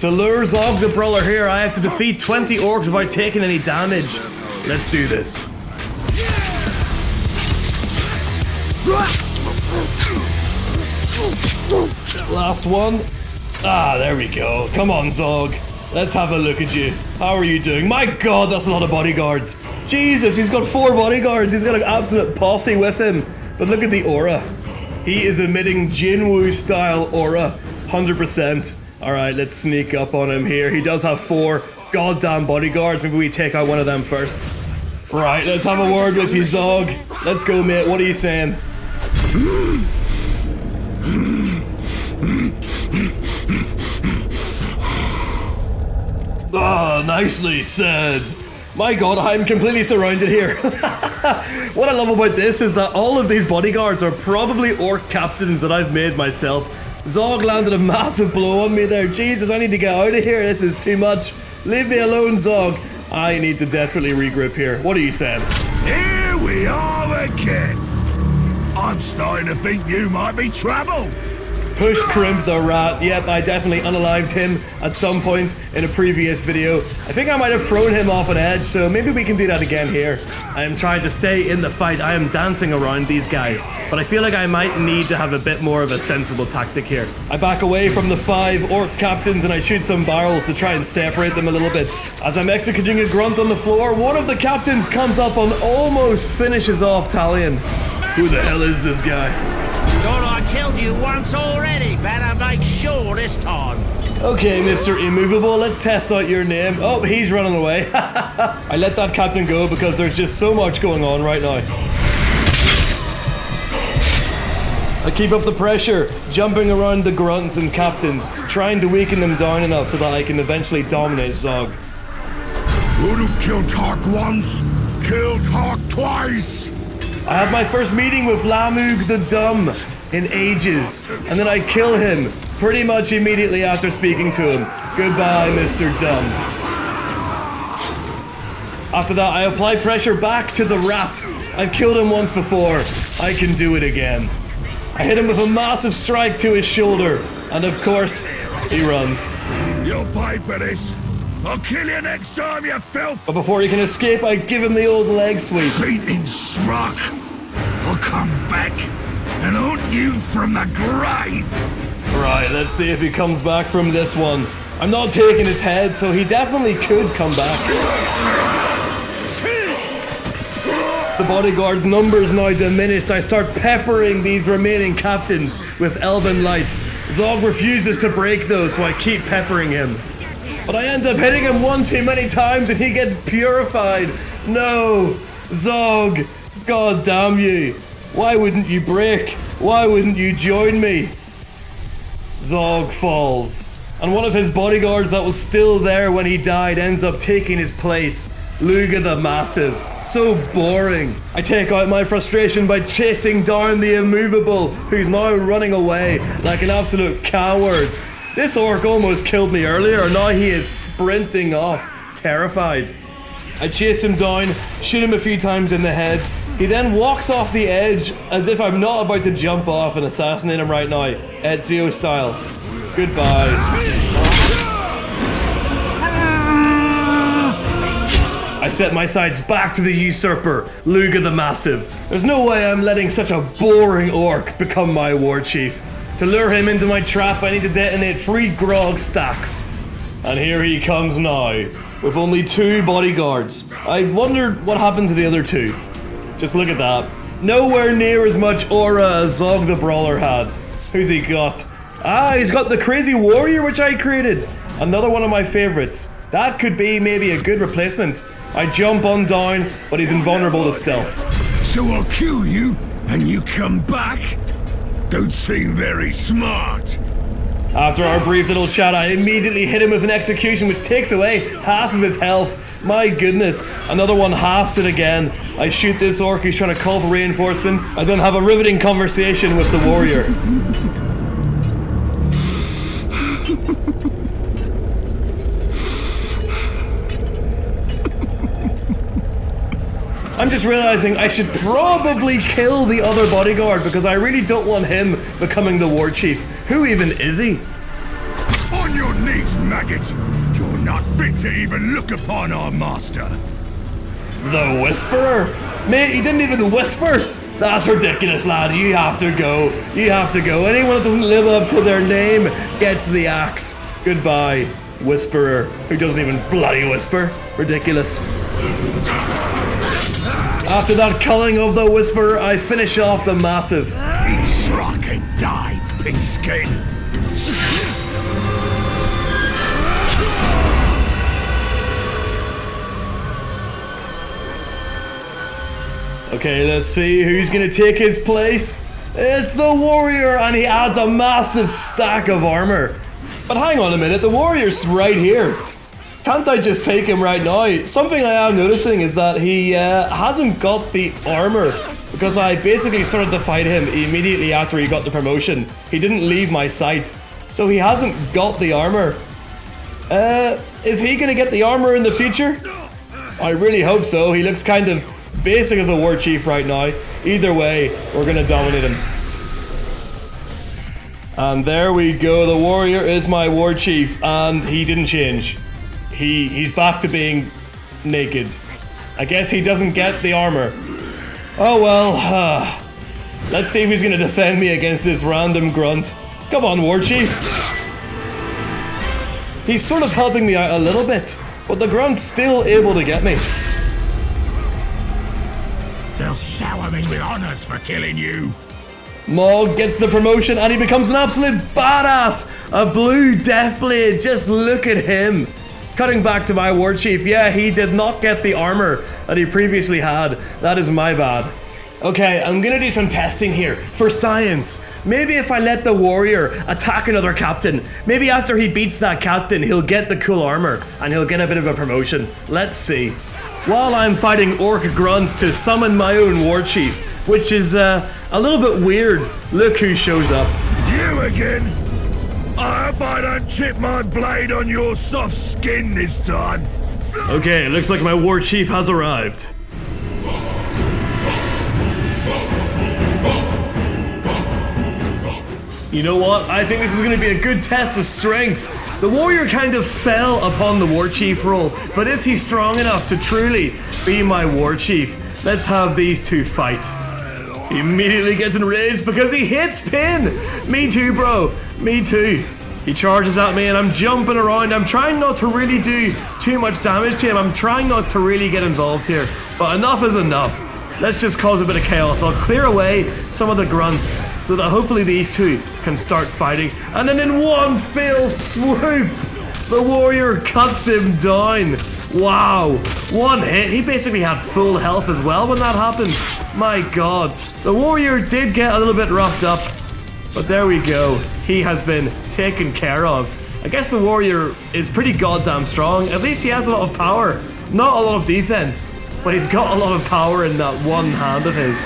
To lure Zog the Brawler here, I have to defeat 20 orcs without taking any damage. Let's do this. Last one. Ah, there we go. Come on, Zog. Let's have a look at you. How are you doing? My god, that's a lot of bodyguards. Jesus, he's got 4 bodyguards. He's got an absolute posse with him. But look at the aura. He is emitting Jinwoo style aura. 100%. Alright, let's sneak up on him here. He does have 4 goddamn bodyguards. Maybe we take out one of them first. Right, let's have a word with you, Zog. Let's go, mate. What are you saying? Ah, nicely said. My god, I'm completely surrounded here. What I love about this is that all of these bodyguards are probably orc captains that I've made myself. Zog landed a massive blow on me there. Jesus, I need to get out of here. This is too much. Leave me alone, Zog. I need to desperately regroup here. What are you saying? Here we are again. I'm starting to think you might be trouble. Push Crimp the Rat. Yep, I definitely unalived him at some point in a previous video. I think I might have thrown him off an edge, so maybe we can do that again here. I am trying to stay in the fight. I am dancing around these guys, but I feel like I might need to have a bit more of a sensible tactic here. I back away from the 5 orc captains and I shoot some barrels to try and separate them a little bit. As I'm executing a grunt on the floor, one of the captains comes up and almost finishes off Talion. Who the hell is this guy? Thought I killed you once already. Better make sure this time. Okay, Mr. Immovable, let's test out your name. Oh, he's running away. I let that captain go because there's just so much going on right now. I keep up the pressure, jumping around the grunts and captains, trying to weaken them down enough so that I can eventually dominate Zog. Would have killed Tark once, killed Tark twice. I have my first meeting with Lamug the Dumb in ages, and then I kill him pretty much immediately after speaking to him. Goodbye, Mr. Dumb. After that, I apply pressure back to the rat. I've killed him once before. I can do it again. I hit him with a massive strike to his shoulder, and of course, he runs. You'll pay for this. I'll kill you next time, you filth! But before he can escape, I give him the old leg sweep. Feeding smock. I'll come back and haunt you from the grave. Right, let's see if he comes back from this one. I'm not taking his head, so he definitely could come back. The bodyguard's numbers now diminished. I start peppering these remaining captains with elven light. Zog refuses to break though, so I keep peppering him. But I end up hitting him one too many times and he gets purified. No! Zog! God damn you! Why wouldn't you break? Why wouldn't you join me? Zog falls. And one of his bodyguards that was still there when he died ends up taking his place. Luga the Massive. So boring. I take out my frustration by chasing down the Immovable, who's now running away like an absolute coward. This orc almost killed me earlier, now he is sprinting off, terrified. I chase him down, shoot him a few times in the head. He then walks off the edge as if I'm not about to jump off and assassinate him right now, Ezio style. Goodbye. I set my sights back to the usurper, Luga the Massive. There's no way I'm letting such a boring orc become my warchief. To lure him into my trap, I need to detonate 3 Grog stacks. And here he comes now, with only 2 bodyguards. I wondered what happened to the other 2. Just look at that. Nowhere near as much aura as Zog the Brawler had. Who's he got? Ah, he's got the crazy warrior which I created. Another one of my favorites. That could be maybe a good replacement. I jump on down, but he's invulnerable to stealth. So I'll kill you, and you come back? Don't seem very smart. After our brief little chat, I immediately hit him with an execution which takes away half of his health. My goodness, another one halves it again. I shoot this orc who's trying to call for reinforcements. I then have a riveting conversation with the warrior. I'm just realizing I should probably kill the other bodyguard because I really don't want him becoming the warchief. Who even is he? On your knees, maggot! You're not fit to even look upon our master. The Whisperer? Mate, he didn't even whisper! That's ridiculous, lad. You have to go. You have to go. Anyone that doesn't live up to their name gets the axe. Goodbye, Whisperer, who doesn't even bloody whisper. Ridiculous. After that culling of the Whisperer, I finish off the Massive. Eat rock and die, pigskin. Okay, let's see who's gonna take his place. It's the warrior, and he adds a massive stack of armor. But hang on a minute, the warrior's right here. Can't I just take him right now? Something I am noticing is that he hasn't got the armor, because I basically started to fight him immediately after he got the promotion. He didn't leave my sight, so he hasn't got the armor. Is he gonna get the armor in the future? I really hope so. He looks kind of basic as a warchief right now. Either way, we're gonna dominate him. And there we go. The warrior is my warchief, and he didn't change. He's back to being naked. I guess he doesn't get the armor. Oh well, let's see if he's gonna defend me against this random grunt. Come on, warchief. He's sort of helping me out a little bit, but the grunt's still able to get me. They'll shower me with honors for killing you. Maul gets the promotion and he becomes an absolute badass. A blue death blade, just look at him. Cutting back to my Warchief, yeah, he did not get the armor that he previously had. That is my bad. Okay, I'm gonna do some testing here for science. Maybe if I let the warrior attack another captain, maybe after he beats that captain, he'll get the cool armor and he'll get a bit of a promotion. Let's see. While I'm fighting orc grunts to summon my own Warchief, which is a little bit weird. Look who shows up. You again? I hope I don't tip my blade on your soft skin this time. Okay, looks like my Warchief has arrived. You know what? I think this is going to be a good test of strength. The warrior kind of fell upon the Warchief role, but is he strong enough to truly be my Warchief? Let's have these two fight. He immediately gets enraged because he hits Pin. Me too, bro. Me too. He charges at me and I'm jumping around. I'm trying not to really do too much damage to him. I'm trying not to really get involved here, but enough is enough. Let's just cause a bit of chaos. I'll clear away some of the grunts so that hopefully these two can start fighting. And then in one fell swoop, the warrior cuts him down. Wow, one hit. He basically had full health as well when that happened. My god. The warrior did get a little bit roughed up, but there we go. He has been taken care of. I guess the warrior is pretty goddamn strong. At least he has a lot of power, not a lot of defense. But he's got a lot of power in that one hand of his.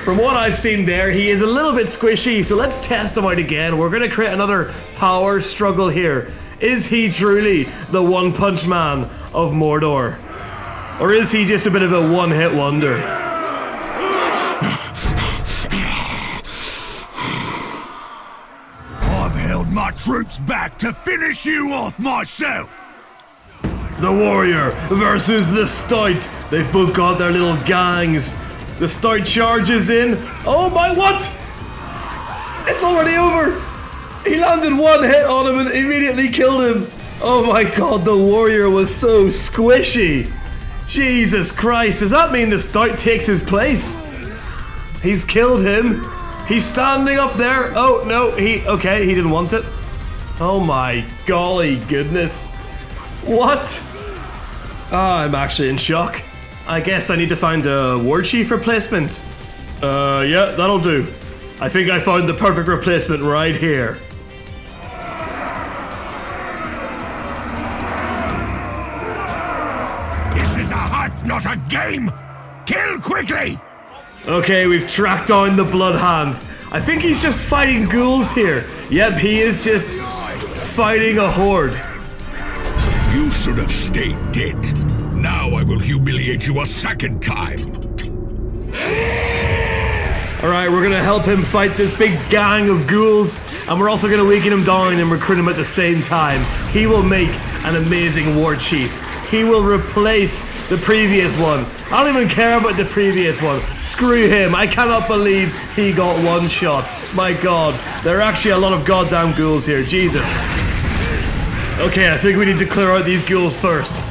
From what I've seen there, he is a little bit squishy, so let's test him out again. We're gonna create another power struggle here. Is he truly the one-punch man of Mordor? Or is he just a bit of a one-hit wonder? I've held my troops back to finish you off myself. The warrior versus the stout. They've both got their little gangs. The stout charges in. Oh my, what? It's already over. He landed one hit on him and immediately killed him. Oh my god, the warrior was so squishy. Jesus Christ, does that mean the stout takes his place? He's killed him. He's standing up there. Oh no, he didn't want it. Oh my golly goodness. What? I'm actually in shock. I guess I need to find a Warchief replacement. Yeah, that'll do. I think I found the perfect replacement right here. This is a hunt, not a game. Kill quickly. Okay, we've tracked down the Blood Hand. I think he's just fighting ghouls here. Yep, he is just fighting a horde. You should have stayed dead. Now I will humiliate you a second time. Alright, we're gonna help him fight this big gang of ghouls, and we're also gonna weaken him down and recruit him at the same time. He will make an amazing Warchief. He will replace the previous one. I don't even care about the previous one. Screw him. I cannot believe he got one shot. My god, there are actually a lot of goddamn ghouls here. Jesus. Okay, I think we need to clear out these ghouls first.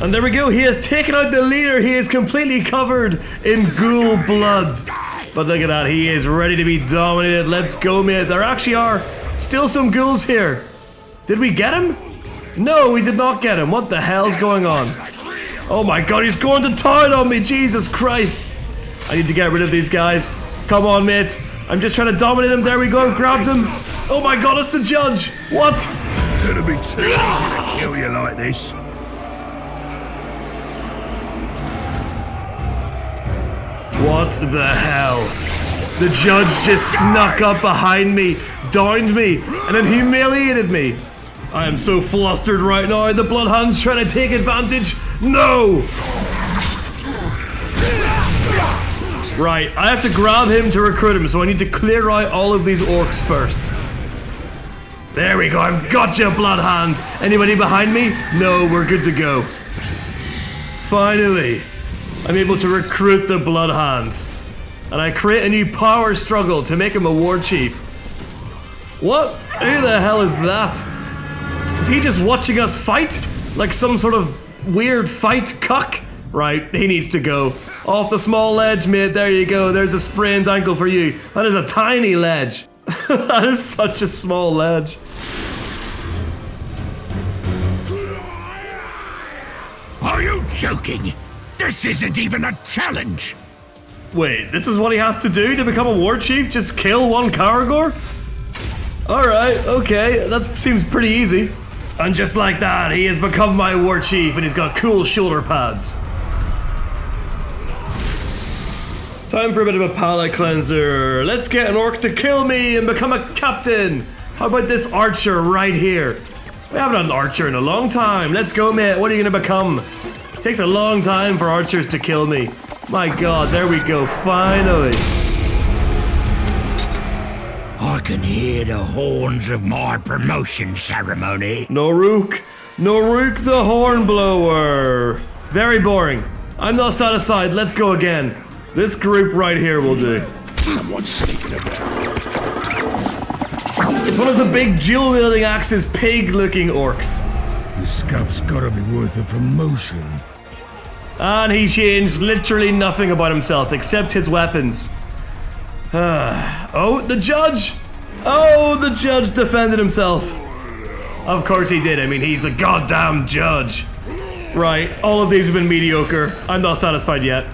And there we go, he has taken out the leader. He is completely covered in ghoul blood. But look at that, he is ready to be dominated. Let's go, mate. There actually are still some ghouls here. Did we get him? No, we did not get him. What the hell's going on? Oh my god, he's going to town on me. Jesus Christ. I need to get rid of these guys. Come on, mate. I'm just trying to dominate him. There we go, grabbed him. Oh my god, it's the judge. What? It's gonna be too easy to kill you like this. What the hell? The judge just snuck up behind me, downed me, and then humiliated me. I am so flustered right now. The Bloodhound's trying to take advantage. No! Right, I have to grab him to recruit him, so I need to clear out all of these orcs first. There we go, I've got you, Bloodhound. Anybody behind me? No, we're good to go. Finally, I'm able to recruit the Bloodhound. And I create a new power struggle to make him a Warchief. What? Who the hell is that? Is he just watching us fight? Like some sort of weird fight cuck? Right, he needs to go. Off the small ledge, mate. There you go. There's a sprained ankle for you. That is a tiny ledge. That is such a small ledge. Are you joking? This isn't even a challenge. Wait, this is what he has to do to become a warchief? Just kill one Caragor? Alright, okay. That seems pretty easy. And just like that, he has become my warchief and he's got cool shoulder pads. Time for a bit of a palate cleanser. Let's get an orc to kill me and become a captain. How about this archer right here? We haven't had an archer in a long time. Let's go, mate. What are you gonna become? It takes a long time for archers to kill me. My god, there we go, finally. I can hear the horns of my promotion ceremony. Noruk the Hornblower. Very boring. I'm not satisfied. Let's go again. This group right here will do. Someone's sneaking about. It's one of the big dual-wielding axes, pig-looking orcs. This scup's gotta be worth a promotion. And he changed literally nothing about himself except his weapons. Oh, the judge! Oh, the judge defended himself. Of course he did. I mean, he's the goddamn judge. Right, all of these have been mediocre. I'm not satisfied yet.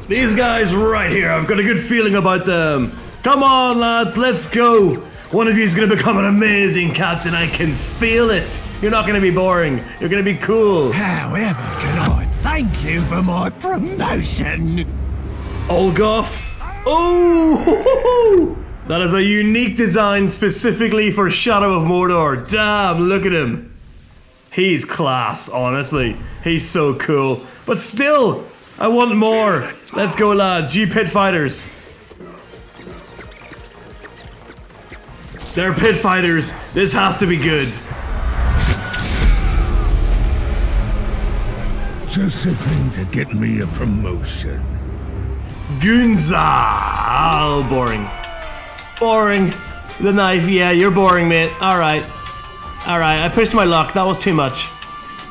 These guys right here, I've got a good feeling about them. Come on, lads, let's go. One of you is going to become an amazing captain. I can feel it. You're not going to be boring. You're going to be cool. However, can I thank you for my promotion? Olgoff. Oh, that is a unique design specifically for Shadow of Mordor. Damn, look at him. He's class, honestly. He's so cool. But still, I want more. Let's go, lads. You pit fighters. They're pit fighters. This has to be good. Just a thing to get me a promotion. Gunza! Oh, boring. Boring. The knife, yeah, you're boring, mate. Alright. Alright, I pushed my luck. That was too much.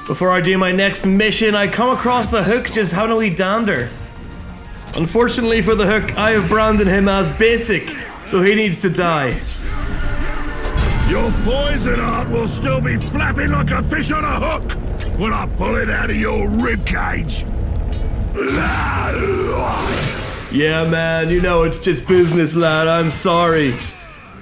Before I do my next mission, I come across the Hook just having a wee dander. Unfortunately for the Hook, I have branded him as basic, so he needs to die. Your poison art will still be flapping like a fish on a hook when I pull it out of your ribcage. Yeah, man, you know it's just business, lad. I'm sorry.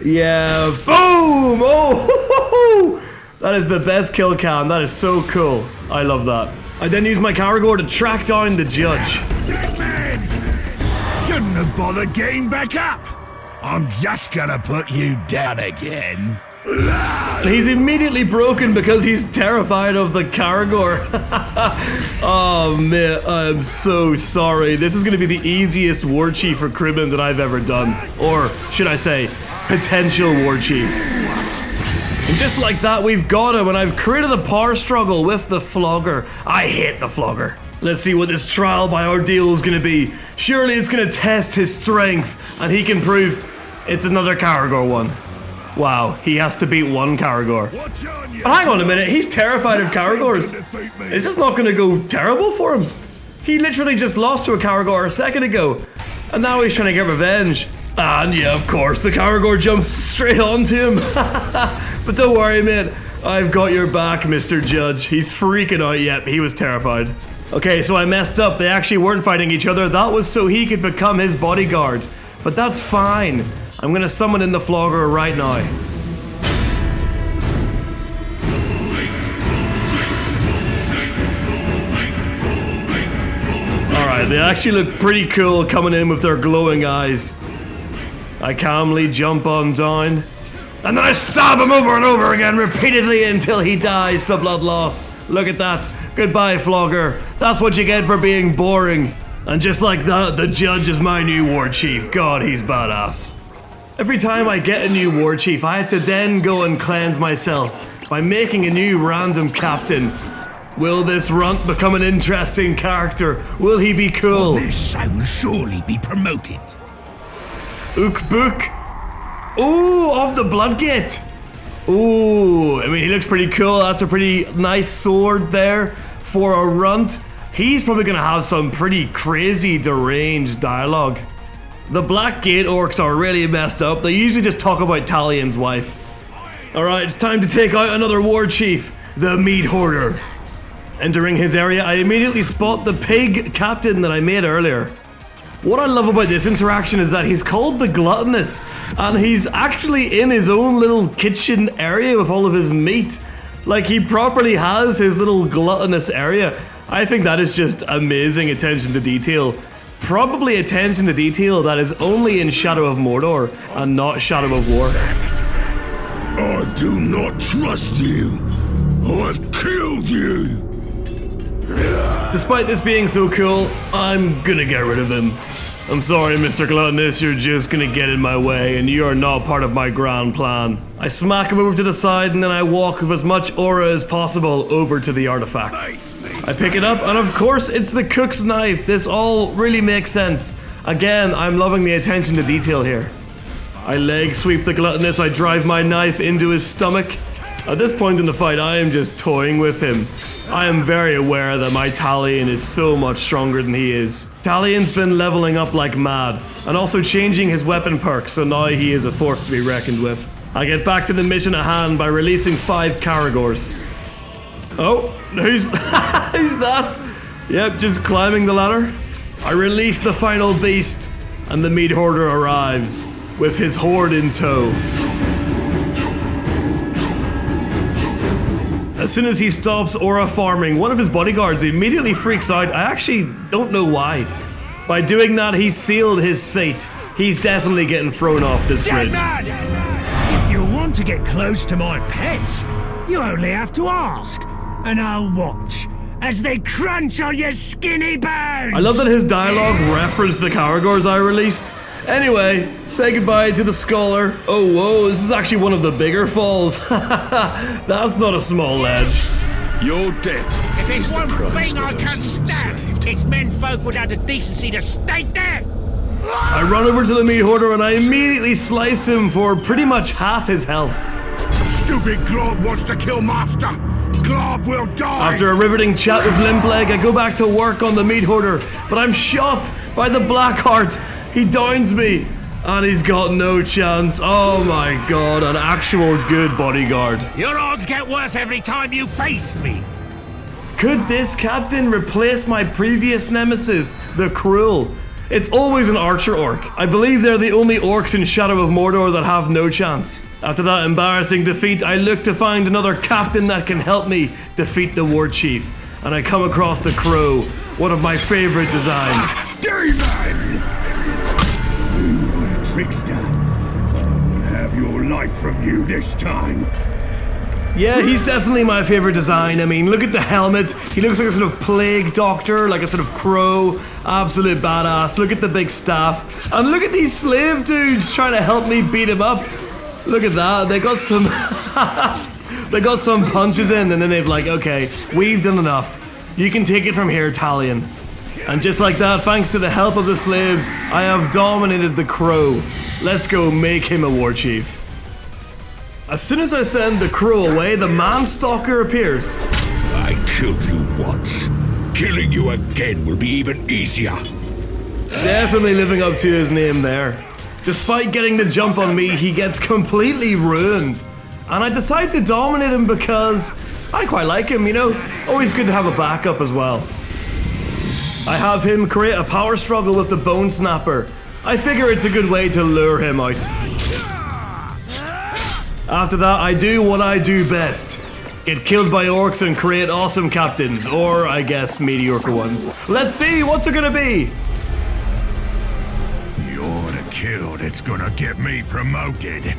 Yeah, boom! Oh, that is the best kill cam. That is so cool. I love that. I then use my Caragor to track down the judge. Man, shouldn't have bothered getting back up. I'm just gonna put you down again. And he's immediately broken because he's terrified of the Caragor. Oh man, I'm so sorry. This is gonna be the easiest Warchief for Cribben that I've ever done. Or should I say, potential Warchief. And just like that, we've got him, and I've created a power struggle with the Flogger. I hate the Flogger. Let's see what this trial by ordeal is gonna be. Surely it's gonna test his strength, and he can prove it's another Caragor one. Wow, he has to beat one Caragor. Hang on a minute, he's terrified of Caragors. Is this not gonna go terrible for him? He literally just lost to a Caragor a second ago, and now he's trying to get revenge. And yeah, of course, the Caragor jumps straight onto him. But don't worry, mate. I've got your back, Mr. Judge. He's freaking out. Yep, he was terrified. Okay, so I messed up. They actually weren't fighting each other. That was so he could become his bodyguard. But that's fine. I'm gonna summon in the Flogger right now. Alright, they actually look pretty cool coming in with their glowing eyes. I calmly jump on down, and then I stab him over and over again repeatedly until he dies to blood loss. Look at that. Goodbye, Flogger. That's what you get for being boring. And just like that, the judge is my new Warchief. God, he's badass. Every time I get a new Warchief, I have to then go and cleanse myself by making a new random captain. Will this runt become an interesting character? Will he be cool? For this, I will surely be promoted. Ook-book. Ooh, off the Bloodgate. Ooh, I mean, he looks pretty cool. That's a pretty nice sword there for a runt. he's probably gonna have some pretty crazy, deranged dialogue. The Black Gate orcs are really messed up. They usually just talk about Talion's wife. Alright, it's time to take out another war chief, the Meat Hoarder. Entering his area, I immediately spot the pig captain that I made earlier. What I love about this interaction is that he's called the Gluttonous, and he's actually in his own little kitchen area with all of his meat. Like, he properly has his little gluttonous area. I think that is just amazing attention to detail. Probably attention to detail that is only in Shadow of Mordor and not Shadow of War. I do not trust you. I killed you. Despite this being so cool, I'm gonna get rid of him. I'm sorry, Mr. Gluttonous, you're just gonna get in my way, and you are not part of my grand plan. I smack him over to the side, and then I walk with as much aura as possible over to the artifact. I pick it up, and of course, it's the cook's knife. This all really makes sense. Again, I'm loving the attention to detail here. I leg sweep the Gluttonous, I drive my knife into his stomach. At this point in the fight, I am just toying with him. I am very aware that my Talion is so much stronger than he is. Talion's been leveling up like mad, and also changing his weapon perk, so now he is a force to be reckoned with. I get back to the mission at hand by releasing 5 Caragors. Oh, who's that? Yep, just climbing the ladder. I release the final beast, and the Meat Hoarder arrives, with his horde in tow. As soon as he stops aura farming, one of his bodyguards immediately freaks out. I actually don't know why. By doing that, he sealed his fate. He's definitely getting thrown off this bridge. If you want to get close to my pets, you only have to ask, and I'll watch as they crunch on your skinny bones. I love that his dialogue referenced the Caragors I released. Anyway, say goodbye to the scholar. Oh, whoa, this is actually one of the bigger falls. That's not a small ledge. Your death If is it's the one price thing I for can those stand, enslaved. it's menfolk without the decency to stay there. I run over to the Meat Hoarder and I immediately slice him for pretty much half his health. Stupid Grog wants to kill Master. Grog will die. After a riveting chat with Limpleg, I go back to work on the Meat Hoarder, but I'm shot by the Blackheart. He downs me, and he's got no chance. Oh my god, an actual good bodyguard. Your odds get worse every time you face me. Could this captain replace my previous nemesis, the Cruel? It's always an archer orc. I believe they're the only orcs in Shadow of Mordor that have no chance. After that embarrassing defeat, I look to find another captain that can help me defeat the Warchief. And I come across the Crow, one of my favorite designs. Demon! Trickster. I'll have your life from you this time. Yeah, he's definitely my favorite design. I mean, look at the helmet. He looks like a sort of plague doctor, like a sort of crow. Absolute badass. Look at the big staff. And look at these slave dudes trying to help me beat him up. Look at that. They got some... they got some punches in, and then they've like, okay, we've done enough. You can take it from here, Talion. And just like that, thanks to the help of the slaves, I have dominated the Crow. Let's go make him a Warchief. As soon as I send the Crow away, the Manstalker appears. I killed you once. Killing you again will be even easier. Definitely living up to his name there. Despite getting the jump on me, he gets completely ruined. And I decide to dominate him because I quite like him, you know? Always good to have a backup as well. I have him create a power struggle with the Bone Snapper. I figure it's a good way to lure him out. After that, I do what I do best. Get killed by orcs and create awesome captains, or I guess mediocre ones. Let's see, what's it gonna be? You're the kill that's gonna get me promoted.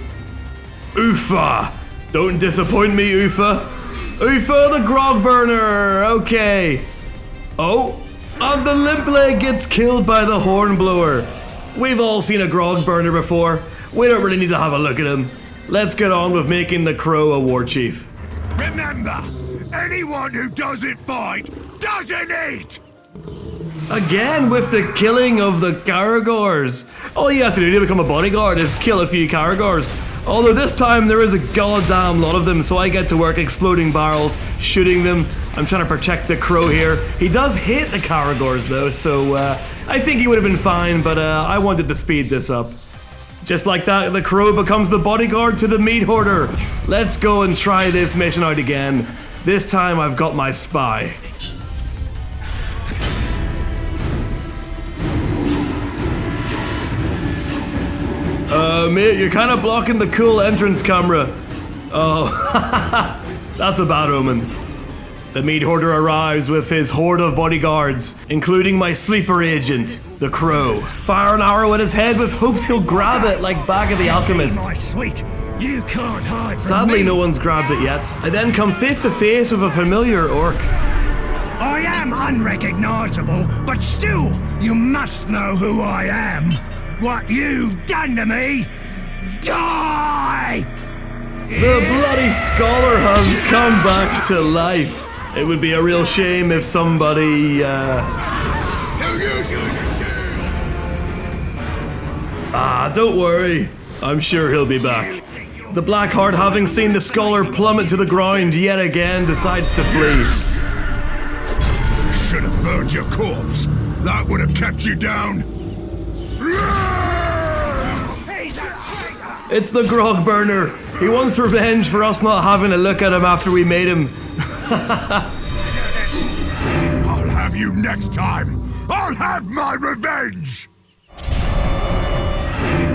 Oofa! Don't disappoint me, Oofa. Oofa the Grog Burner, okay. Oh, and the Limpleg gets killed by the Hornblower. We've all seen a Grog Burner before. We don't really need to have a look at him. Let's get on with making the Crow a Warchief. Remember, anyone who doesn't fight doesn't eat! Again with the killing of the Caragors. All you have to do to become a bodyguard is kill a few Caragors. Although this time there is a goddamn lot of them, so I get to work exploding barrels, shooting them, I'm trying to protect the crow here. He does hit the Caragors though, so I think he would have been fine, but I wanted to speed this up. Just like that, the crow becomes the bodyguard to the meat hoarder. Let's go and try this mission out again. This time I've got my spy. Mate, you're kind of blocking the cool entrance camera. Oh, that's a bad omen. The meat hoarder arrives with his horde of bodyguards, including my sleeper agent, the crow. Fire an arrow at his head with hopes he'll grab it like Bag of the Alchemist. My sweet, you can't hide from Sadly, me. no one's grabbed it yet. I then come face to face with a familiar orc. I am unrecognizable, but still, you must know who I am. What you've done to me, die! The bloody scholar has come back to life. It would be a real shame if somebody, don't worry. I'm sure he'll be back. The Blackheart, having seen the scholar plummet to the ground yet again, decides to flee. Should have burned your corpse. That would have kept you down. It's the Grog burner. He wants revenge for us not having a look at him after we made him. I'll have you next time. I'll have my revenge.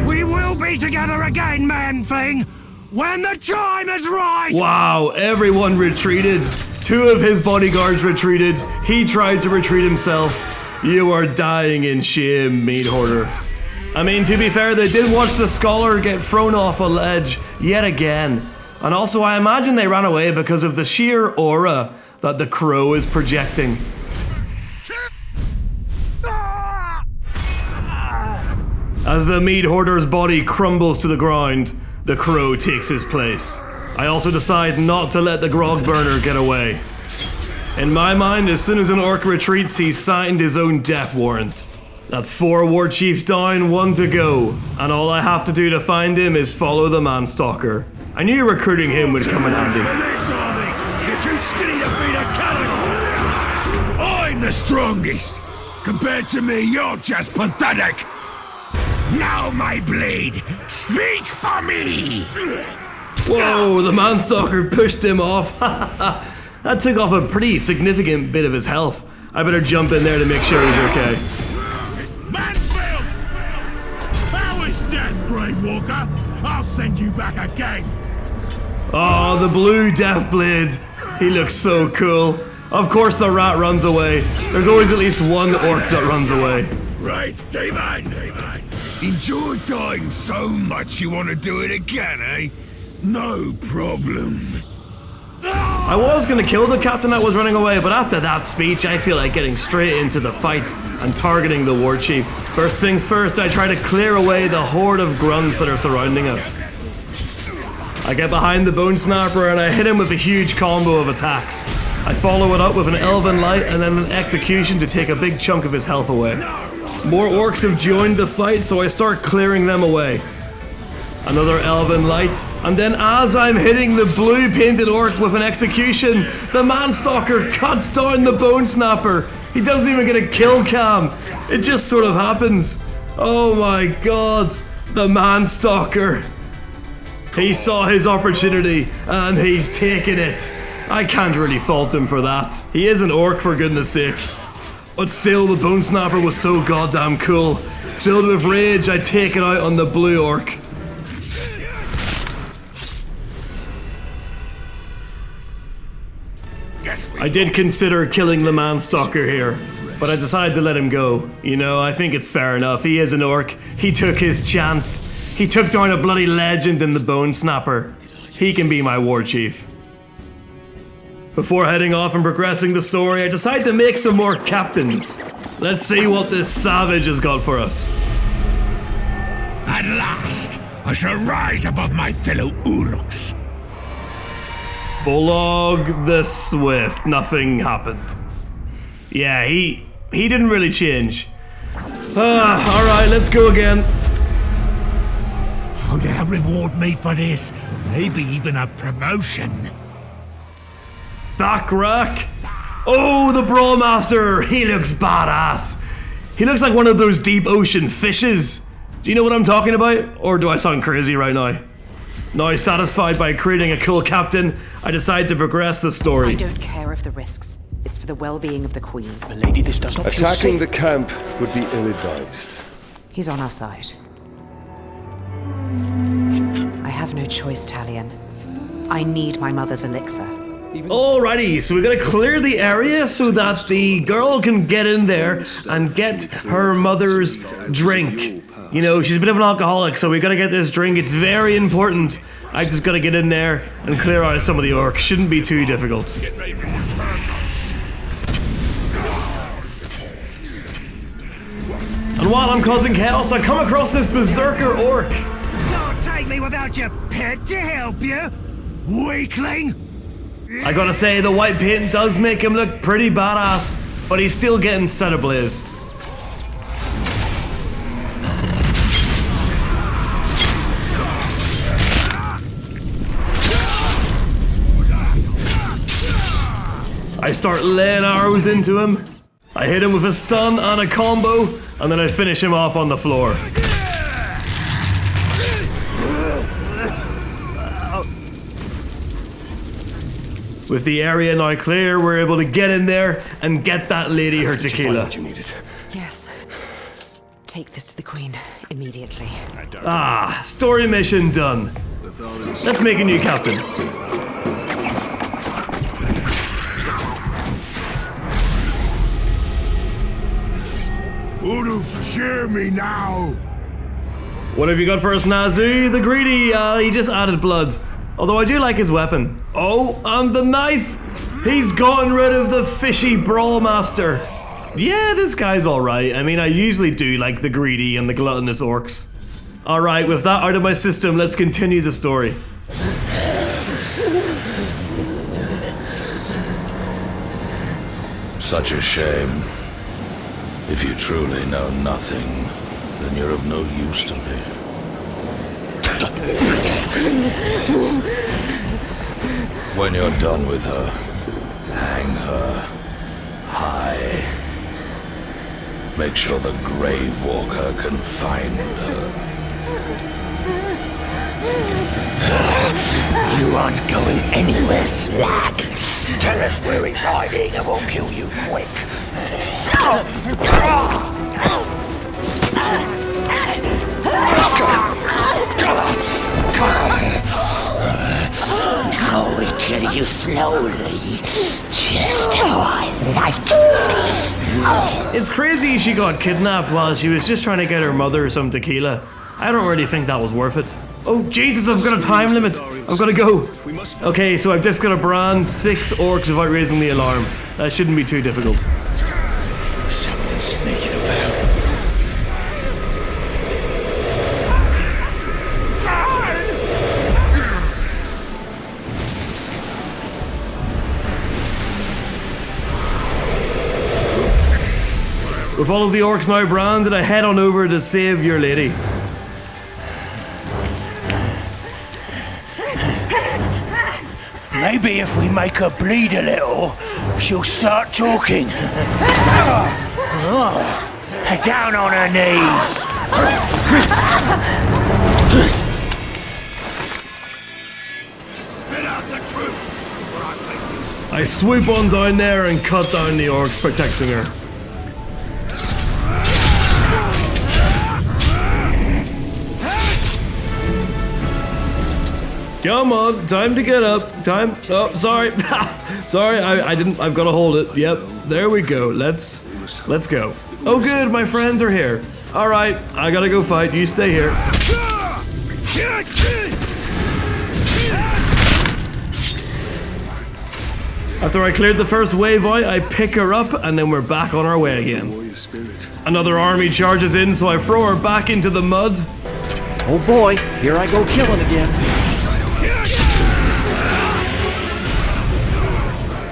We will be together again, man-thing, when the time is right! Wow, everyone retreated. 2 of his bodyguards retreated. He tried to retreat himself. You are dying in shame, meat hoarder. I mean, to be fair, they did watch the scholar get thrown off a ledge yet again. And also, I imagine they ran away because of the sheer aura that the crow is projecting. As the meat hoarder's body crumbles to the ground, the crow takes his place. I also decide not to let the Grog burner get away. In my mind, as soon as an orc retreats, he's signed his own death warrant. That's 4 warchiefs down, 1 to go, and all I have to do to find him is follow the man-stalker. I knew recruiting him would come in handy. You're too skinny to beat a Caragor. I'm the strongest. Compared to me, you're just pathetic. Now, my blade, speak for me. Whoa, the man-stalker pushed him off. That took off a pretty significant bit of his health. I better jump in there to make sure he's okay. Manfield! How is death, Grave Walker? I'll send you back again. Oh, the blue death blade. He looks so cool. Of course the rat runs away. There's always at least one orc that runs away. Right, Damon. Enjoyed dying so much you want to do it again, eh? No problem. I was gonna kill the captain that was running away, but after that speech, I feel like getting straight into the fight and targeting the warchief. First things first, I try to clear away the horde of grunts that are surrounding us. I get behind the bone snapper and I hit him with a huge combo of attacks. I follow it up with an elven light and then an execution to take a big chunk of his health away. More orcs have joined the fight, so I start clearing them away. Another elven light, and then as I'm hitting the blue painted orc with an execution, the man-stalker cuts down the bone snapper. He doesn't even get a kill cam. It just sort of happens. Oh my god, the man-stalker. He saw his opportunity, and he's taken it. I can't really fault him for that. He is an orc, for goodness sake. But still, the bone snapper was so goddamn cool. Filled with rage, I take it out on the blue orc. I did consider killing the man-stalker here, but I decided to let him go. You know, I think it's fair enough. He is an orc. He took his chance. He took down a bloody legend in the bone snapper. He can be my warchief. Before heading off and progressing the story, I decide to make some more captains. Let's see what this savage has got for us. At last, I shall rise above my fellow Uruks. Prologue the Swift. Nothing happened. Yeah, he didn't really change. Alright, let's go again. Oh, they'll reward me for this. Maybe even a promotion. Thakrak? Oh, the Brawlmaster! He looks badass! He looks like one of those deep ocean fishes. Do you know what I'm talking about? Or do I sound crazy right now? Now satisfied by creating a cool captain, I decide to progress the story. I don't care of the risks. It's for the well-being of the Queen. Milady, this does not feel Attacking safe. the camp would be ill-advised. He's on our side. I have no choice, Talion. I need my mother's elixir. Alrighty, so we gotta clear the area so that the girl can get in there and get her mother's drink. You know, she's a bit of an alcoholic, so we gotta get this drink. It's very important. I just gotta get in there and clear out some of the orcs. Shouldn't be too difficult. And while I'm causing chaos, I come across this berserker orc. Don't take me without your pet to help you, weakling! I gotta say, the white paint does make him look pretty badass, but he's still getting set ablaze. I start laying arrows into him. I hit him with a stun and a combo, and then I finish him off on the floor. With the area now clear, we're able to get in there and get that lady her tequila. Yes. Take this to the Queen immediately. Ah, story mission done. Let's make a new captain. Wouldn't cheer me now? What have you got for us, Nazu? The greedy, he just added blood. Although I do like his weapon. Oh, and the knife! He's gotten rid of the fishy Brawlmaster. Yeah, this guy's alright. I mean, I usually do like the greedy and the gluttonous orcs. Alright, with that out of my system, let's continue the story. Such a shame. If you truly know nothing, then you're of no use to me. When you're done with her, hang her high. Make sure the Grave Walker can find her. You aren't going anywhere, slag. Tell us where he's hiding and we'll kill you quick. Now we kill you slowly, just how I like it. It's crazy she got kidnapped while she was just trying to get her mother some tequila. I don't really think that was worth it. Oh Jesus, I've got a time limit. I've got to go. Okay, so I've just got to brand 6 orcs without raising the alarm. That shouldn't be too difficult. Someone's sneaking about. With all of the orcs now branded, I head on over to save your lady. Maybe if we make her bleed a little, she'll start talking. Down on her knees. I swoop on down there and cut down the orcs protecting her. Come on, time to get up. Time. Oh, sorry. Sorry, I didn't. I've got to hold it. Yep, there we go. Let's go. Oh, good, my friends are here. All right, I gotta go fight. You stay here. After I cleared the first wave out, I pick her up, and then we're back on our way again. Another army charges in, so I throw her back into the mud. Oh boy, here I go killing again.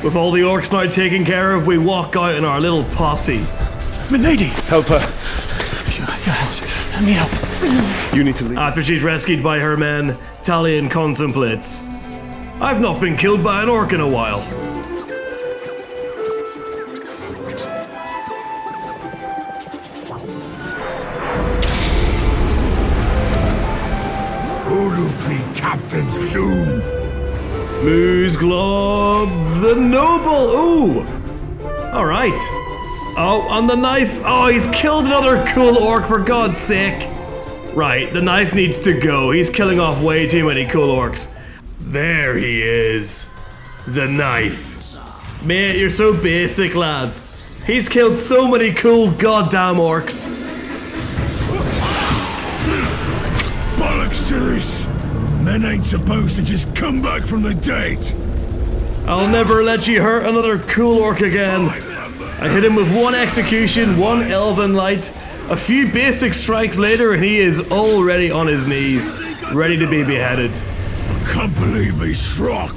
With all the orcs now taken care of, we walk out in our little posse. Milady! Help her. Let me help. You need to leave. After she's rescued by her men, Talion contemplates. I've not been killed by an orc in a while. soon. Moose Glob the Noble. Ooh. All right. Oh, on the knife. Oh, he's killed another cool orc, for God's sake. Right, the knife needs to go. He's killing off way too many cool orcs. There he is. The knife. Mate, you're so basic, lad. He's killed so many cool goddamn orcs. Bollocks to this. Men ain't supposed to just come back from the dead. I'll never let you hurt another cool orc again. I hit him with one execution, one elven light. A few basic strikes later and he is already on his knees, ready to be beheaded. I can't believe he struck.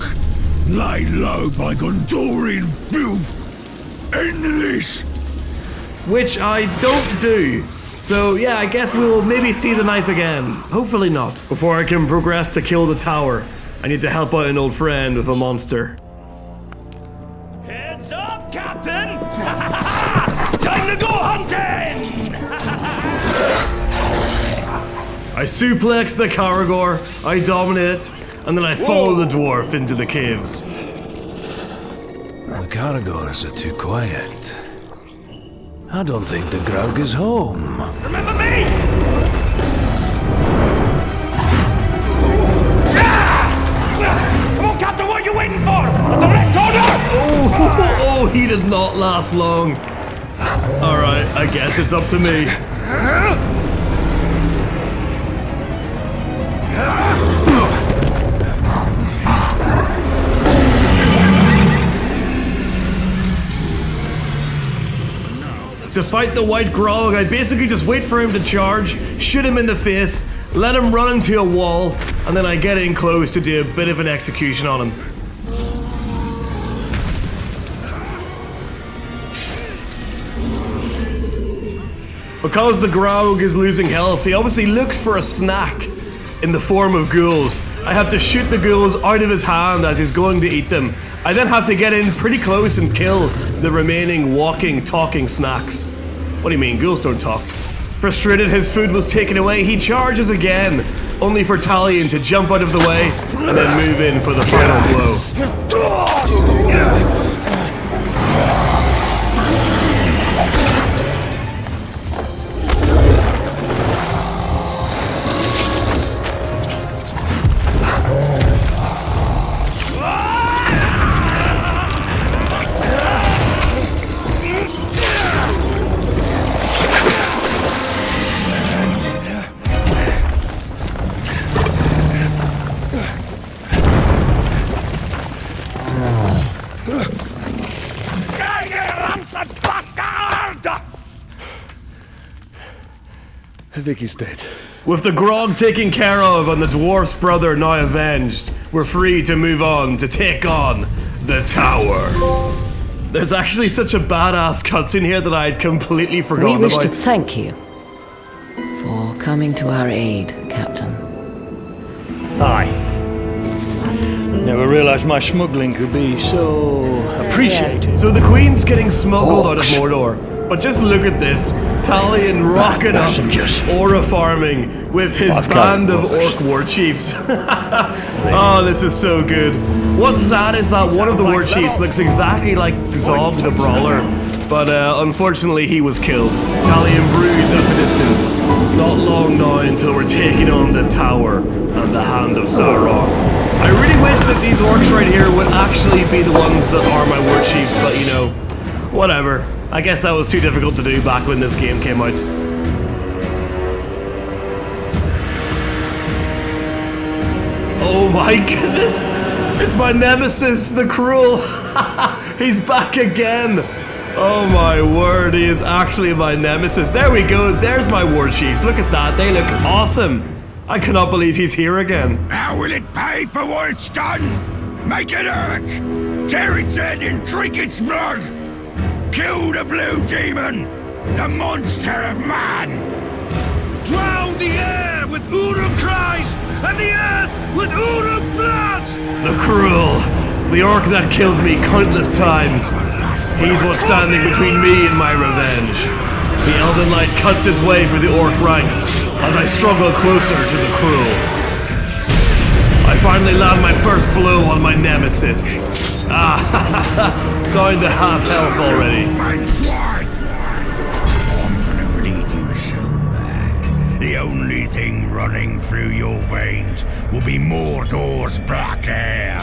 Laid low by Gondorian filth. End this. Which I don't do. So yeah, I guess we'll maybe see the knife again. Hopefully not. Before I can progress to kill the tower, I need to help out an old friend with a monster. Heads up, Captain! Time to go hunting! I suplex the Caragor, I dominate, and then I follow the dwarf into the caves. The Caragors are too quiet. I don't think the Grog is home. Remember me? Come on, Captain, what are you waiting for? At the red corner! Oh, he did not last long. Alright, I guess it's up to me. To fight the white Grog, I basically just wait for him to charge, shoot him in the face, let him run into a wall, and then I get in close to do a bit of an execution on him. Because the Grog is losing health, he obviously looks for a snack in the form of ghouls. I have to shoot the ghouls out of his hand as he's going to eat them. I then have to get in pretty close and kill the remaining walking, talking snacks. What do you mean? Ghouls don't talk. Frustrated his food was taken away, he charges again, only for Talion to jump out of the way and then move in for the final blow. I think he's dead. With the Grog taken care of and the dwarf's brother now avenged, we're free to move on to take on the tower. There's actually such a badass cutscene here that I had completely forgotten about. We wish to thank you for coming to our aid, Captain. Aye. Never realized my smuggling could be so appreciated. So the Queen's getting smuggled out of Mordor. But just look at this. Talion rocking up aura farming with his band of orc warchiefs. Oh, this is so good. What's sad is that one of the warchiefs looks exactly like Zog the Brawler. But unfortunately he was killed. Talion broods at the distance. Not long now until we're taking on the tower and the hand of Sauron. I really wish that these orcs right here would actually be the ones that are my warchiefs, but you know, whatever. I guess that was too difficult to do back when this game came out. Oh my goodness! It's my Nemesis, the Cruel! He's back again! Oh my word, he is actually my Nemesis. There we go, there's my warchiefs. Look at that, they look awesome. I cannot believe he's here again. How will it pay for what it's done? Make it hurt! Tear its head and drink its blood! Kill the blue demon! The monster of man! Drown the air with Uruk cries and the earth with Uruk blood! The Cruel, the orc that killed me countless times. He's what's standing between me and my revenge. The Elven Light cuts its way through the orc ranks as I struggle closer to the Cruel. I finally land my first blow on my Nemesis. Down to half health already. I'm gonna bleed you so bad. The only thing running through your veins will be Mordor's black hair.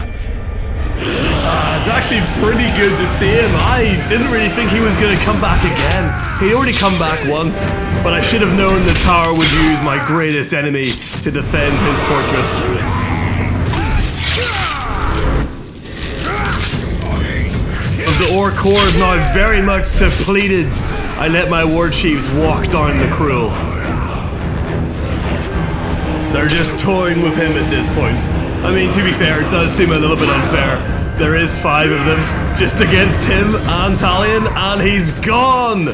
It's actually pretty good to see him. I didn't really think he was going to come back again. He'd already come back once, but I should have known the tower would use my greatest enemy to defend his fortress. As the Orc core is now very much depleted, I let my warchiefs walk down the cruel. They're just toying with him at this point. I mean, to be fair, it does seem a little bit unfair. There is 5 of them, just against him and Talion, and he's gone!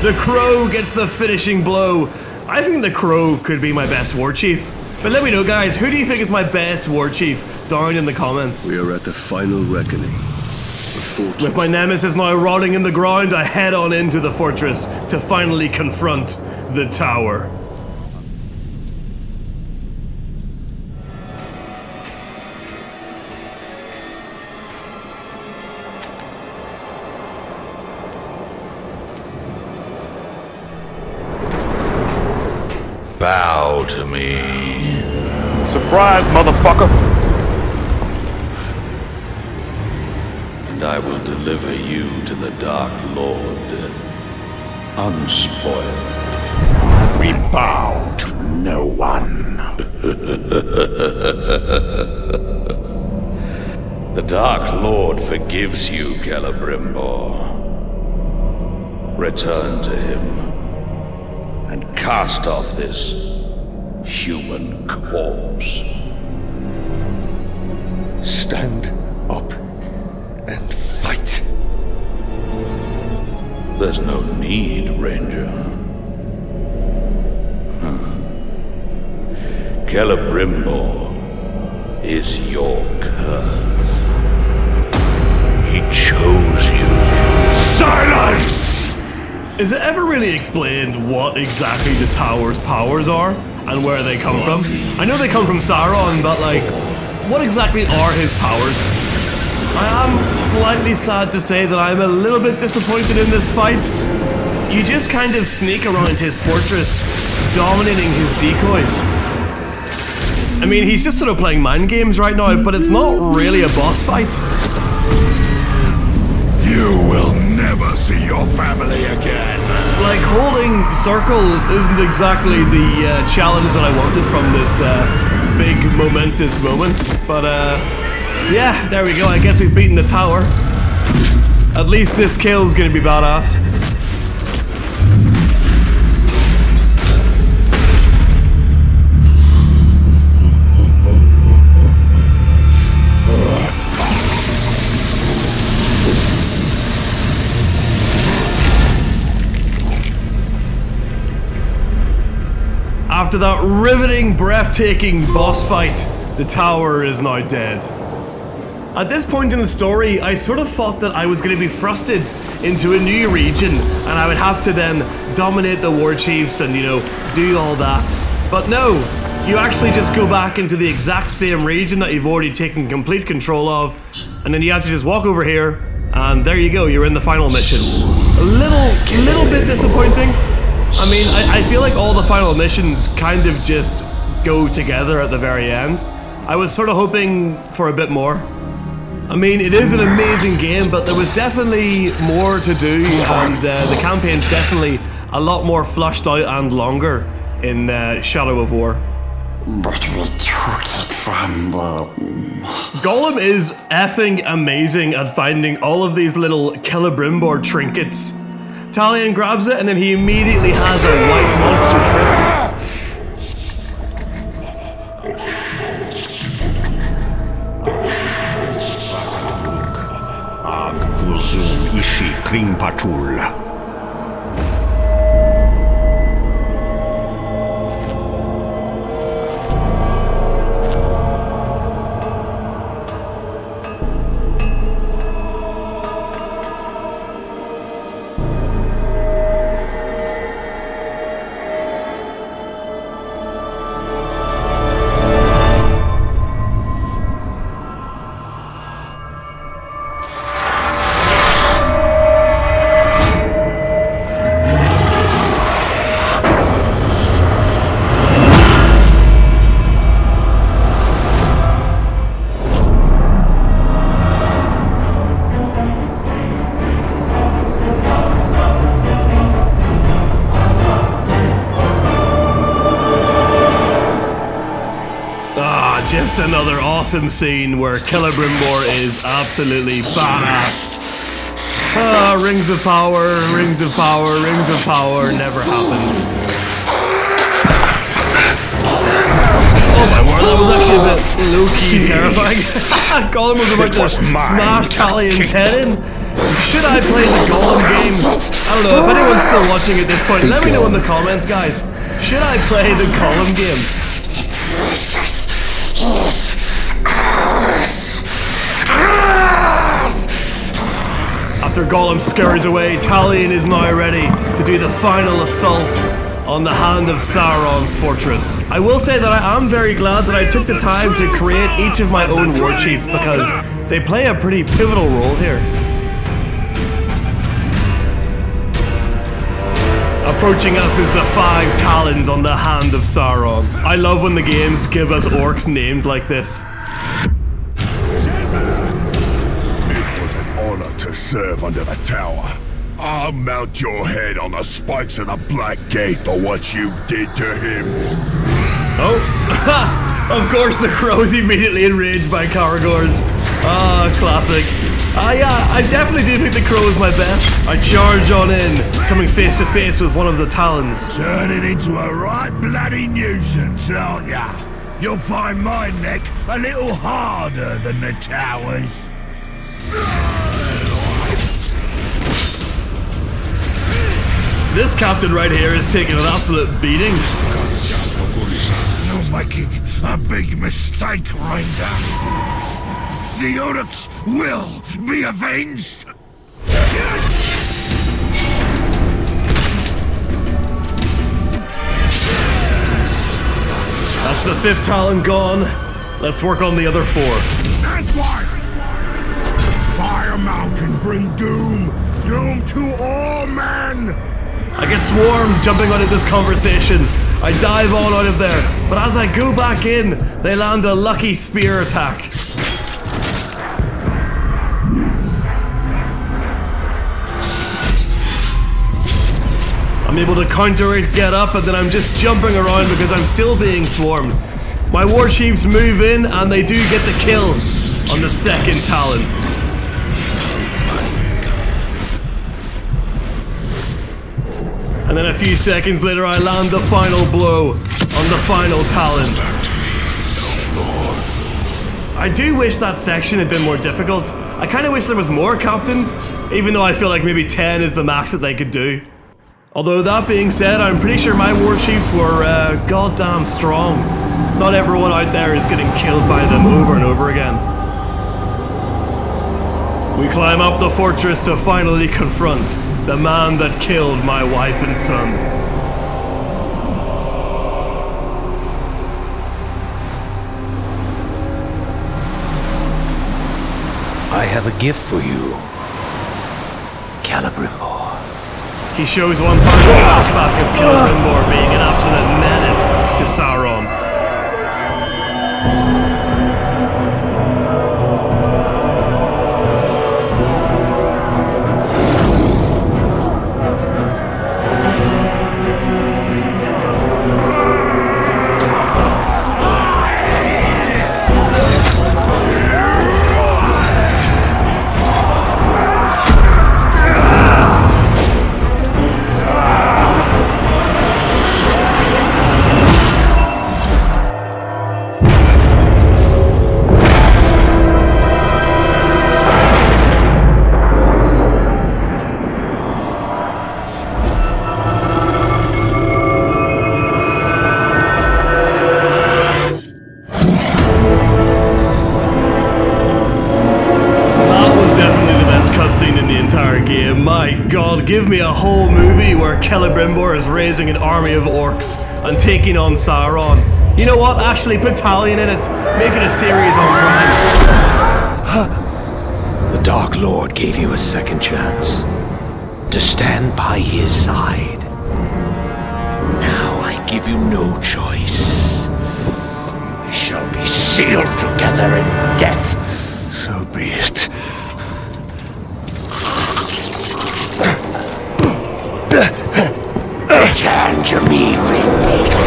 The Crow gets the finishing blow. I think the Crow could be my best Warchief. But let me know, guys, who do you think is my best Warchief? Down in the comments. We are at the final reckoning. With my Nemesis now rotting in the ground, I head on into the fortress to finally confront the tower. Bow to me. Surprise, motherfucker! And I will deliver you to the Dark Lord, unspoiled. We bow to no one. The Dark Lord forgives you, Celebrimbor. Return to him and cast off this human corpse. Stand up and fight. There's no need, Ranger. Celebrimbor is your curse. He chose you. Silence! Is it ever really explained what exactly the tower's powers are and where they come from? I know they come from Sauron, but like, what exactly are his powers? I am slightly sad to say that I'm a little bit disappointed in this fight. You just kind of sneak around his fortress, dominating his decoys. I mean, he's just sort of playing mind games right now, but it's not really a boss fight. You will never see your family again. Like, holding circle isn't exactly the challenge that I wanted from this big momentous moment. But yeah, there we go. I guess we've beaten the tower. At least this kill's gonna be badass. After that riveting, breathtaking boss fight, the tower is now dead. At this point in the story, I sort of thought that I was going to be thrusted into a new region and I would have to then dominate the warchiefs and, you know, do all that. But no, you actually just go back into the exact same region that you've already taken complete control of, and then you have to just walk over here, and there you go, you're in the final mission. A little bit disappointing. I mean, I feel like all the final missions kind of just go together at the very end. I was sort of hoping for a bit more. I mean, it is an amazing game, but there was definitely more to do, and the campaign's definitely a lot more flushed out and longer in Shadow of War. But we took it from them. Gollum is effing amazing at finding all of these little Celebrimbor trinkets. Talion grabs it and then he immediately has a white monster trip. Ag Buzum Ishi Krimpatul. just another awesome scene where Celebrimbor is absolutely badass. Rings of power, rings of power, rings of power never happened. Oh my word, that was actually a bit low-key terrifying. Gollum was about to smash Talion's head in. Should I play the Gollum game? I don't know, if anyone's still watching at this point, let me know in the comments, guys. Should I play the Gollum game? After Gollum scurries away, Talion is now ready to do the final assault on the hand of Sauron's fortress. I will say that I am very glad that I took the time to create each of my own warchiefs because they play a pretty pivotal role here. Approaching us is the 5 talons on the hand of Sauron. I love when the games give us orcs named like this. It was an honor to serve under the tower. I'll mount your head on the spikes of the Black Gate for what you did to him. Oh, of course the crow's immediately enraged by Caragor's. Classic. Yeah, I definitely do think the crow is my best. I charge on in, coming face to face with one of the talons. Turning into a right bloody nuisance, aren't ya? You'll find my neck a little harder than the tower's. This captain right here is taking an absolute beating. You're making a big mistake, Ranger. The orcs will be avenged. That's the 5th talon gone. Let's work on the other 4. And fire! Fire mountain, bring doom! Doom to all men! I get swarmed jumping out of this conversation. I dive on out of there, but as I go back in, they land a lucky spear attack. I'm able to counter it, get up, and then I'm just jumping around because I'm still being swarmed. My warchiefs move in and they do get the kill on the 2nd talon. And then a few seconds later I land the final blow on the final talon. I do wish that section had been more difficult. I kind of wish there was more captains, even though I feel like maybe 10 is the max that they could do. Although that being said, I'm pretty sure my warchiefs were goddamn strong. Not everyone out there is getting killed by them over and over again. We climb up the fortress to finally confront the man that killed my wife and son. I have a gift for you, Celebrimbor. He shows one final flashback of Celebrimbor being an absolute menace to Sauron. My god, give me a whole movie where Celebrimbor is raising an army of orcs and taking on Sauron. You know what? Actually put Talion in it. Make it a series on crime. The Dark Lord gave you a second chance to stand by his side. Now I give you no choice. We shall be sealed together in death. So be it. Return to me, Ringmaker.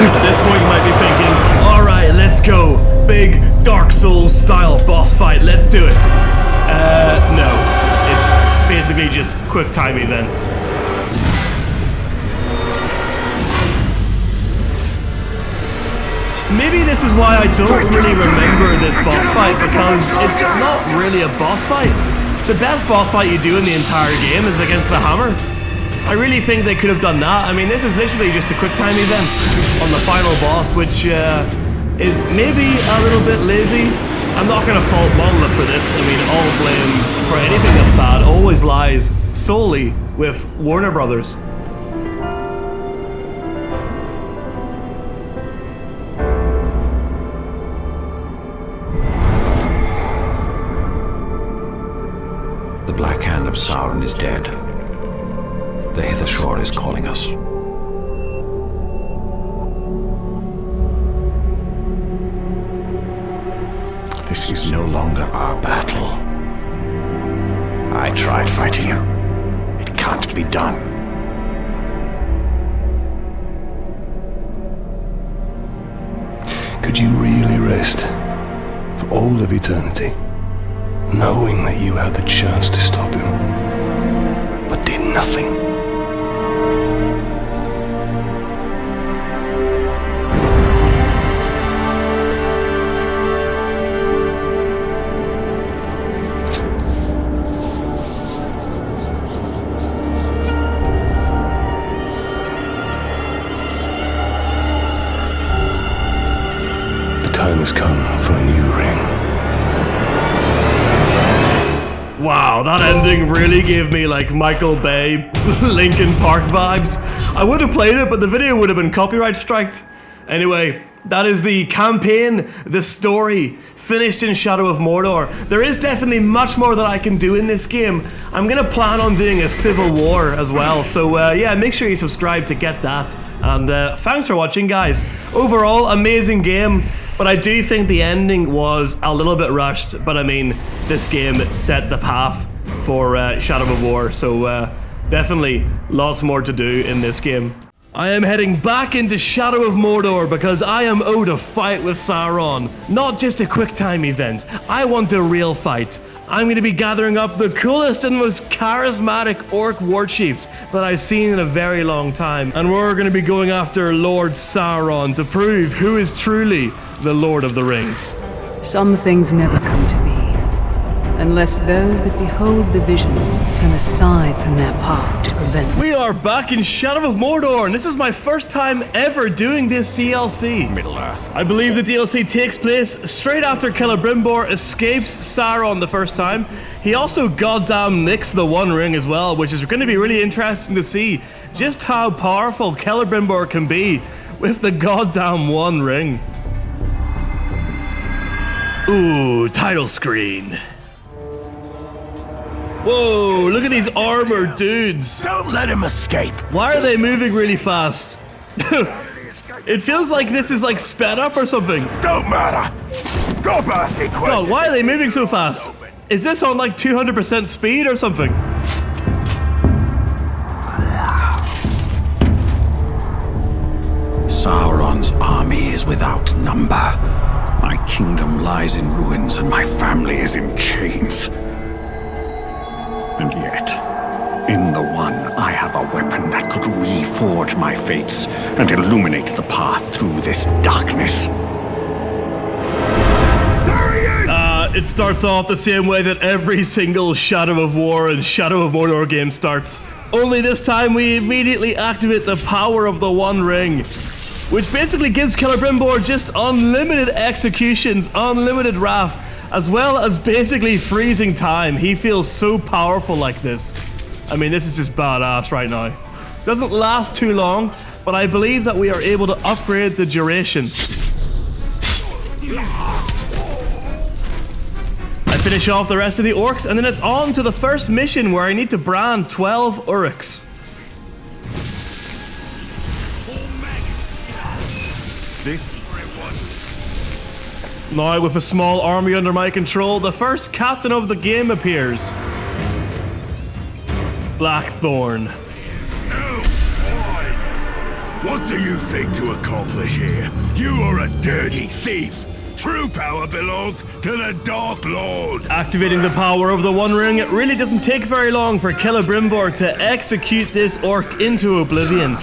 At this point you might be thinking, alright, let's go. Big Dark Souls style boss fight, let's do it. No. It's basically just quick time events. Maybe this is why I don't really remember this boss fight, because it's not really a boss fight. The best boss fight you do in the entire game is against the hammer. I really think they could have done that. I mean, this is literally just a quick time event on the final boss, which is maybe a little bit lazy. I'm not going to fault Monolith for this. I mean, all blame for anything that's bad always lies solely with Warner Brothers. The Black Hand of Sauron is dead. The Hither Shore is calling us. This is no longer our battle. I tried fighting you. It can't be done. Could you really rest for all of eternity, knowing that you had the chance to stop him, but did nothing? Time has come for a new ring. Wow, that ending really gave me like Michael Bay, Linkin Park vibes. I would have played it, but the video would have been copyright striked. Anyway, that is the campaign, the story, finished in Shadow of Mordor. There is definitely much more that I can do in this game. I'm gonna plan on doing a Civil War as well, so yeah, make sure you subscribe to get that. And thanks for watching, guys. Overall, amazing game. But I do think the ending was a little bit rushed, but I mean, this game set the path for Shadow of War, so definitely lots more to do in this game. I am heading back into Shadow of Mordor because I am owed a fight with Sauron. Not just a quick time event, I want a real fight. I'm going to be gathering up the coolest and most charismatic orc warchiefs that I've seen in a very long time. And we're going to be going after Lord Sauron to prove who is truly the Lord of the Rings. Some things never come to be, unless those that behold the visions turn aside from their path to prevent. We are back in Shadow of Mordor, and this is my first time ever doing this DLC. Middle-earth. I believe the DLC takes place straight after Celebrimbor escapes Sauron the first time. He also goddamn nicks the One Ring as well, which is going to be really interesting to see just how powerful Celebrimbor can be with the goddamn One Ring. Ooh, title screen. Whoa, look at these armored dudes. Don't let him escape. Why are they moving really fast? It feels like this is like sped up or something. Don't matter. Stop asking questions. God, why are they moving so fast? Is this on like 200% speed or something? Sauron's army is without number. My kingdom lies in ruins and my family is in chains. And yet, in the One, I have a weapon that could reforge my fates and illuminate the path through this darkness. It starts off the same way that every single Shadow of War and Shadow of Mordor game starts. Only this time we immediately activate the power of the One Ring, which basically gives Celebrimbor just unlimited executions, unlimited wrath, as well as basically freezing time. He feels so powerful like this. I mean, this is just badass right now. Doesn't last too long, but I believe that we are able to upgrade the duration. I finish off the rest of the orcs, and then it's on to the first mission where I need to brand 12 Uruks. Now, with a small army under my control, the first captain of the game appears. Blackthorn. What do you think to accomplish here? You are a dirty thief. True power belongs to the Dark Lord. Activating the power of the One Ring, it really doesn't take very long for Celebrimbor to execute this orc into oblivion.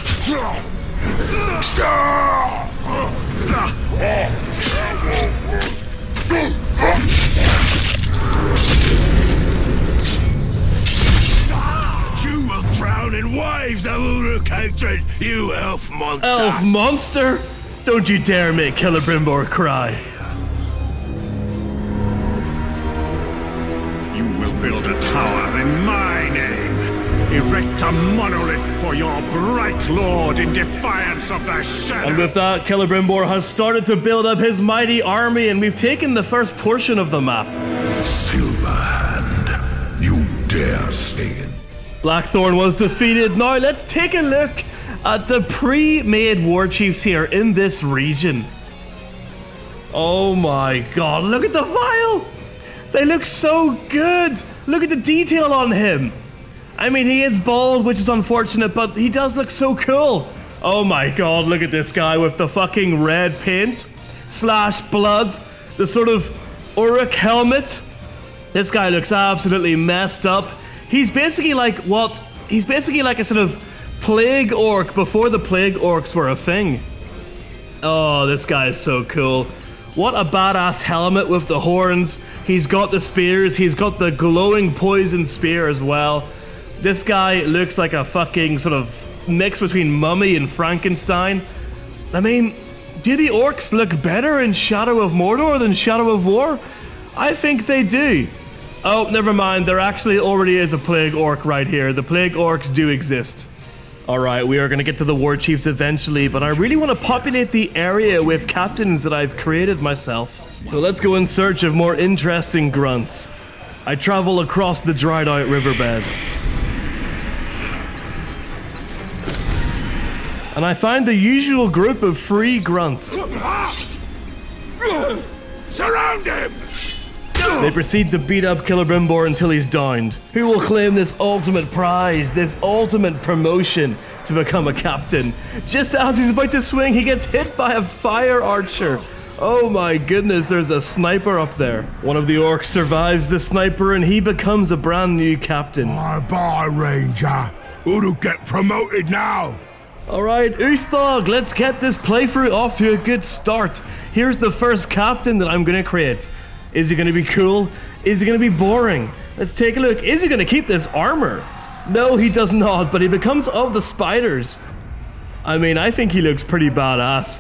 You will drown in waves of Uruk hatred, you elf monster. Elf monster? Don't you dare make Celebrimbor cry. You will build a tower in my name. Erect a monolith for your bright lord in defiance of the shadow. And with that, Celebrimbor has started to build up his mighty army, and we've taken the first portion of the map. Silverhand, you dare stay in. Blackthorn was defeated. Now let's take a look at the pre-made warchiefs here in this region. Oh my god, look at the vial! They look so good! Look at the detail on him! I mean, he is bald, which is unfortunate, but he does look so cool. Oh my god, look at this guy with the fucking red paint / blood, the sort of Uruk helmet. This guy looks absolutely messed up. He's basically like what? He's basically like a sort of plague orc before the plague orcs were a thing. Oh, this guy is so cool. What a badass helmet with the horns. He's got the spears. He's got the glowing poison spear as well. This guy looks like a fucking sort of mix between Mummy and Frankenstein. I mean, do the orcs look better in Shadow of Mordor than Shadow of War? I think they do. Oh, never mind. There actually already is a plague orc right here. The plague orcs do exist. Alright, we are going to get to the warchiefs eventually, but I really want to populate the area with captains that I've created myself. So let's go in search of more interesting grunts. I travel across the dried out riverbed. And I find the usual group of free grunts. Surround him! They proceed to beat up Celebrimbor until he's downed. Who will claim this ultimate prize, this ultimate promotion to become a captain? Just as he's about to swing, he gets hit by a fire archer. Oh my goodness, there's a sniper up there. One of the orcs survives the sniper and he becomes a brand new captain. Bye-bye, Ranger. Who'll get promoted now? Alright, Uthog, let's get this playthrough off to a good start. Here's the first captain that I'm going to create. Is he going to be cool? Is he going to be boring? Let's take a look. Is he going to keep this armor? No, he does not, but he becomes of the spiders. I mean, I think he looks pretty badass.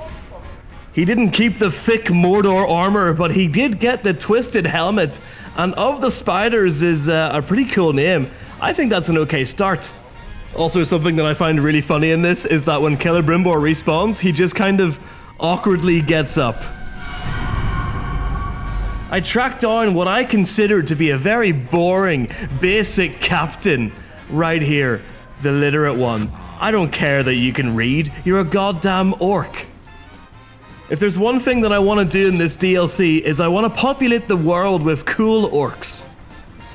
He didn't keep the thick Mordor armor, but he did get the twisted helmet. And of the spiders is a pretty cool name. I think that's an okay start. Also, something that I find really funny in this is that when Celebrimbor respawns, he just kind of awkwardly gets up. I tracked down what I consider to be a very boring, basic captain right here, the literate one. I don't care that you can read, you're a goddamn orc. If there's one thing that I want to do in this DLC is I want to populate the world with cool orcs.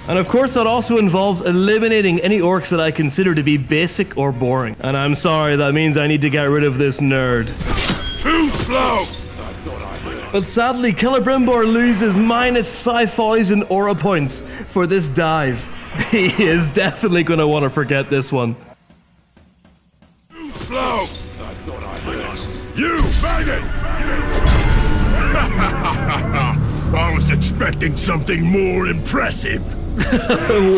And of course that also involves eliminating any orcs that I consider to be basic or boring. And I'm sorry, that means I need to get rid of this nerd. Too slow! But sadly, Celebrimbor loses minus 5,000 aura points for this dive. He is definitely going to want to forget this one. Too slow! You, faggot! I was expecting something more impressive.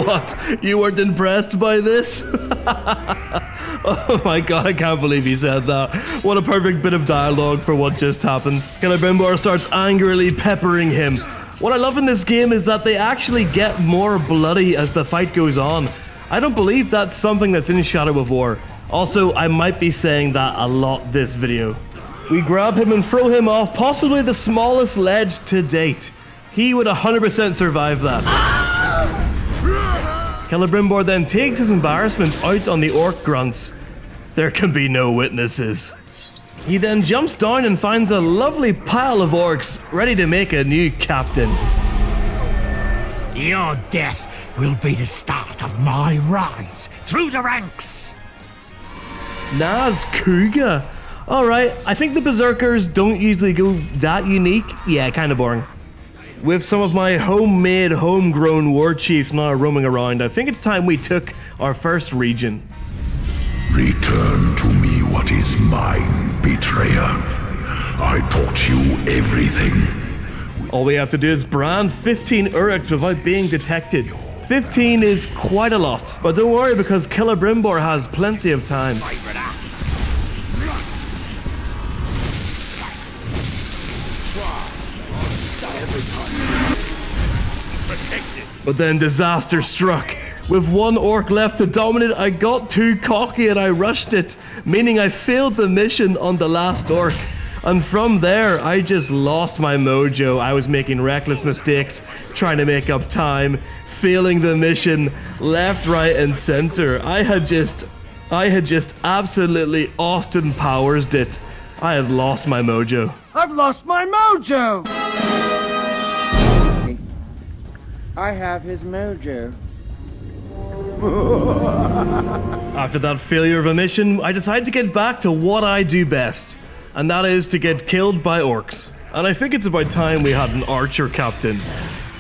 What? You weren't impressed by this? Oh my god, I can't believe he said that. What a perfect bit of dialogue for what just happened. Celebrimbor starts angrily peppering him. What I love in this game is that they actually get more bloody as the fight goes on. I don't believe that's something that's in Shadow of War. Also, I might be saying that a lot this video. We grab him and throw him off possibly the smallest ledge to date. He would 100% survive that. Celebrimbor then takes his embarrassment out on the orc grunts. There can be no witnesses. He then jumps down and finds a lovely pile of orcs ready to make a new captain. Your death will be the start of my rise through the ranks. Nazkuga. Alright, I think the Berserkers don't usually go that unique. Yeah, kind of boring. With some of my homemade, homegrown warchiefs now roaming around, I think it's time we took our first region. Return to me what is mine, betrayer. I taught you everything. All we have to do is brand 15 Uruks without being detected. 15 is quite a lot, but don't worry because Celebrimbor has plenty of time. But then disaster struck. With one orc left to dominate, I got too cocky and I rushed it, meaning I failed the mission on the last orc. And from there, I just lost my mojo. I was making reckless mistakes, trying to make up time, failing the mission left, right, and center. I had just absolutely Austin Powers'd it. I had lost my mojo. I've lost my mojo! I have his mojo. After that failure of a mission, I decided to get back to what I do best, and that is to get killed by orcs. And I think it's about time we had an archer captain.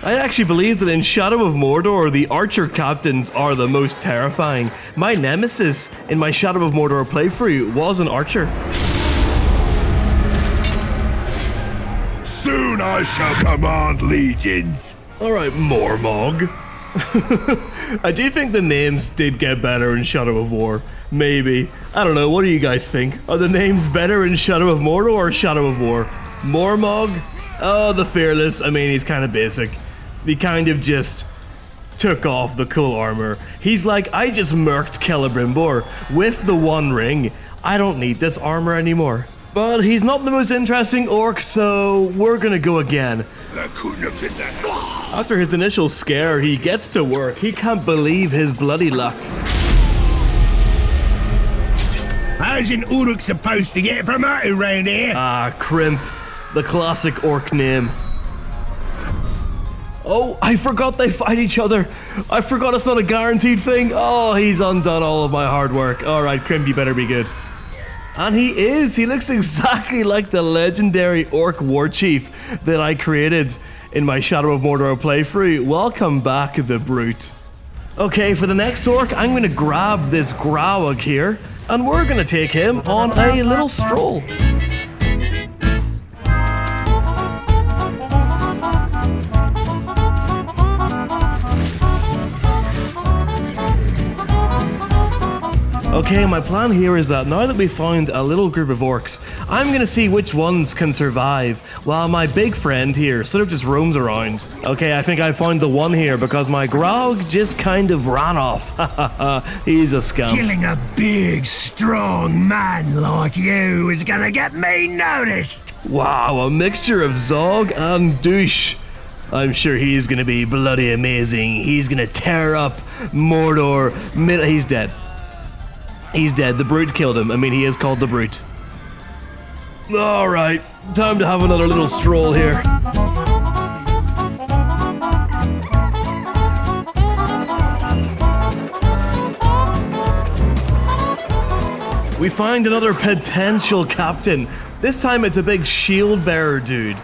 I actually believe that in Shadow of Mordor, the archer captains are the most terrifying. My nemesis in my Shadow of Mordor playthrough was an archer. Soon I shall command legions. Alright, Mormog. I do think the names did get better in Shadow of War. Maybe. I don't know, what do you guys think? Are the names better in Shadow of Mordor or Shadow of War? Mormog? Oh, the Fearless. I mean, he's kind of basic. He kind of just took off the cool armor. He's like, I just murked Celebrimbor with the One Ring. I don't need this armor anymore. But he's not the most interesting orc, so we're gonna go again. That couldn't have been that. After his initial scare, he gets to work. He can't believe his bloody luck. How's an Uruk supposed to get promoted round here? Ah, Crimp. The classic orc name. Oh, I forgot they fight each other. I forgot it's not a guaranteed thing. Oh, he's undone all of my hard work. Alright, Crimp, you better be good. And he is. He looks exactly like the legendary orc warchief that I created in my Shadow of Mordor playthrough. Welcome back, the brute. Okay, for the next orc, I'm going to grab this Grog here, and we're going to take him on a little stroll. Okay, my plan here is that now that we found a little group of orcs, I'm gonna see which ones can survive, while my big friend here sort of just roams around. Okay, I think I found the one here because my Grog just kind of ran off. He's a scum. Killing a big, strong man like you is gonna get me noticed. Wow, a mixture of Zog and douche. I'm sure he's gonna be bloody amazing. He's gonna tear up Mordor. He's dead. He's dead. The brute killed him. I mean, he is called the brute. Alright, time to have another little stroll here. We find another potential captain. This time it's a big shield bearer dude.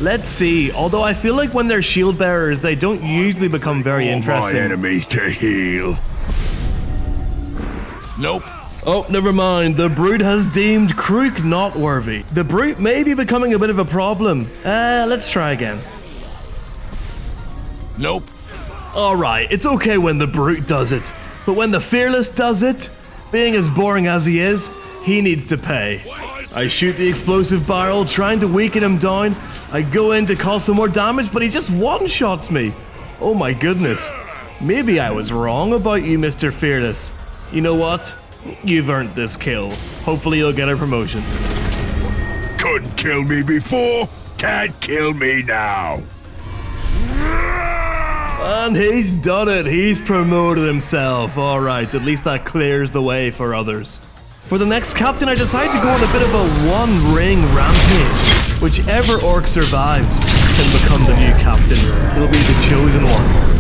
Let's see. Although I feel like when they're shield bearers, they don't usually become very interesting. My enemies to heal. Nope. Oh, never mind. The brute has deemed Krook not worthy. The brute may be becoming a bit of a problem. Let's try again. Nope. Alright, it's okay when the brute does it. But when the Fearless does it, being as boring as he is, he needs to pay. I shoot the explosive barrel, trying to weaken him down. I go in to cause some more damage, but he just one-shots me. Oh my goodness. Maybe I was wrong about you, Mr. Fearless. You know what? You've earned this kill. Hopefully you'll get a promotion. Couldn't kill me before, can't kill me now. And he's done it. He's promoted himself. Alright, at least that clears the way for others. For the next captain, I decide to go on a bit of a one-ring rampage. Whichever orc survives can become the new captain. He'll be the chosen one.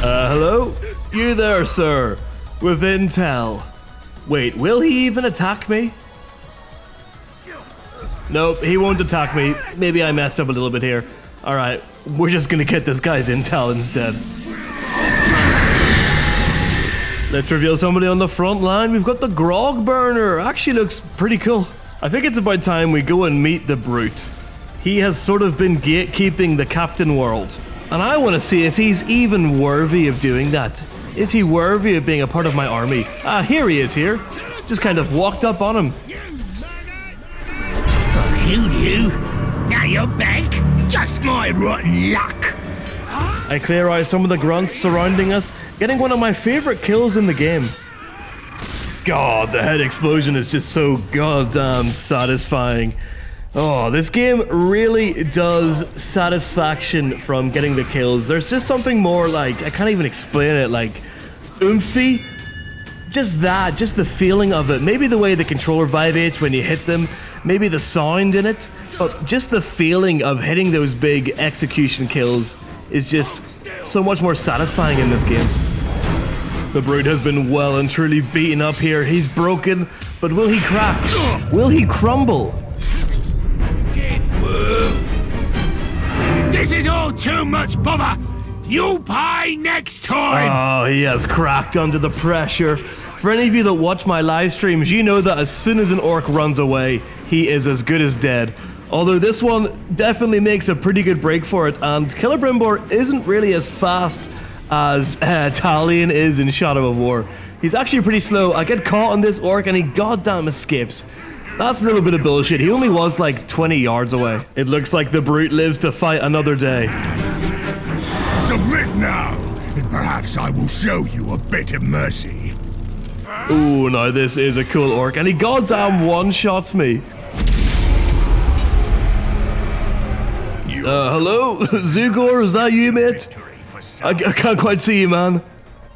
Hello? You there, sir. With intel. Wait, will he even attack me? Nope, he won't attack me. Maybe I messed up a little bit here. Alright, we're just gonna get this guy's intel instead. Let's reveal somebody on the front line. We've got the Grog burner. Actually looks pretty cool. I think it's about time we go and meet the brute. He has sort of been gatekeeping the captain world. And I want to see if he's even worthy of doing that. Is he worthy of being a part of my army? Ah, here he is here. Just kind of walked up on him. Killed you? Now you're back? Just my rotten luck. I clear out some of the grunts surrounding us, getting one of my favorite kills in the game. God, the head explosion is just so goddamn satisfying. Oh, this game really does satisfaction from getting the kills. There's just something more like, I can't even explain it, like oomphy. Just that, just the feeling of it. Maybe the way the controller vibrates when you hit them, maybe the sound in it, but just the feeling of hitting those big execution kills is just so much more satisfying in this game. The brute has been well and truly beaten up here. He's broken, but will he crack? Will he crumble? This is all too much bother. You'll pay next time. Oh, he has cracked under the pressure. For any of you that watch my live streams, you know that as soon as an orc runs away, he is as good as dead. Although this one definitely makes a pretty good break for it, and Celebrimbor isn't really as fast as Talion is in Shadow of War. He's actually pretty slow. I get caught on this orc and he goddamn escapes. That's a little bit of bullshit. He only was like 20 yards away. It looks like the brute lives to fight another day. Submit now, and perhaps I will show you a bit of mercy. Ooh, now this is a cool orc, and he goddamn one-shots me. Hello? Zugor, is that you, mate? I can't quite see you, man.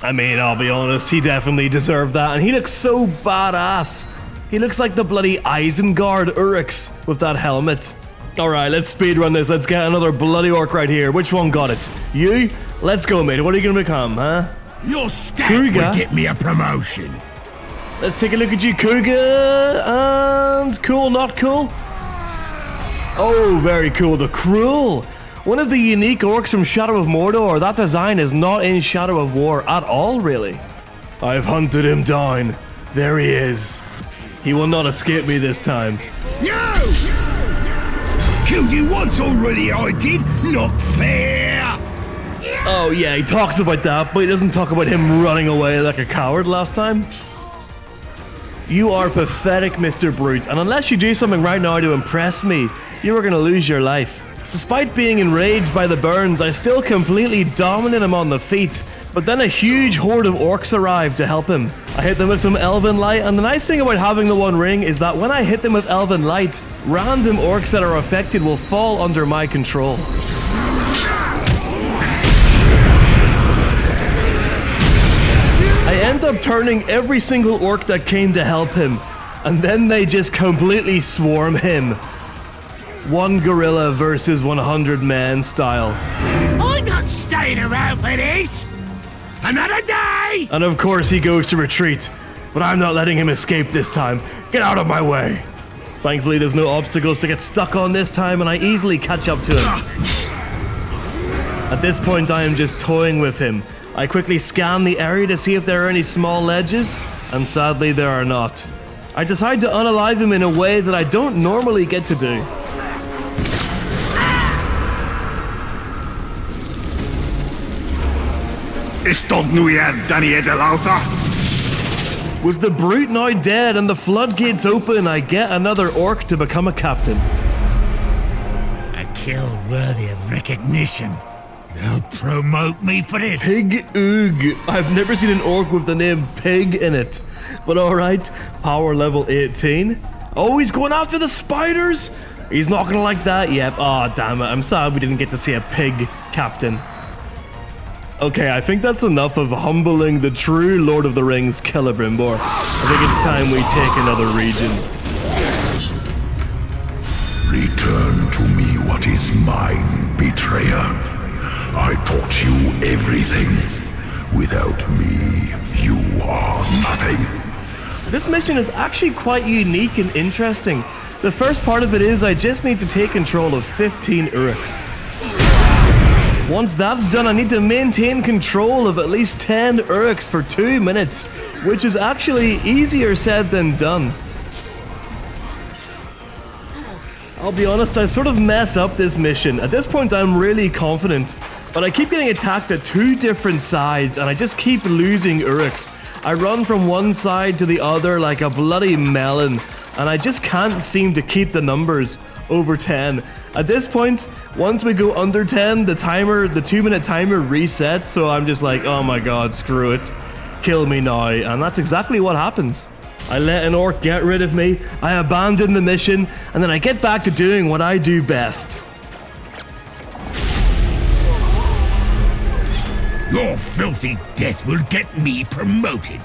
I mean, I'll be honest, he definitely deserved that, and he looks so badass. He looks like the bloody Isengard Uruks with that helmet. Alright, let's speedrun this. Let's get another bloody orc right here. Which one got it? You? Let's go, mate. What are you gonna become, huh? Your stat would get me a promotion. Let's take a look at you, Cougar. And cool, not cool. Oh, very cool. The Cruel. One of the unique orcs from Shadow of Mordor. That design is not in Shadow of War at all, really. I've hunted him down. There he is. He will not escape me this time. No! Killed you once already, I did. Not fair. Oh yeah, he talks about that, but he doesn't talk about him running away like a coward last time. You are pathetic, Mr. Brute, and unless you do something right now to impress me, you are gonna lose your life. Despite being enraged by the burns, I still completely dominate him on the feet. But then a huge horde of orcs arrived to help him. I hit them with some Elven Light, and the nice thing about having the One Ring is that when I hit them with Elven Light, random orcs that are affected will fall under my control. I end up turning every single orc that came to help him, and then they just completely swarm him. One gorilla versus 100 men style. I'm not staying around for this. Another day! And of course he goes to retreat, but I'm not letting him escape this time. Get out of my way. Thankfully there's no obstacles to get stuck on this time, and I easily catch up to him. At this point I am just toying with him. I quickly scan the area to see if there are any small ledges, and sadly there are not. I decide to unalive him in a way that I don't normally get to do. With the brute now dead and the floodgates open, I get another orc to become a captain. A kill worthy of recognition. They'll promote me for this. Pig Oog. I've never seen an orc with the name Pig in it. But alright, power level 18. Oh, he's going after the spiders? He's not gonna like that? Yep. Oh, damn it. I'm sad we didn't get to see a pig captain. Okay, I think that's enough of humbling the true Lord of the Rings Celebrimbor. I think it's time we take another region. Return to me what is mine, betrayer. I taught you everything. Without me, you are nothing. This mission is actually quite unique and interesting. The first part of it is I just need to take control of 15 Uruks. Once that's done, I need to maintain control of at least 10 Uruks for 2 minutes, which is actually easier said than done. I'll be honest, I sort of mess up this mission. At this point, I'm really confident, but I keep getting attacked at 2 different sides, and I just keep losing Uruks. I run from one side to the other like a bloody melon, and I just can't seem to keep the numbers over 10. At this point, once we go under 10, the 2-minute timer resets, so I'm just like, oh my god, screw it. Kill me now, and that's exactly what happens. I let an orc get rid of me, I abandon the mission, and then I get back to doing what I do best. Your filthy death will get me promoted.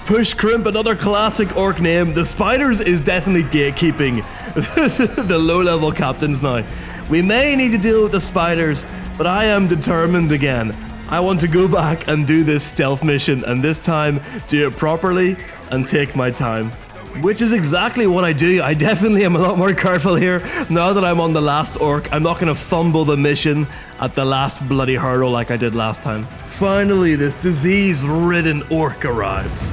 Push Crimp, another classic orc name. The spiders is definitely gatekeeping the low-level captains now. We may need to deal with the spiders, but I am determined again. I want to go back and do this stealth mission, and this time do it properly and take my time. Which is exactly what I do. I definitely am a lot more careful here. Now that I'm on the last orc, I'm not going to fumble the mission at the last bloody hurdle like I did last time. Finally, this disease-ridden orc arrives.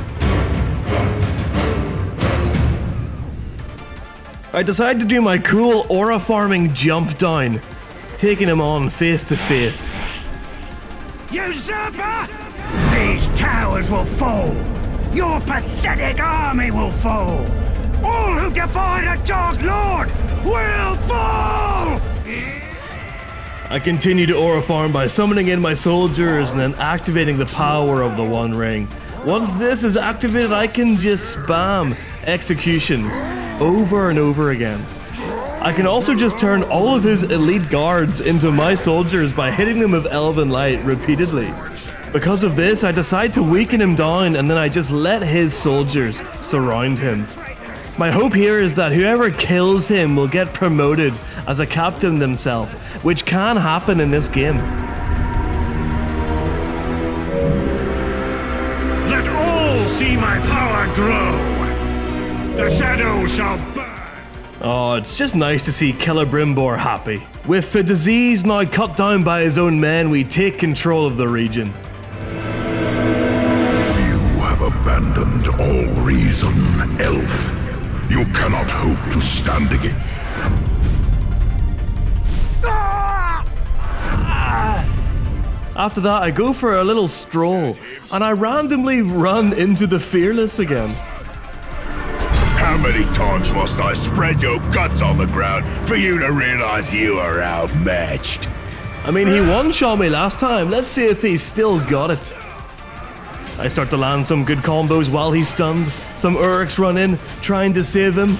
I decide to do my cool aura farming jump down, taking him on face to face. Usurper! These towers will fall. Your pathetic army will fall. All who defy the Dark Lord will fall! I continue to aura farm by summoning in my soldiers and then activating the power of the One Ring. Once this is activated, I can just spam executions over and over again. I can also just turn all of his elite guards into my soldiers by hitting them with Elven Light repeatedly. Because of this, I decide to weaken him down and then I just let his soldiers surround him. My hope here is that whoever kills him will get promoted as a captain themselves, which can happen in this game. Let all see my power grow. The shadow shall burn. Oh, it's just nice to see Celebrimbor happy. With the disease now cut down by his own men, we take control of the region. You have abandoned all reason, elf. You cannot hope to stand again. After that, I go for a little stroll, and I randomly run into the Fearless again. How many times must I spread your guts on the ground for you to realize you are outmatched? I mean, he one-shot me last time. Let's see if he's still got it. I start to land some good combos while he's stunned. Some Uruks run in, trying to save him.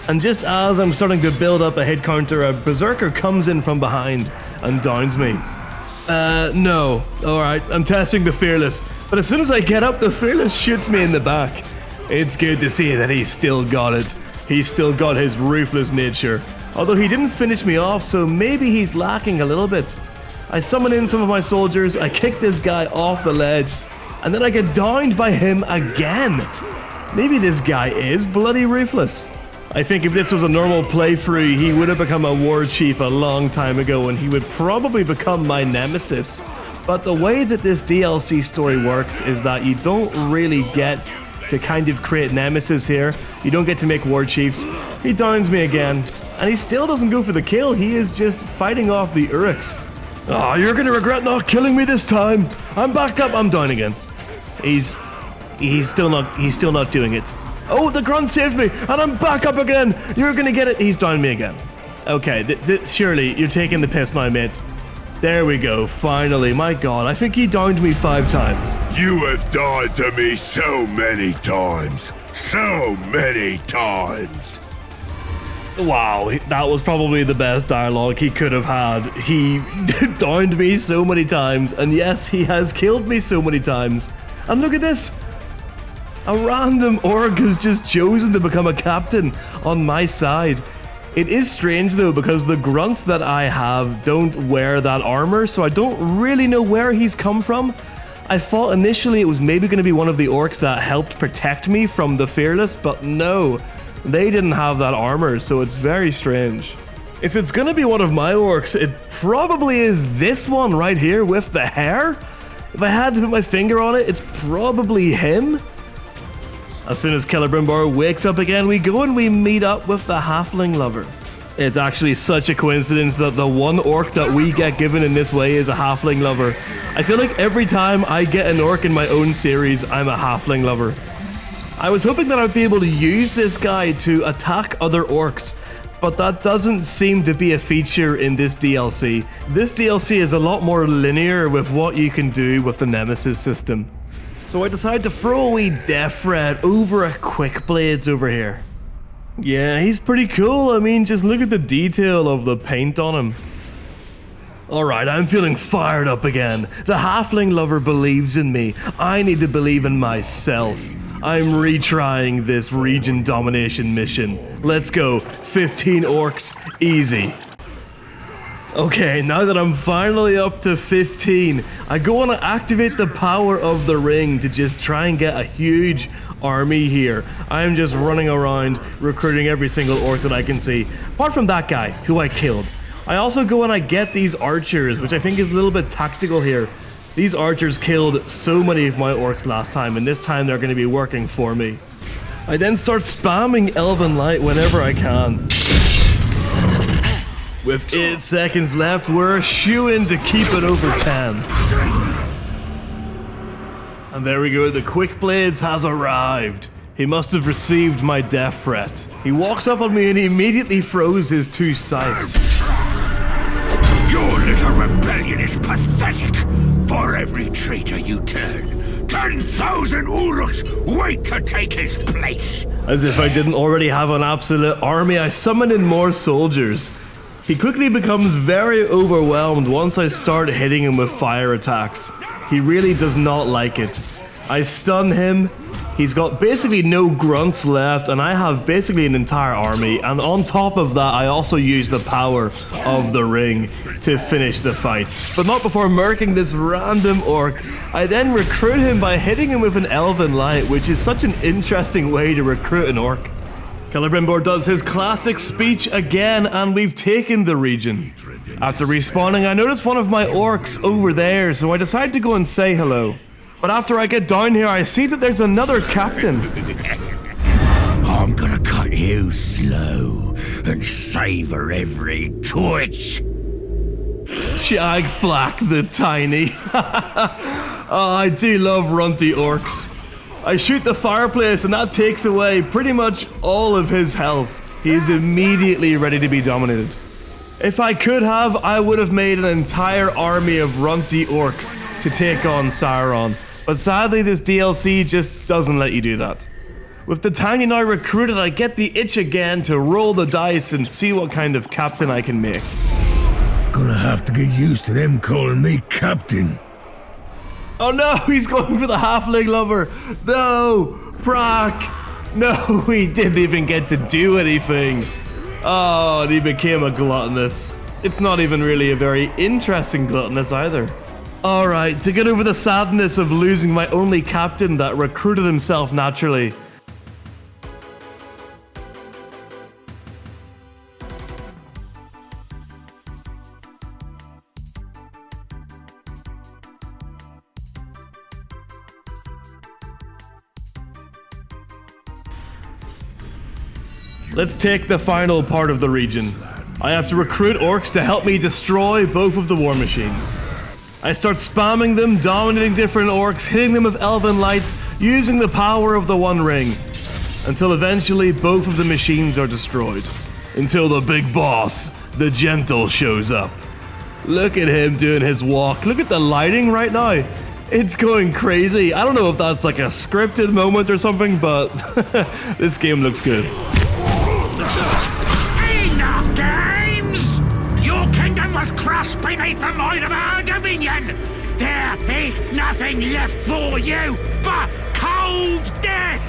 And just as I'm starting to build up a hit counter, a Berserker comes in from behind and downs me. No. Alright, I'm testing the Fearless. But as soon as I get up, the Fearless shoots me in the back. It's good to see that he's still got it. He's still got his ruthless nature. Although he didn't finish me off, so maybe he's lacking a little bit. I summon in some of my soldiers, I kick this guy off the ledge, and then I get downed by him again. Maybe this guy is bloody ruthless. I think if this was a normal playthrough, he would have become a Warchief a long time ago, and he would probably become my Nemesis. But the way that this DLC story works is that you don't really get to kind of create Nemesis here. You don't get to make Warchiefs. He downs me again, and he still doesn't go for the kill. He is just fighting off the Uruks. Oh, you're gonna regret not killing me this time. I'm back up. I'm down again. He's still not doing it. Oh, the grunt saved me, and I'm back up again. You're gonna get it. He's down me again. Okay, surely you're taking the piss now, mate. There we go, finally. My god, I think he downed me 5 times. You have died to me so many times. So many times. Wow, that was probably the best dialogue he could have had. He downed me so many times, and yes, he has killed me so many times. And look at this! A random orc has just chosen to become a captain on my side. It is strange though, because the grunts that I have don't wear that armor, so I don't really know where he's come from. I thought initially it was maybe going to be one of the orcs that helped protect me from the Fearless, but no. They didn't have that armor, so it's very strange. If it's gonna be one of my orcs, it probably is this one right here with the hair. If I had to put my finger on it, it's probably him. As soon as Celebrimbor wakes up again, we go and we meet up with the halfling lover. It's actually such a coincidence that the one orc that we get given in this way is a halfling lover. I feel like every time I get an orc in my own series, I'm a halfling lover. I was hoping that I'd be able to use this guy to attack other orcs, but that doesn't seem to be a feature in this DLC. This DLC is a lot more linear with what you can do with the Nemesis system. So I decided to throw a wee death threat over a quick blades over here. Yeah, he's pretty cool. I mean, just look at the detail of the paint on him. Alright, I'm feeling fired up again. The halfling lover believes in me. I need to believe in myself. I'm retrying this region domination mission. Let's go. 15 orcs, easy. Okay, now that I'm finally up to 15, I go on to activate the power of the ring to just try and get a huge army here. I'm just running around recruiting every single orc that I can see, apart from that guy who I killed. I also go and I get these archers, which I think is a little bit tactical here. These archers killed so many of my orcs last time, and this time they're going to be working for me. I then start spamming Elven Light whenever I can. With 8 seconds left, we're shoo-in to keep it over 10. And there we go, the Quick Blades has arrived. He must have received my death threat. He walks up on me and he immediately throws his 2 scythes. Your little rebellion is pathetic. For every traitor you turn, 10,000 Uruks wait to take his place. As if I didn't already have an absolute army, I summon in more soldiers. He quickly becomes very overwhelmed once I start hitting him with fire attacks. He really does not like it. I stun him. He's got basically no grunts left, and I have basically an entire army. And on top of that, I also use the power of the ring to finish the fight. But not before murking this random orc. I then recruit him by hitting him with an Elven Light, which is such an interesting way to recruit an orc. Celebrimbor does his classic speech again, and we've taken the region. After respawning, I noticed one of my orcs over there, so I decide to go and say hello. But after I get down here, I see that there's another captain. I'm gonna cut you slow and savor every twitch. Shag Flack the Tiny. Oh, I do love runty orcs. I shoot the fireplace and that takes away pretty much all of his health. He's immediately ready to be dominated. If I could have, I would have made an entire army of runty orcs to take on Sauron. But sadly, this DLC just doesn't let you do that. With the Tiny now recruited, I get the itch again to roll the dice and see what kind of captain I can make. Gonna have to get used to them calling me captain. Oh no, he's going for the halfling lover. No, Brock. No, he didn't even get to do anything. Oh, and he became a gluttonous. It's not even really a very interesting gluttonous either. Alright, to get over the sadness of losing my only captain that recruited himself naturally. Let's take the final part of the region. I have to recruit orcs to help me destroy both of the war machines. I start spamming them, dominating different orcs, hitting them with Elven Light, using the power of the One Ring, until eventually both of the machines are destroyed. Until the big boss, the Gentle, shows up. Look at him doing his walk. Look at the lighting right now. It's going crazy. I don't know if that's like a scripted moment or something, but this game looks good. destroy me from mine of our dominion, there is nothing left for you but cold death!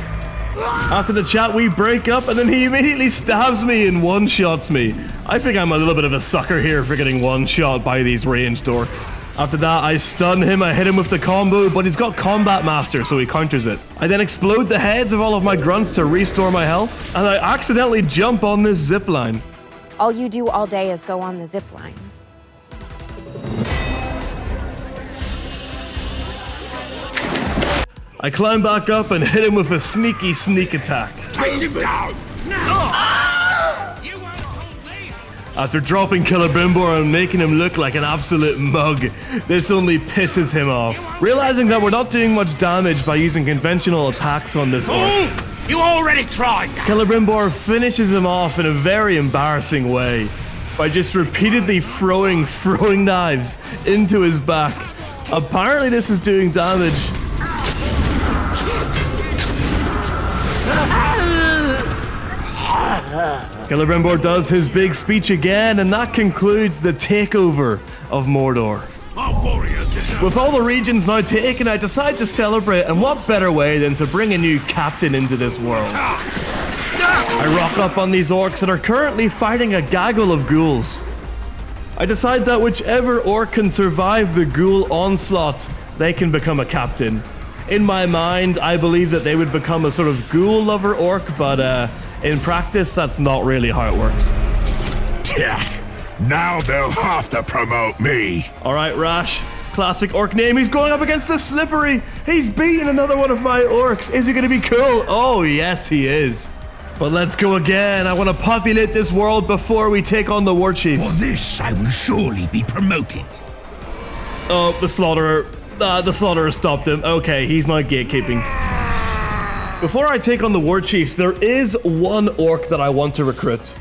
After the chat, we break up, and then he immediately stabs me and one-shots me. I think I'm a little bit of a sucker here for getting one-shot by these ranged orcs. After that, I stun him, I hit him with the combo, but he's got Combat Master, so he counters it. I then explode the heads of all of my grunts to restore my health, and I accidentally jump on this zipline. All you do all day is go on the zip line. I climb back up and hit him with a sneaky sneak attack. Take him down! After dropping Celebrimbor and making him look like an absolute mug, this only pisses him off. Realizing that we're not doing much damage by using conventional attacks on this orc, You already tried! Celebrimbor finishes him off in a very embarrassing way by just repeatedly throwing knives into his back. Apparently this is doing damage. Celebrimbor does his big speech again, and that concludes the takeover of Mordor. With all the regions now taken, I decide to celebrate, and what better way than to bring a new captain into this world. I rock up on these orcs that are currently fighting a gaggle of ghouls. I decide that whichever orc can survive the ghoul onslaught, they can become a captain. In my mind, I believe that they would become a sort of ghoul lover orc, but in practice, that's not really how it works. Now they'll have to promote me. Alright, Rash. Classic orc name. He's going up against the Slippery. He's beating another one of my orcs. Is he going to be cool? Oh, yes, he is. But let's go again. I want to populate this world before we take on the Warchiefs. For this, I will surely be promoted. Oh, the Slaughterer. The Slaughterer stopped him. Okay, he's not gatekeeping. Before I take on the Warchiefs, there is one orc that I want to recruit.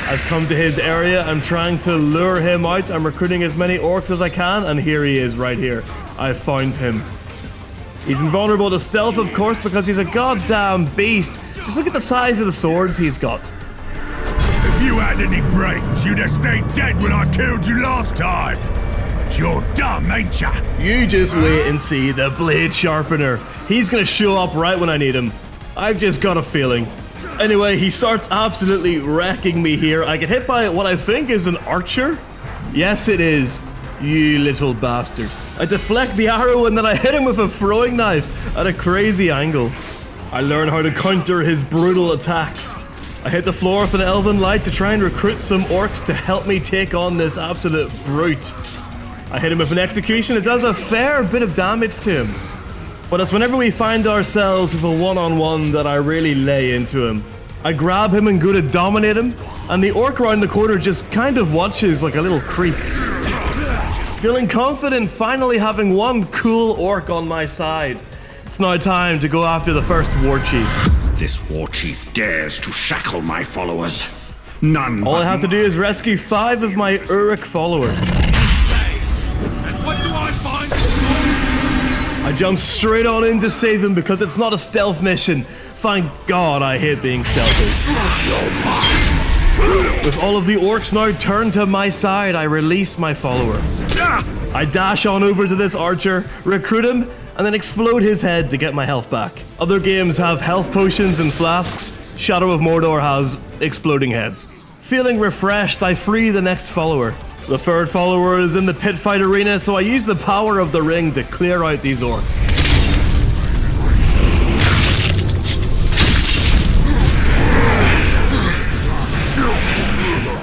I've come to his area. I'm trying to lure him out. I'm recruiting as many orcs as I can, and here he is right here. I found him. He's invulnerable to stealth, of course, because he's a goddamn beast. Just look at the size of the swords he's got. If you had any brains, you'd have stayed dead when I killed you last time. But you're dumb, ain't ya? You just wait and see the blade sharpener. He's gonna show up right when I need him. I've just got a feeling. Anyway, he starts absolutely wrecking me here. I get hit by what I think is an archer. Yes, it is. You little bastard. I deflect the arrow and then I hit him with a throwing knife at a crazy angle. I learn how to counter his brutal attacks. I hit the floor with an elven light to try and recruit some orcs to help me take on this absolute brute. I hit him with an execution. It does a fair bit of damage to him. But it's whenever we find ourselves with a one-on-one that I really lay into him. I grab him and go to dominate him, and the orc around the corner just kind of watches like a little creep. Feeling confident finally having one cool orc on my side. It's now time to go after the first Warchief. This Warchief dares to shackle my followers. None. All I have to do is rescue 5 of my Uruk followers. And what do I find? I jump straight on in to save him because it's not a stealth mission. Thank God I hate being stealthy. With all of the orcs now turned to my side, I release my follower. I dash on over to this archer, recruit him, and then explode his head to get my health back. Other games have health potions and flasks. Shadow of Mordor has exploding heads. Feeling refreshed, I free the next follower. The third follower is in the pit fight arena, so I use the power of the ring to clear out these orcs.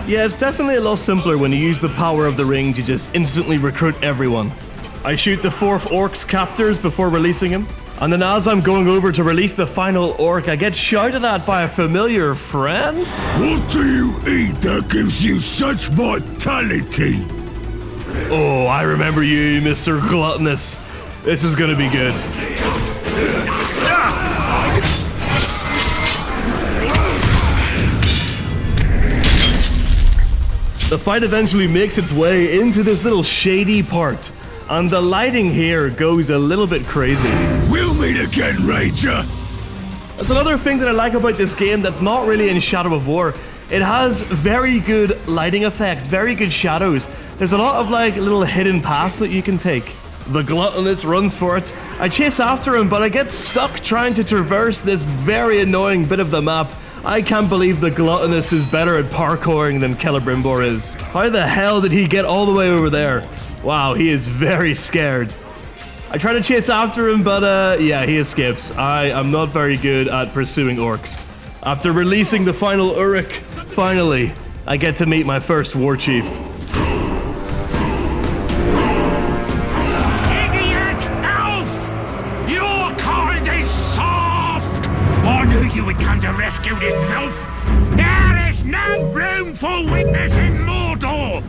Yeah, it's definitely a lot simpler when you use the power of the ring to just instantly recruit everyone. I shoot the 4th orc's captors before releasing him, and then as I'm going over to release the final orc, I get shouted at by a familiar friend. What do you eat that gives you such vitality? Oh, I remember you, Mr. Gluttonous. This is gonna be good. The fight eventually makes its way into this little shady part, and the lighting here goes a little bit crazy. We'll meet again, Ranger. That's another thing that I like about this game that's not really in Shadow of War, It has very good lighting effects, very good shadows. There's a lot of like little hidden paths that you can take. The gluttonous runs for it. I chase after him, but I get stuck trying to traverse this very annoying bit of the map. I can't believe the gluttonous is better at parkouring than Celebrimbor is. How the hell did he get all the way over there? Wow, he is very scared. I try to chase after him, but yeah, he escapes. I am not very good at pursuing orcs. After releasing the final Uruk, finally, I get to meet my first Warchief. Idiot elf! Your kind is soft! I knew you would come to rescue this filth! There is no room for weakness in Mordor!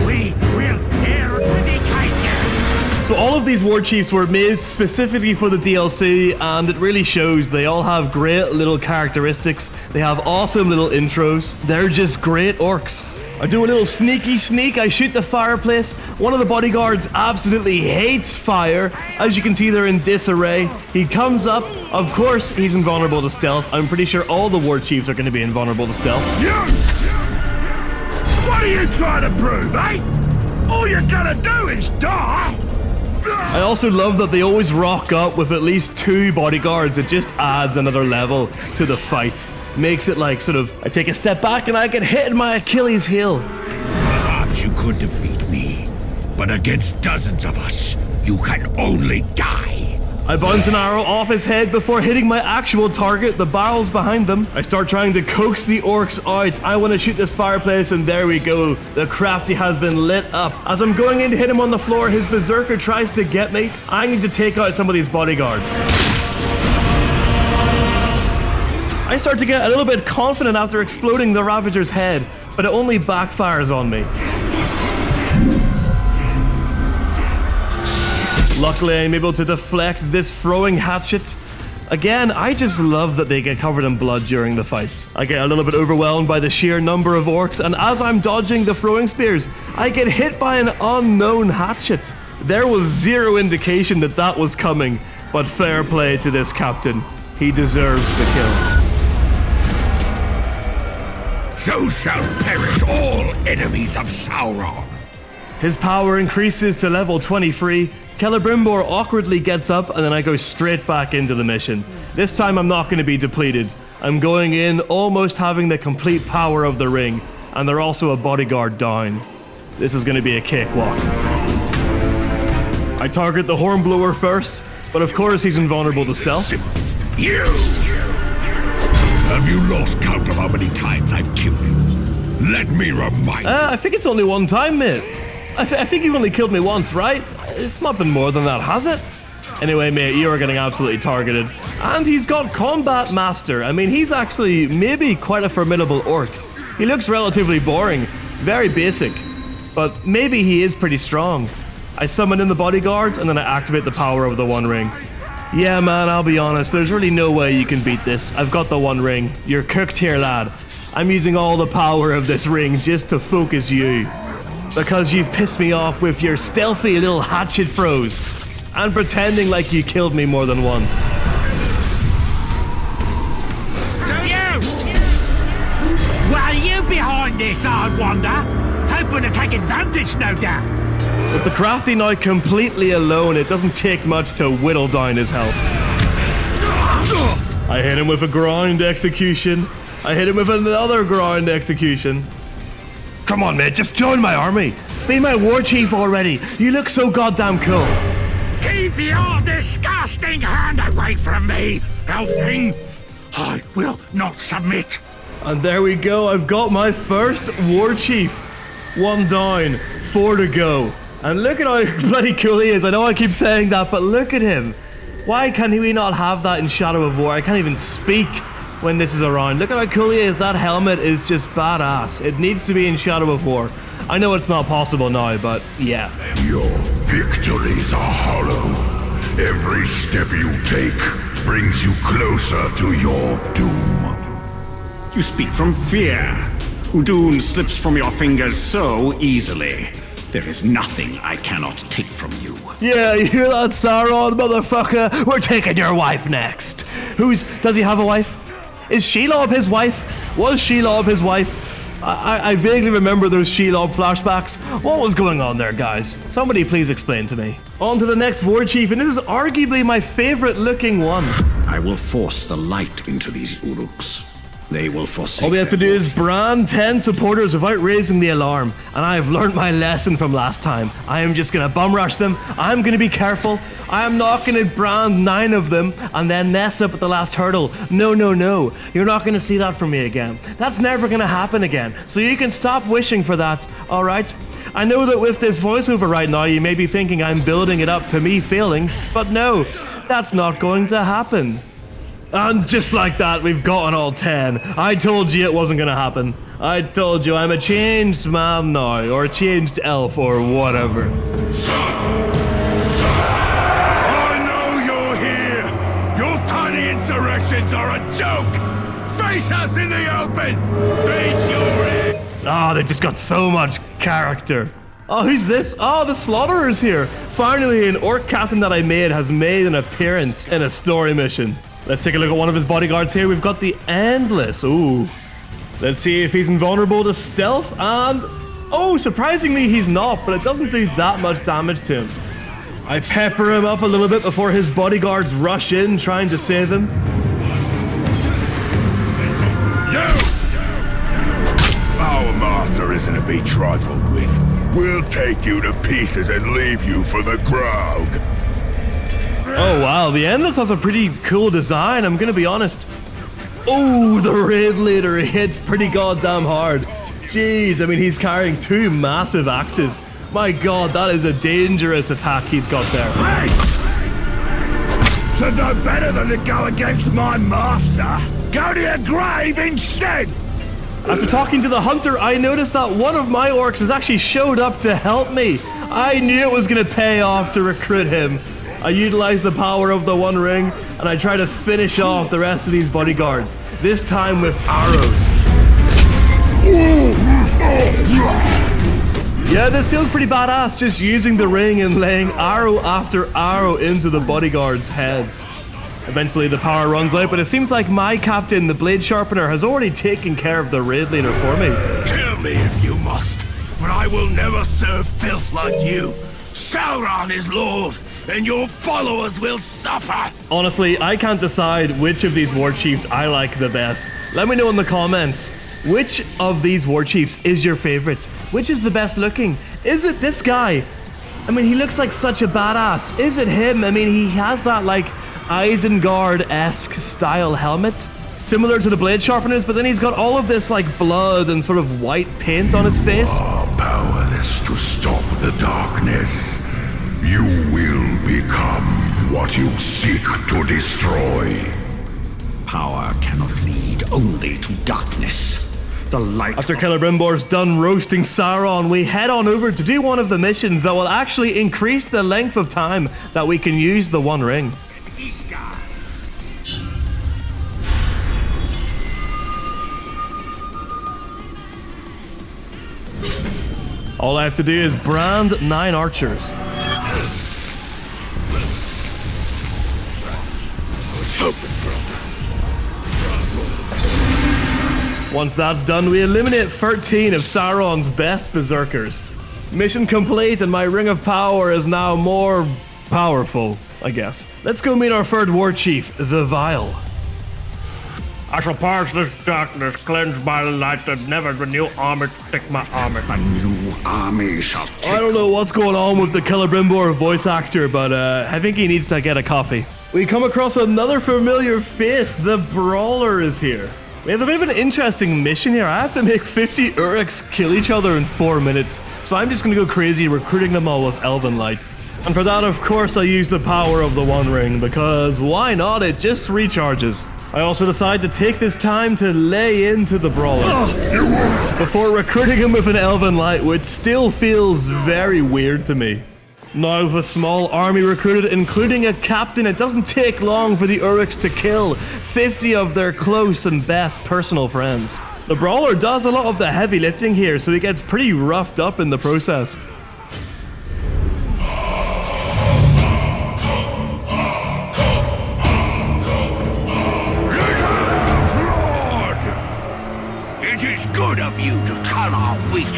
We will eradicate you! So all of these Warchiefs were made specifically for the DLC, and it really shows. They all have great little characteristics. They have awesome little intros. They're just great orcs. I do a little sneaky sneak. I shoot the fireplace. One of the bodyguards absolutely hates fire. As you can see, they're in disarray. He comes up. Of course, he's invulnerable to stealth. I'm pretty sure all the Warchiefs are going to be invulnerable to stealth. You! What are you trying to prove, eh? All you're gonna do is die! I also love that they always rock up with at least 2 bodyguards. It just adds another level to the fight. Makes it like sort of, I take a step back and I get hit in my Achilles heel. Perhaps you could defeat me, but against dozens of us, you can only die. I bounce an arrow off his head before hitting my actual target, the barrels behind them. I start trying to coax the orcs out. I want to shoot this fireplace, and there we go. The crafty has been lit up. As I'm going in to hit him on the floor, his berserker tries to get me. I need to take out some of these bodyguards. I start to get a little bit confident after exploding the Ravager's head, but it only backfires on me. Luckily, I'm able to deflect this throwing hatchet. Again, I just love that they get covered in blood during the fights. I get a little bit overwhelmed by the sheer number of orcs, and as I'm dodging the throwing spears, I get hit by an unknown hatchet. There was zero indication that that was coming, but fair play to this captain. He deserves the kill. So shall perish all enemies of Sauron. His power increases to level 23. Celebrimbor awkwardly gets up, and then I go straight back into the mission. This time I'm not going to be depleted. I'm going in almost having the complete power of the ring, and they're also a bodyguard down. This is going to be a cakewalk. I target the Hornblower first, but of course he's invulnerable to stealth. You! Have you lost count of how many times I've killed you? Let me remind you. I think it's only one time, mate. I think you've only killed me once, right? It's not been more than that, has it? Anyway, mate, you are getting absolutely targeted. And he's got Combat Master. I mean, he's actually maybe quite a formidable orc. He looks relatively boring, very basic, but maybe he is pretty strong. I summon in the bodyguards, and then I activate the power of the One Ring. Yeah, man, I'll be honest, there's really no way you can beat this. I've got the One Ring. You're cooked here, lad. I'm using all the power of this ring just to focus you. Because you've pissed me off with your stealthy little hatchet throws and pretending like you killed me more than once. So you! What are you behind this, I wonder? Hoping to take advantage, no doubt. With the crafty now completely alone, it doesn't take much to whittle down his health. I hit him with a ground execution. I hit him with another ground execution. Come on, mate, just join my army. Be my Warchief already. You look so goddamn cool. Keep your disgusting hand away from me, elfling. I will not submit. And there we go. I've got my first Warchief. 1 down, 4 to go. And look at how bloody cool he is. I know I keep saying that, but look at him. Why can we not have that in Shadow of War? I can't even speak when this is around. Look at how cool he is. That helmet is just badass. It needs to be in Shadow of War. I know it's not possible now, but yeah. Your victories are hollow. Every step you take brings you closer to your doom. You speak from fear. Doom slips from your fingers so easily. There is nothing I cannot take from you. Yeah, you hear that, Sauron, motherfucker? We're taking your wife next. Does he have a wife? Is Shelob his wife? Was Shelob his wife? I vaguely remember those Shelob flashbacks. What was going on there, guys? Somebody please explain to me. On to the next Warchief, and this is arguably my favorite looking one. I will force the light into these Uruks. They will forsake. All we have to do is brand 10 supporters without raising the alarm, and I have learned my lesson from last time. I am just gonna bum rush them. I'm gonna be careful. I am not gonna brand 9 of them and then mess up at the last hurdle. No, no, no. You're not gonna see that from me again. That's never gonna happen again. So you can stop wishing for that, alright? I know that with this voiceover right now, you may be thinking I'm building it up to me failing, but no, that's not going to happen. And just like that, we've gotten all 10. I told you it wasn't gonna happen. I told you I'm a changed man now, or a changed elf, or whatever. I know you're here! Your tiny insurrections are a joke! Face us in the open! Face your head! Oh, they just got so much character. Oh, who's this? Oh, the Slaughterer is here. Finally, an orc captain that I made has made an appearance in a story mission. Let's take a look at one of his bodyguards here. We've got the Endless. Ooh. Let's see if he's invulnerable to stealth. And, oh, surprisingly he's not, but it doesn't do that much damage to him. I pepper him up a little bit before his bodyguards rush in, trying to save him. Our master isn't to be trifled with. We'll take you to pieces and leave you for the Grog. Oh wow, the Endless has a pretty cool design, I'm gonna be honest. Oh, the Raid Leader hits pretty goddamn hard. Jeez, I mean, he's carrying 2 massive axes. My god, that is a dangerous attack he's got there. Hey! So no better than to go against my master. Go to your grave instead! After talking to the hunter, I noticed that one of my orcs has actually showed up to help me. I knew it was gonna pay off to recruit him. I utilize the power of the One Ring, and I try to finish off the rest of these bodyguards, this time with arrows. Yeah, this feels pretty badass, just using the ring and laying arrow after arrow into the bodyguards' heads. Eventually the power runs out, but it seems like my captain, the Blade Sharpener, has already taken care of the Raid Leader for me. Kill me if you must, but I will never serve filth like you. Sauron is Lord, and your followers will suffer! Honestly, I can't decide which of these Warchiefs I like the best. Let me know in the comments. Which of these Warchiefs is your favorite? Which is the best looking? Is it this guy? I mean, he looks like such a badass. Is it him? I mean, he has that, like, Isengard-esque style helmet, similar to the Blade Sharpeners, but then he's got all of this, like, blood and sort of white paint on his face. Powerless to stop the darkness. You will become what you seek to destroy. Power cannot lead only to darkness. The light. After Celebrimbor's done roasting Sauron, we head on over to do one of the missions that will actually increase the length of time that we can use the One Ring. All I have to do is brand 9 archers. I was hoping for Once that's done, we eliminate 13 of Sauron's best berserkers. Mission complete, and my Ring of Power is now more powerful, I guess. Let's go meet our third Warchief, the Vile. I shall purge this darkness, cleanse by the light, and never the new armor take my armor. A new army shall take. I don't know what's going on with the Celebrimbor voice actor, but I think he needs to get a coffee. We come across another familiar face. The Brawler is here. We have a bit of an interesting mission here. I have to make 50 Uruks kill each other in 4 minutes, so I'm just gonna go crazy recruiting them all with Elven Light. And for that, of course, I use the power of the One Ring, because why not? It just recharges. I also decide to take this time to lay into the Brawler before recruiting him with an Elven Light, which still feels very weird to me. Now with a small army recruited, including a captain, it doesn't take long for the Uruks to kill 50 of their close and best personal friends. The Brawler does a lot of the heavy lifting here, so he gets pretty roughed up in the process. It is good of you to call our weak.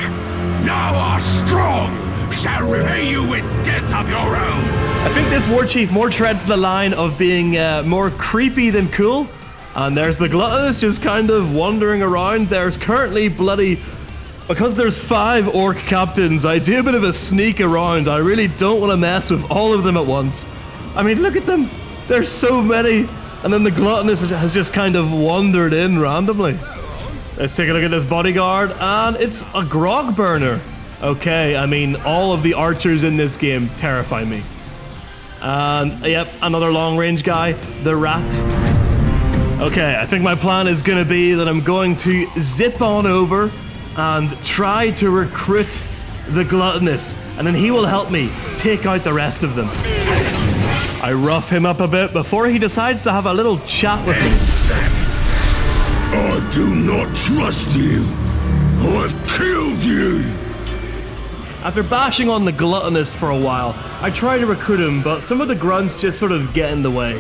Now our strong shall repay you with death of your own. I think this Warchief more treads the line of being more creepy than cool. And there's the Gluttonous just kind of wandering around. There's currently bloody... Because there's 5 orc captains, I do a bit of a sneak around. I really don't want to mess with all of them at once. I mean, look at them. There's so many. And then the Gluttonous has just kind of wandered in randomly. Let's take a look at this bodyguard. And it's a grog burner. Okay, I mean, all of the archers in this game terrify me. And, yep, another long-range guy, the rat. Okay, I think my plan is going to be that I'm going to zip on over and try to recruit the Gluttonous, and then he will help me take out the rest of them. I rough him up a bit before he decides to have a little chat with me. I do not trust you. I've killed you. After bashing on the Gluttonous for a while, I try to recruit him, but some of the grunts just sort of get in the way.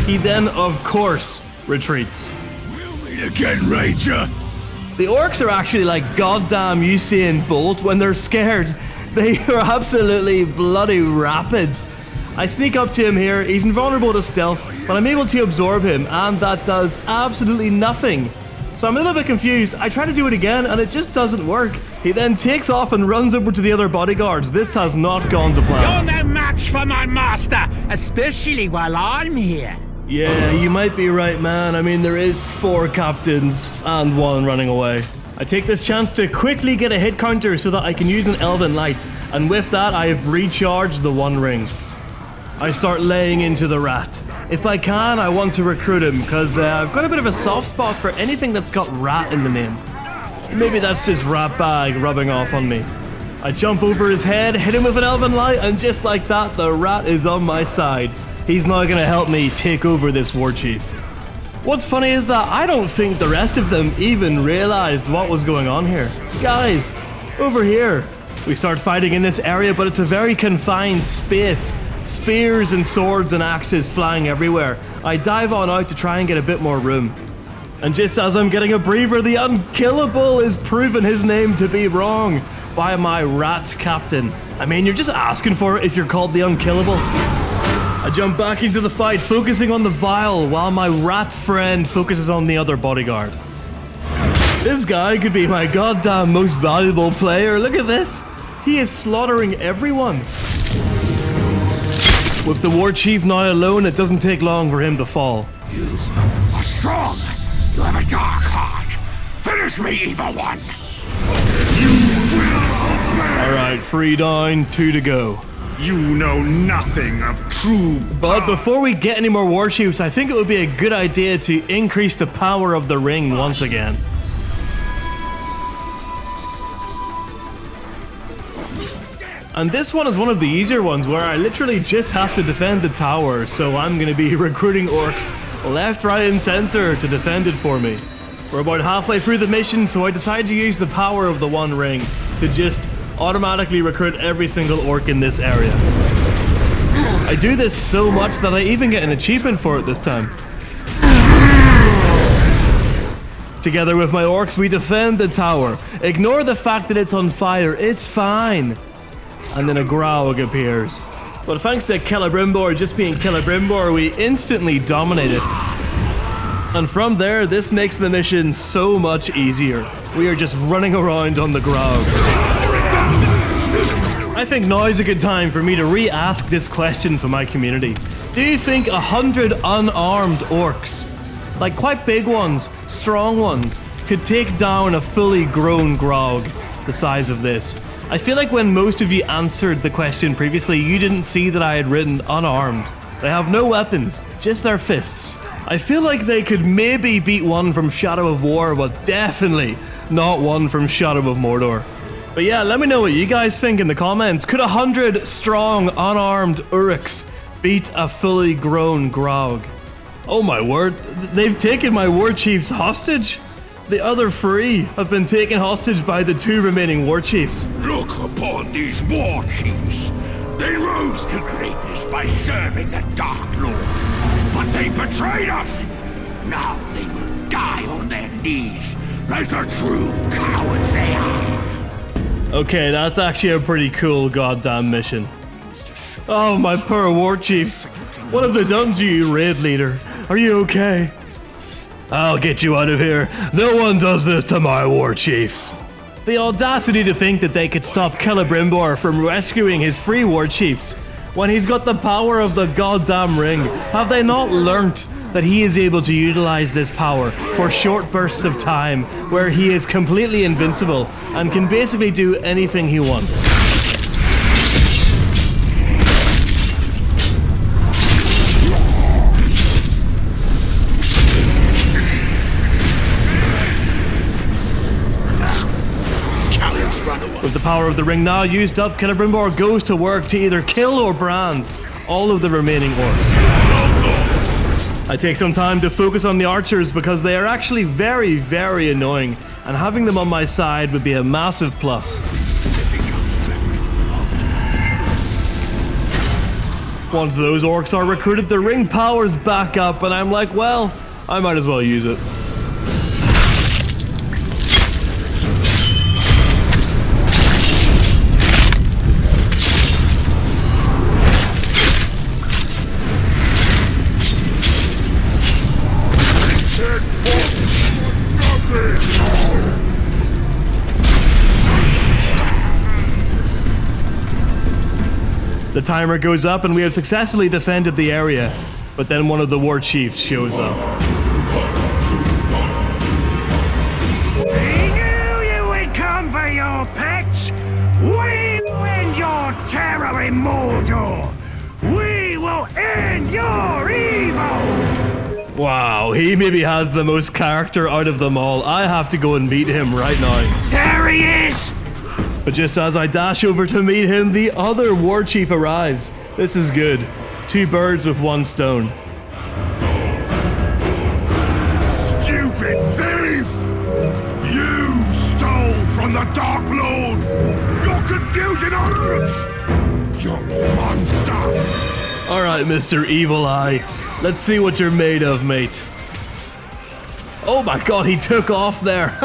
He then, of course, retreats. We'll meet again, Ranger. The orcs are actually like goddamn Usain Bolt when they're scared. They are absolutely bloody rapid. I sneak up to him here, he's invulnerable to stealth, but I'm able to absorb him, and that does absolutely nothing. So I'm a little bit confused. I try to do it again, and it just doesn't work. He then takes off and runs over to the other bodyguards. This has not gone to plan. You're no match for my master, especially while I'm here. Yeah, you might be right, man. I mean, there is 4 captains and 1 running away. I take this chance to quickly get a hit counter so that I can use an Elven Light, and with that, I have recharged the 1 ring. I start laying into the rat. If I can, I want to recruit him, because I've got a bit of a soft spot for anything that's got rat in the name. Maybe that's just Ratbag rubbing off on me. I jump over his head, hit him with an Elven Light, and just like that, the rat is on my side. He's now going to help me take over this Warchief. What's funny is that I don't think the rest of them even realized what was going on here. Guys, over here. We start fighting in this area, but it's a very confined space. Spears and swords and axes flying everywhere. I dive on out to try and get a bit more room. And just as I'm getting a breather, the Unkillable is proving his name to be wrong by my rat captain. I mean, you're just asking for it if you're called the Unkillable. I jump back into the fight, focusing on the vial, while my rat friend focuses on the other bodyguard. This guy could be my goddamn most valuable player. Look at this. He is slaughtering everyone. With the Warchief now alone, it doesn't take long for him to fall. You are strong. You have a dark heart. Finish me, evil one. You will obey. Alright, 3 down, 2 to go. You know nothing of true power. But before we get any more Warchiefs, I think it would be a good idea to increase the power of the ring once again. And this one is one of the easier ones where I literally just have to defend the tower, so I'm going to be recruiting orcs left, right and center to defend it for me. We're about halfway through the mission, so I decide to use the power of the 1 ring to just automatically recruit every single orc in this area. I do this so much that I even get an achievement for it this time. Together with my orcs, we defend the tower. Ignore the fact that it's on fire, it's fine. And then a Grog appears. But thanks to Celebrimbor just being Celebrimbor, we instantly dominate it. And from there, this makes the mission so much easier. We are just running around on the Grog. I think now is a good time for me to re-ask this question to my community. Do you think 100 unarmed orcs, like quite big ones, strong ones, could take down a fully grown Grog the size of this? I feel like when most of you answered the question previously, you didn't see that I had written unarmed. They have no weapons, just their fists. I feel like they could maybe beat one from Shadow of War, but definitely not one from Shadow of Mordor. But yeah, let me know what you guys think in the comments. Could 100 strong, unarmed Uruks beat a fully grown Grog? Oh my word, they've taken my Warchiefs hostage? The other 3 have been taken hostage by the 2 remaining Warchiefs. Look upon these Warchiefs. They rose to greatness by serving the Dark Lord, but they betrayed us. Now they will die on their knees, like the true cowards they are. Okay, that's actually a pretty cool goddamn mission. Oh, my poor Warchiefs. What have they done to you, raid leader? Are you okay? I'll get you out of here. No one does this to my Warchiefs. The audacity to think that they could stop Celebrimbor from rescuing his free Warchiefs when he's got the power of the goddamn ring. Have they not learnt that he is able to utilize this power for short bursts of time where he is completely invincible and can basically do anything he wants? With the power of the ring now used up, Celebrimbor goes to work to either kill or brand all of the remaining orcs. I take some time to focus on the archers because they are actually very, very annoying, and having them on my side would be a massive plus. Once those orcs are recruited, the ring powers back up, and I'm like, well, I might as well use it. The timer goes up and we have successfully defended the area, but then one of the Warchiefs shows up. We knew you would come for your pets! We will end your terror in Mordor! We will end your evil! Wow, he maybe has the most character out of them all. I have to go and meet him right now. There he is! But just as I dash over to meet him, the other Warchief arrives. This is good. 2 birds with 1 stone. Stupid thief! You stole from the Dark Lord! Your confusion orcs! You're a monster! Alright, Mr. Evil Eye. Let's see what you're made of, mate. Oh my god, he took off there.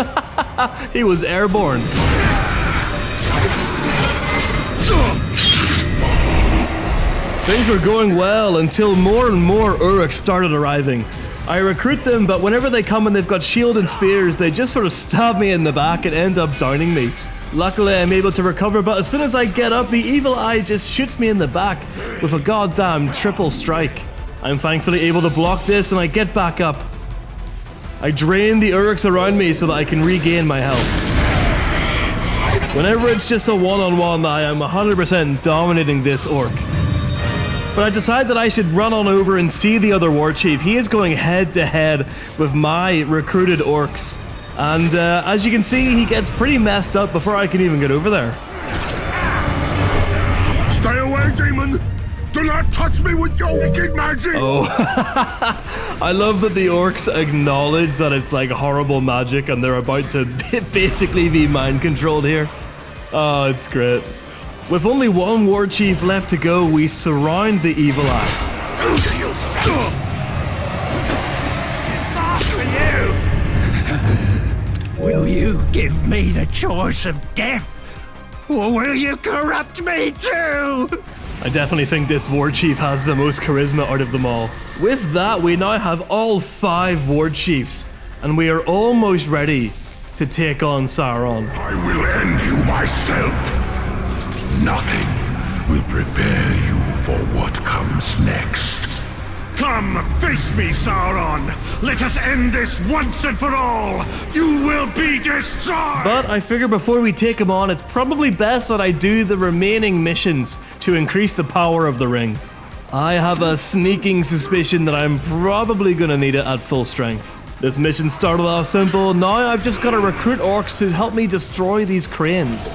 He was airborne. Things were going well until more and more Uruks started arriving. I recruit them, but whenever they come and they've got shield and spears, they just sort of stab me in the back and end up downing me. Luckily, I'm able to recover, but as soon as I get up, the Evil Eye just shoots me in the back with a goddamn triple strike. I'm thankfully able to block this and I get back up. I drain the Uruks around me so that I can regain my health. Whenever it's just a one-on-one, I am 100% dominating this orc. But I decide that I should run on over and see the other Warchief. He is going head-to-head with my recruited orcs. And as you can see, he gets pretty messed up before I can even get over there. Stay away, demon! Do not touch me with your wicked magic! Oh, I love that the orcs acknowledge that it's like horrible magic and they're about to basically be mind-controlled here. Oh, it's great. With only 1 Warchief left to go, we surround the Evil Eye. Who do you stop? For you! Will you give me the choice of death? Or will you corrupt me too? I definitely think this Warchief has the most charisma out of them all. With that, we now have all 5 Warchiefs, and we are almost ready to take on Sauron. I will end you myself. Nothing will prepare you for what comes next. Come, face me, Sauron! Let us end this once and for all! You will be destroyed! But I figure before we take him on, it's probably best that I do the remaining missions to increase the power of the ring. I have a sneaking suspicion that I'm probably gonna need it at full strength. This mission started off simple, now I've just gotta recruit orcs to help me destroy these cranes.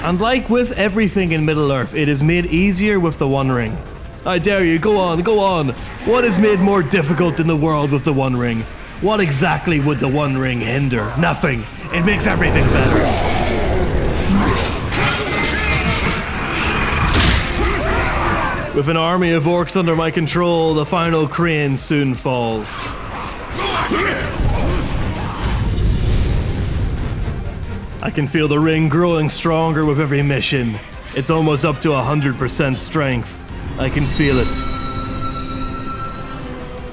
And like with everything in Middle-earth, it is made easier with the One Ring. I dare you, go on, go on. What is made more difficult in the world with the One Ring? What exactly would the One Ring hinder? Nothing. It makes everything better. With an army of orcs under my control, the final crane soon falls. I can feel the ring growing stronger with every mission. It's almost up to 100% strength. I can feel it.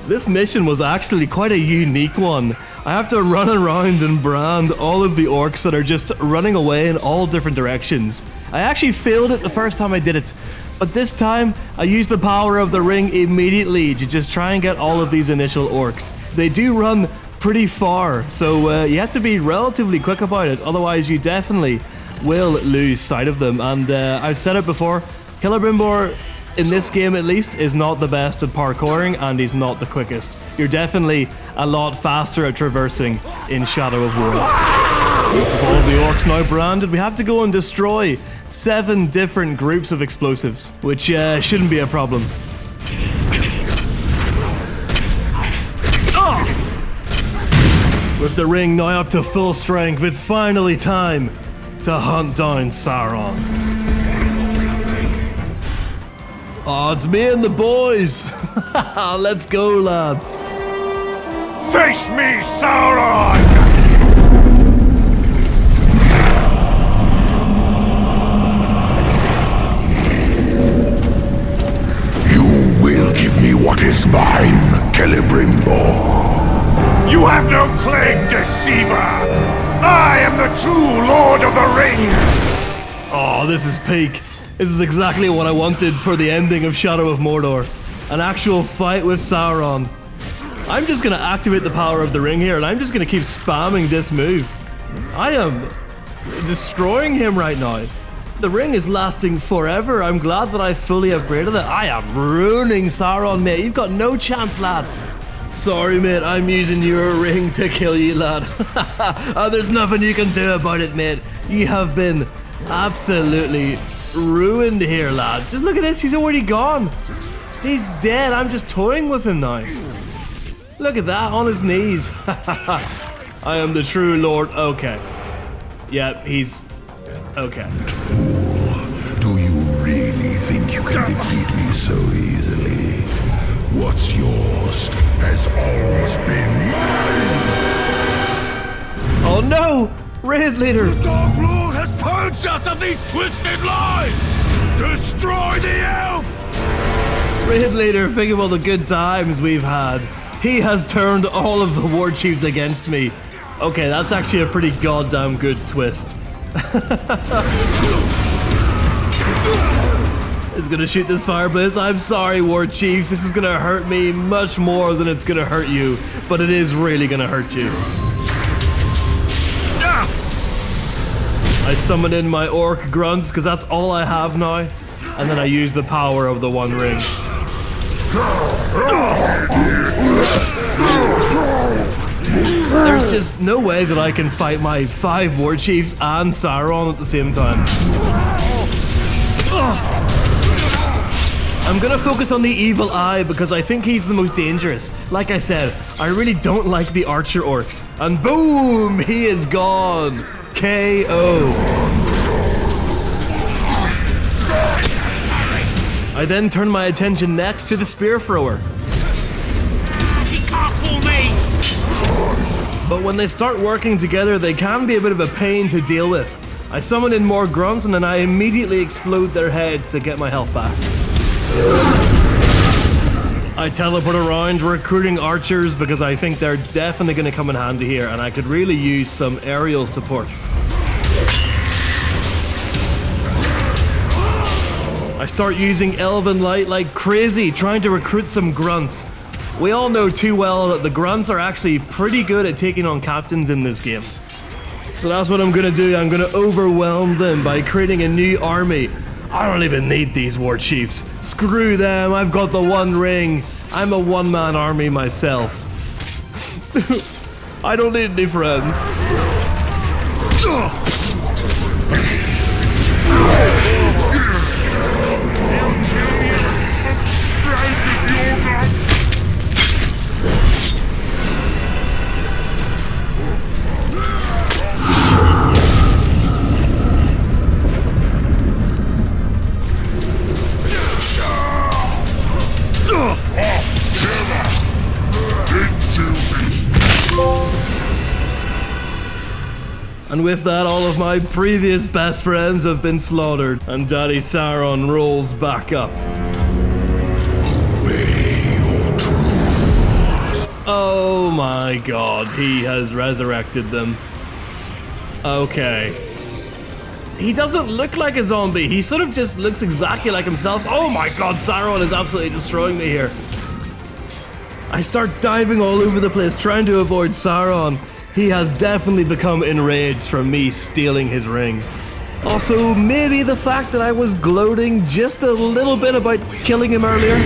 This mission was actually quite a unique one. I have to run around and brand all of the orcs that are just running away in all different directions. I actually failed it the first time I did it, but this time I used the power of the ring immediately to just try and get all of these initial orcs. They do run pretty far, so you have to be relatively quick about it, otherwise you definitely will lose sight of them. And I've said it before, Celebrimbor, in this game at least, is not the best at parkouring, and he's not the quickest. You're definitely a lot faster at traversing in Shadow of War. With all of the orcs now branded, we have to go and destroy 7 different groups of explosives, which shouldn't be a problem. With the ring now up to full strength, it's finally time to hunt down Sauron. Oh, it's me and the boys! Let's go, lads! Face me, Sauron! You will give me what is mine, Celebrimbor. You have no claim, deceiver! I am the true Lord of the Rings! Oh, this is peak. This is exactly what I wanted for the ending of Shadow of Mordor. An actual fight with Sauron. I'm just gonna activate the power of the ring here, and I'm just gonna keep spamming this move. I am destroying him right now. The ring is lasting forever. I'm glad that I fully upgraded it. I am ruining Sauron, mate. You've got no chance, lad. Sorry, mate. I'm using your ring to kill you, lad. There's nothing you can do about it, mate. You have been absolutely ruined here, lad. Just look at this. He's already gone. He's dead. I'm just toying with him now. Look at that, on his knees. I am the true Lord. Okay. Yep, he's... okay. Do you really think you can defeat me so easily? What's yours has always been mine. Oh no! Raid leader! The Dark Lord has purged us of these twisted lies! Destroy the elf! Raid leader, think of all the good times we've had. He has turned all of the warchiefs against me. Okay, that's actually a pretty goddamn good twist. It's gonna shoot this fireplace. I'm sorry, warchiefs. This is gonna hurt me much more than it's gonna hurt you, but it is really gonna hurt you. I summon in my orc grunts because that's all I have now, and then I use the power of the One Ring. There's just no way that I can fight my 5 warchiefs and Sauron at the same time. I'm gonna focus on the Evil Eye because I think he's the most dangerous. Like I said, I really don't like the archer orcs. And boom! He is gone! KO. I then turn my attention next to the spear thrower. He can't fool me! But when they start working together, they can be a bit of a pain to deal with. I summon in more grunts and then I immediately explode their heads to get my health back. I teleport around recruiting archers because I think they're definitely going to come in handy here, and I could really use some aerial support. I start using Elven Light like crazy, trying to recruit some grunts. We all know too well that the grunts are actually pretty good at taking on captains in this game. So that's what I'm going to do. I'm going to overwhelm them by creating a new army. I don't even need these warchiefs. Screw them, I've got the One Ring. I'm a one-man army myself. I don't need any friends. And with that, all of my previous best friends have been slaughtered, and Daddy Sauron rolls back up. Oh my god, he has resurrected them. Okay. He doesn't look like a zombie, he sort of just looks exactly like himself. Oh my god, Sauron is absolutely destroying me here. I start diving all over the place trying to avoid Sauron. He has definitely become enraged from me stealing his ring. Also, maybe the fact that I was gloating just a little bit about killing him earlier.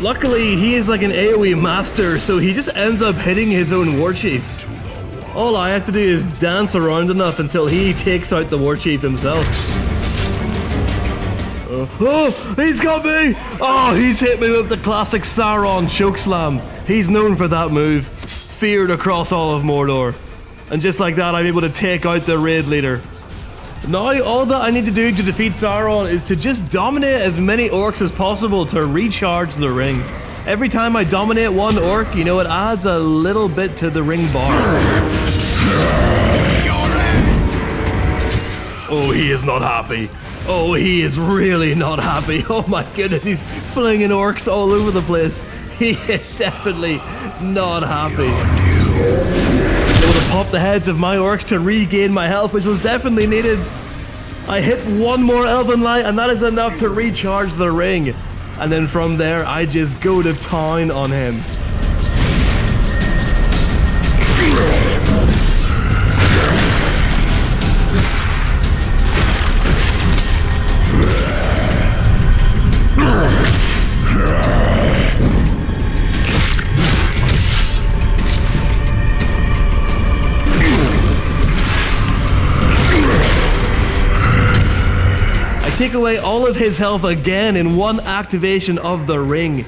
Luckily, he is like an AoE master, so he just ends up hitting his own warchiefs. All I have to do is dance around enough until he takes out the warchief himself. Oh, he's got me! Oh, he's hit me with the classic Sauron chokeslam. He's known for that move. Feared across all of Mordor. And just like that, I'm able to take out the raid leader. Now, all that I need to do to defeat Sauron is to just dominate as many orcs as possible to recharge the ring. Every time I dominate one orc, you know, it adds a little bit to the ring bar. Oh, he is not happy. Oh, he is really not happy. Oh my goodness, he's flinging orcs all over the place. He is definitely not happy. Able to pop the heads of my orcs to regain my health, which was definitely needed. I hit one more Elven Light, and that is enough to recharge the ring. And then from there, I just go to town on him. Take away all of his health again in one activation of the ring.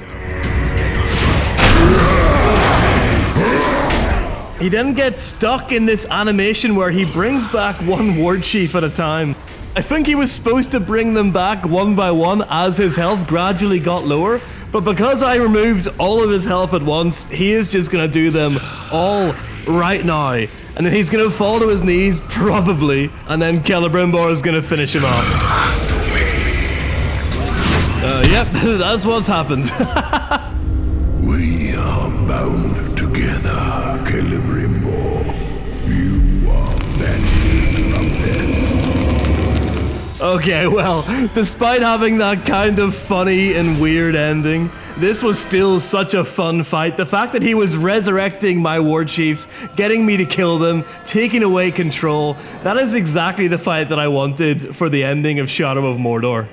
He then gets stuck in this animation where he brings back one warchief at a time. I think he was supposed to bring them back one by one as his health gradually got lower, but because I removed all of his health at once, he is just gonna do them all right now. And then he's gonna fall to his knees, probably, and then Celebrimbor is gonna finish him off. Yep, that's what's happened. We are bound together, Celebrimbor. You are banished from death. Okay, well, despite having that kind of funny and weird ending, this was still such a fun fight. The fact that he was resurrecting my warchiefs, getting me to kill them, taking away control, that is exactly the fight that I wanted for the ending of Shadow of Mordor.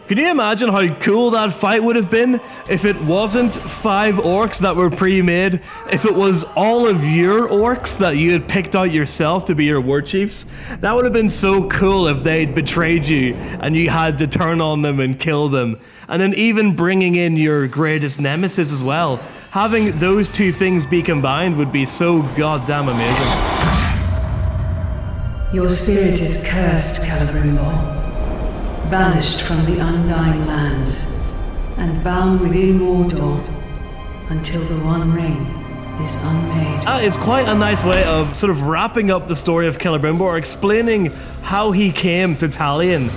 Can you imagine how cool that fight would have been if it wasn't 5 orcs that were pre-made, if it was all of your orcs that you had picked out yourself to be your warchiefs? That would have been so cool if they'd betrayed you and you had to turn on them and kill them. And then even bringing in your greatest nemesis as well. Having those two things be combined would be so goddamn amazing. Your spirit is cursed, Celebrimbor. Banished from the Undying Lands, and bound within Mordor, until the One Ring is unmade. That is quite a nice way of sort of wrapping up the story of Celebrimbor, explaining how he came to Talion.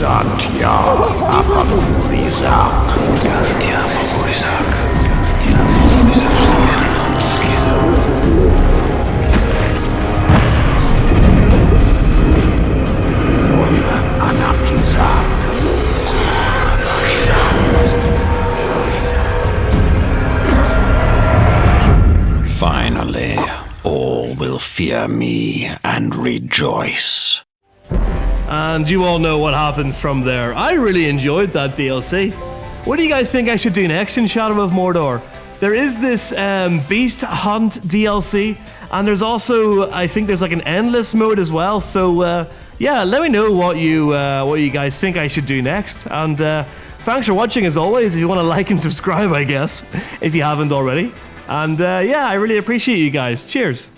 Zantia Apalurizak. Finally, all will fear me and rejoice. And you all know what happens from there. I really enjoyed that DLC. What do you guys think I should do next in Shadow of Mordor? There is this Beast Hunt DLC, and there's also, I think there's like an endless mode as well. So yeah, let me know what you guys think I should do next. And thanks for watching as always. If you want to like and subscribe, I guess, if you haven't already. And yeah, I really appreciate you guys. Cheers.